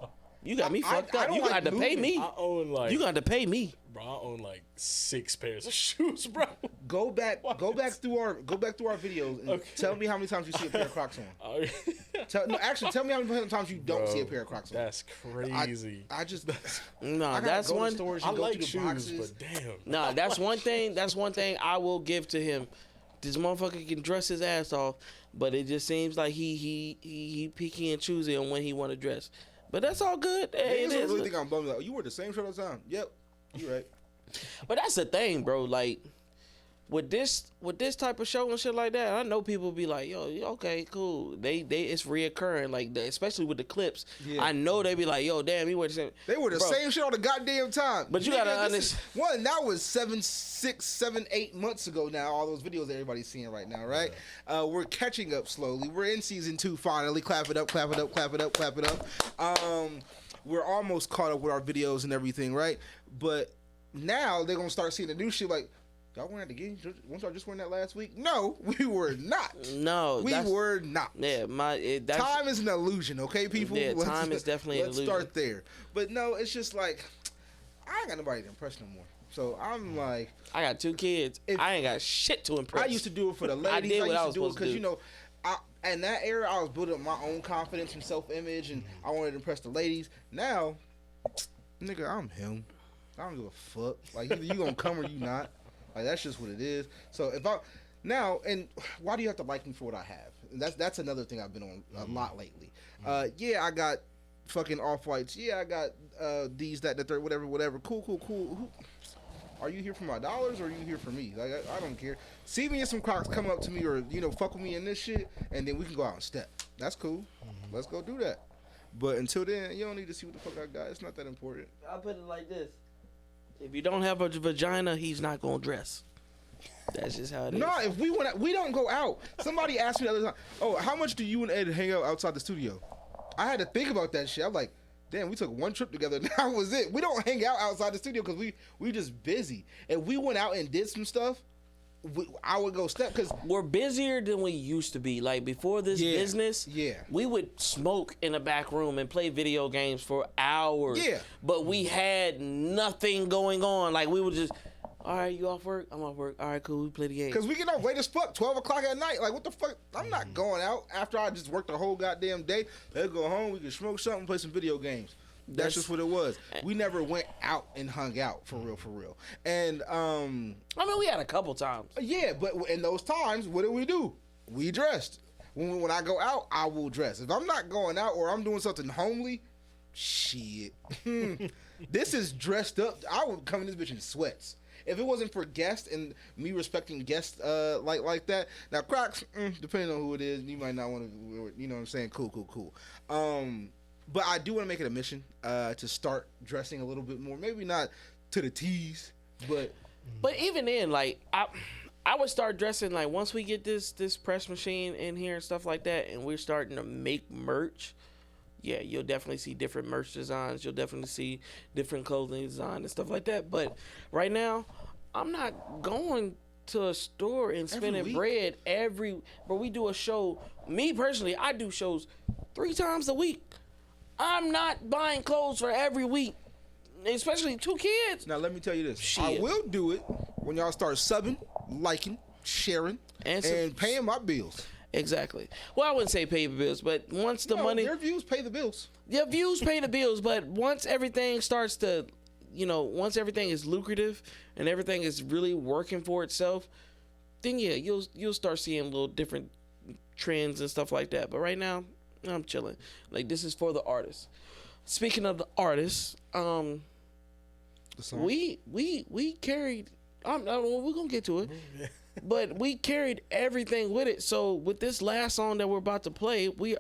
You got me fucked up. You got to pay me. I own like... You got to pay me. Bro, I own like 6 pairs of shoes, bro. Go back through our videos and tell me how many times you see a pair of Crocs on. Tell me how many times you don't see a pair of Crocs on. That's crazy. That's one. I like shoes, but damn. Nah, that's one thing. That's one thing I will give to him. This motherfucker can dress his ass off, but it just seems like he picky and choosy on when he want to dress. But that's all good. Hey, I really think I'm bummed. Like, you wear the same shirt all the time. Yep, you right. But that's the thing, bro. Like with this type of show and shit like that, I know people be like, yo, okay, cool. They it's reoccurring, like especially with the clips. Yeah. I know they be like, yo, damn, he wear the same. They wear the same shit all the goddamn time. But you gotta understand. That was 7, 6, 7, 8 months ago now. All those videos that everybody's seeing right now, right? We're catching up slowly. We're in season 2 finally. Clap it up, clap it up, clap it up, clap it up. We're almost caught up with our videos and everything, right? But now they're gonna start seeing the new shit like, y'all wearing that again? Once y'all just wearing that last week? No, we were not. No, we were not. Yeah, time is an illusion, okay, people? Yeah, time is definitely an illusion. Let's start there. But no, it's just like, I ain't got nobody to impress no more. So I'm like, I got 2 kids. I ain't got shit to impress. I used to do it for the ladies. I did what I was used to do it supposed to do. because in that era, I was building up my own confidence and self-image, and I wanted to impress the ladies. Now, nigga, I'm him. I don't give a fuck. Like, either you gonna come or you not. Like, that's just what it is. So and why do you have to like me for what I have? And that's another thing I've been on a lot lately. Yeah, I got fucking Off-Whites. Yeah, I got these, that, the third, whatever. Cool. Are you here for my dollars or are you here for me? Like, I don't care. See me in some Crocs, come up to me or, fuck with me in this shit, and then we can go out and step. That's cool. Let's go do that. But until then, you don't need to see what the fuck I got. It's not that important. I'll put it like this. If you don't have a vagina, he's not gonna dress. That's just how it is. No, if we don't go out. Somebody asked me the other time, oh, how much do you and Ed hang out outside the studio? I had to think about that shit. I'm like, damn, we took one trip together and that was it. We don't hang out outside the studio because we just busy. If we went out and did some stuff, I would go step because we're busier than we used to be. Like before this business, we would smoke in the back room and play video games for hours. Yeah, but we had nothing going on. Like we would just, all right, you off work? I'm off work. All right, cool. We play the game. Because we get off late as fuck, 12 o'clock at night. Like what the fuck? I'm not going out after I just worked the whole goddamn day. Let's go home. We can smoke something, play some video games. That's just what it was. We never went out and hung out for real. And I mean, we had a couple times. Yeah, but in those times, what did we do? we dressed. When I go out, I will dress. If I'm not going out or I'm doing something homely, shit. This is dressed up. I would come in this bitch in sweats. If it wasn't for guests and me respecting guests like that. Now, Crocs, depending on who it is, you might not want to, you know what I'm saying? Cool. But I do want to make it a mission to start dressing a little bit more. Maybe not to the T's, but even then, like, I would start dressing, like, once we get this press machine in here and stuff like that, and we're starting to make merch, yeah, you'll definitely see different merch designs. You'll definitely see different clothing design and stuff like that. But right now, I'm not going to a store and spending bread but we do a show. Me personally, I do shows 3 times a week. I'm not buying clothes for every week, especially 2 kids. Now, let me tell you this. Shit. I will do it when y'all start subbing, liking, sharing, and paying my bills. Exactly. Well, I wouldn't say pay the bills, but once the money... Their views pay the bills. Their views pay the bills, but once everything starts to, once everything is lucrative and everything is really working for itself, then yeah, you'll start seeing little different trends and stuff like that. But right now, I'm chilling. Like, this is for the artists. Speaking of the artists, we carried... we're going to get to it. But we carried everything with it. So with this last song that we're about to play, we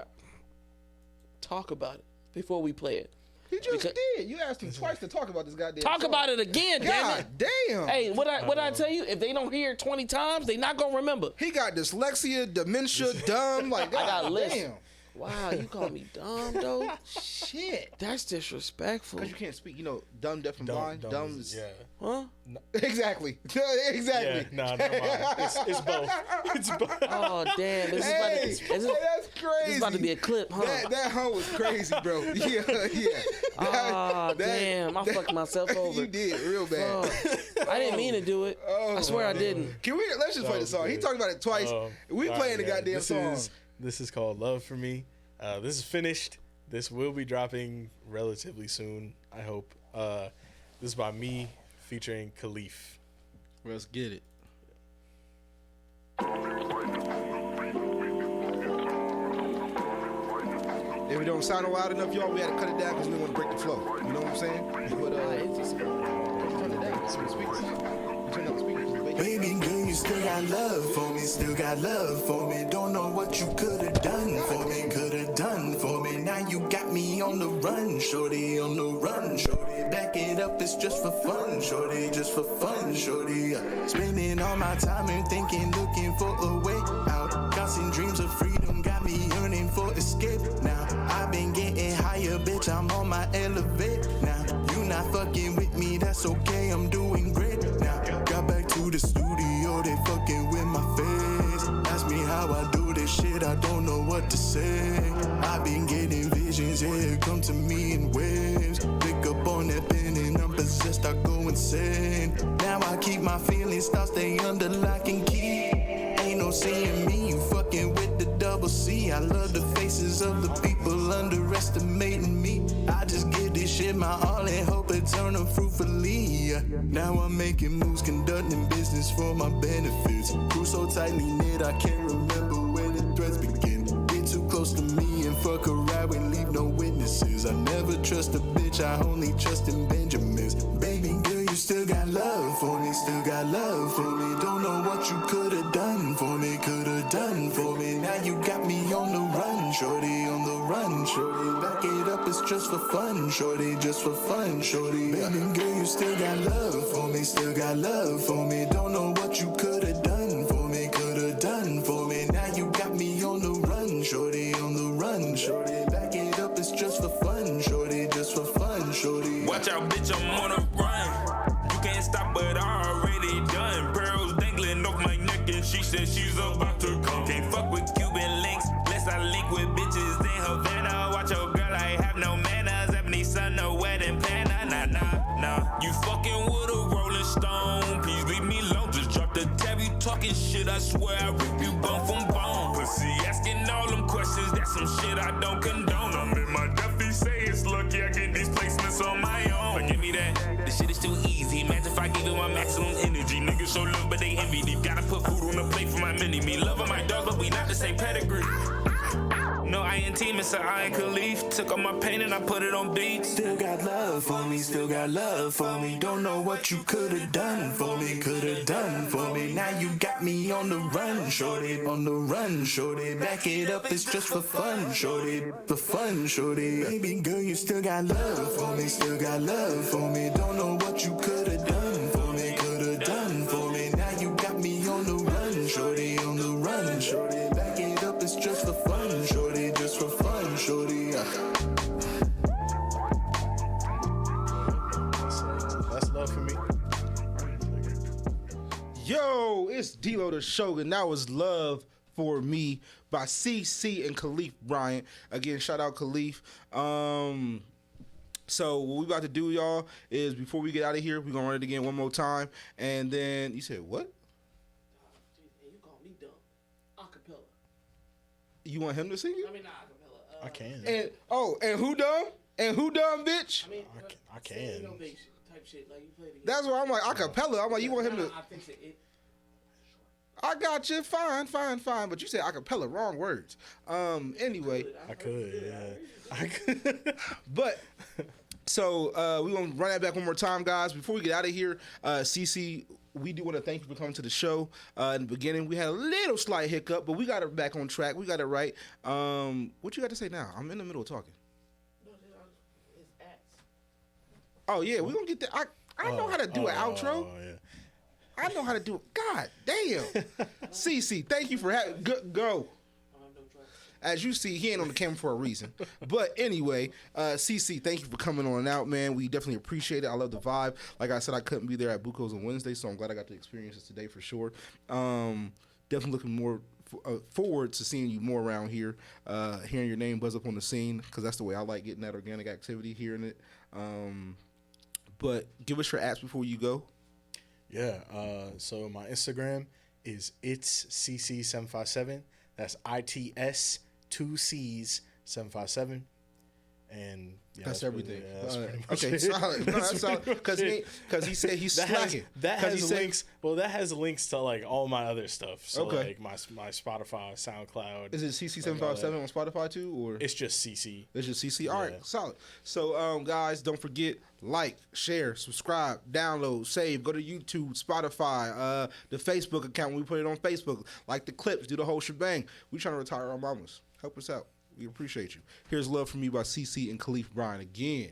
talk about it before we play it. He just did. You asked him twice to talk about this goddamn Talk song. about it again, damn it. God damn. Hey, what I tell you? If they don't hear it 20 times, they not gonna remember. He got dyslexia, dementia, dumb. Like, God, I got a list. damn. Wow, you call me dumb, though? Shit. That's disrespectful. Because you can't speak. Dumb, deaf, and blind. Dumb is... Yeah. Huh? No. Exactly. Exactly. Yeah, no, never mind. It's both. It's both. Oh, damn. This that's crazy. This is about to be a clip, huh? That hoe was crazy, bro. Yeah. Oh, damn. I fucked myself over. You did, real bad. I didn't mean to do it. I swear I didn't. Let's just play the song. He talked about it twice. We playing the goddamn song. This is called Love For Me. This is finished. This will be dropping relatively soon, I hope. This is by me featuring Khalif. Let's get it. If it don't sound loud enough, y'all, we had to cut it down because we want to break the flow. You know what I'm saying? But it's just turn it down. Turn down the speakers. Baby girl, you still got love for me, still got love for me. Don't know what you could have done for me, Now you got me on the run, shorty, on the run, shorty. Back it up, it's just for fun, shorty, just for fun, shorty. Spending all my time and thinking, looking for a way out. Got some dreams of freedom, got me yearning for escape. Now I've been getting higher, bitch, I'm on my elevate. Now you not fucking with me, that's okay, I'm doing great. Now got back to the studio, they fucking with my face. Ask me how I do this shit, I don't know what to say. I've been getting visions, yeah, come to me in waves. Pick up on that pen and I'm possessed, I go insane. Now I keep my feelings, thoughts stay under lock and key. Ain't no seeing me, you fucking with the double C. I love the faces of the people underestimating me. I just give this shit my all and hope it turn up fruitfully. Now I'm making moves, conducting business for my benefits. Crew so tightly knit, I can't remember where the threads begin. Get too close to me and fuck a ride and leave no witnesses. I never trust a bitch, I only trust in Benjamins. Baby girl, you still got love for me, still got love for me. Don't know what you could have done for me, Now you got me on the run, shorty, on the run, shorty. Back it up, it's just for fun, shorty, just for fun, shorty. Baby girl, you still got love for me, still got love for me. Don't know what you could have done for me, Now you got me on the run, shorty, on the run, shorty. Back it up, it's just for fun, shorty, just for fun, shorty. Watch out, bitch, I'm on a run. You can't stop, but I already done. Pearls dangling off my neck, and she said she's about to come. Can't fuck with Cuban links, lest I link with bitches in Havana. Watch your girl, I have no manners. Ebony son, no wedding planner. Nah. You fucking with a Rolling Stone. Please leave me alone. Just drop the tab. You talking shit, I swear I rip you bone from bone. Pussy asking all them questions, that's some shit I don't condone. I'm in my Duffy, say it's lucky I get these placements on my own. me that. This shit is too easy. Imagine if I gave it my maximum energy. Niggas show love, but they envy me. Gotta put food on the plate for my mini me. Loving my dog, but we not the same pedigree. No, I ain't team, it's I ain't Khalif. Took all my pain and I put it on beats. Still got love for me, still got love for me. Don't know what you could've done for me, could've done for me. Now you got me on the run, shorty, on the run, shorty. Back it up, it's just for fun, shorty, for fun, shorty. Baby girl, you still got love for me, still got love for me. Don't know what you could've done for me, could've done for me. Now you got me on the run, shorty, on the run, shorty. Back it up, it's just for fun, shorty, just for fun, shorty. That's love for me. Yo, it's D-Lo the Shogun. That was Love for Me by CC and Khalif Bryant. Again, shout out Khalif. So what we about to do, y'all, is before we get out of here, we're gonna run it again one more time. And then you said what? Hey, you call me dumb. Acapella. You want him to sing it? I mean, not acapella. I can. And who dumb? And who dumb, bitch? I mean, I can. Innovation type shit. Like you play the That's why I'm like acapella. I'm like, you want him to? I think it. I got you. Fine. But you said acapella, wrong words. Anyway. I could, yeah. I could. But so we gonna run that back one more time, guys. Before we get out of here, CC, we do want to thank you for coming to the show. In the beginning, we had a little slight hiccup, but we got it back on track. We got it right. What you got to say now? I'm in the middle of talking. His ass. Oh yeah, we gonna get that. I know how to do an outro. Yeah. I know how to do it. God damn. CC, thank you for having go. As you see, he ain't on the camera for a reason. But anyway, CC, thank you for coming on out, man. We definitely appreciate it. I love the vibe. Like I said, I couldn't be there at Buco's on Wednesday, so I'm glad I got to experience this today for sure. Definitely looking more forward to seeing you more around here, hearing your name buzz up on the scene, because that's the way I like getting that organic activity, hearing it. But give us your apps before you go. Yeah, so my Instagram is it's CC757. That's ITS 2Cs 757. And yeah, that's everything. That's pretty much okay, it. solid. No, that's solid. Because he said he's slacking. That has links. Well, that has links to like all my other stuff. So like my Spotify, SoundCloud. Is it CC757 on Spotify too, or it's just CC? It's just CC. All right, solid. So guys, don't forget, like, share, subscribe, download, save. Go to YouTube, Spotify, the Facebook account. We put it on Facebook. Like the clips, do the whole shebang. We trying to retire our mamas. Help us out. We appreciate you. Here's Love for Me by CC and Khalif Bryan again.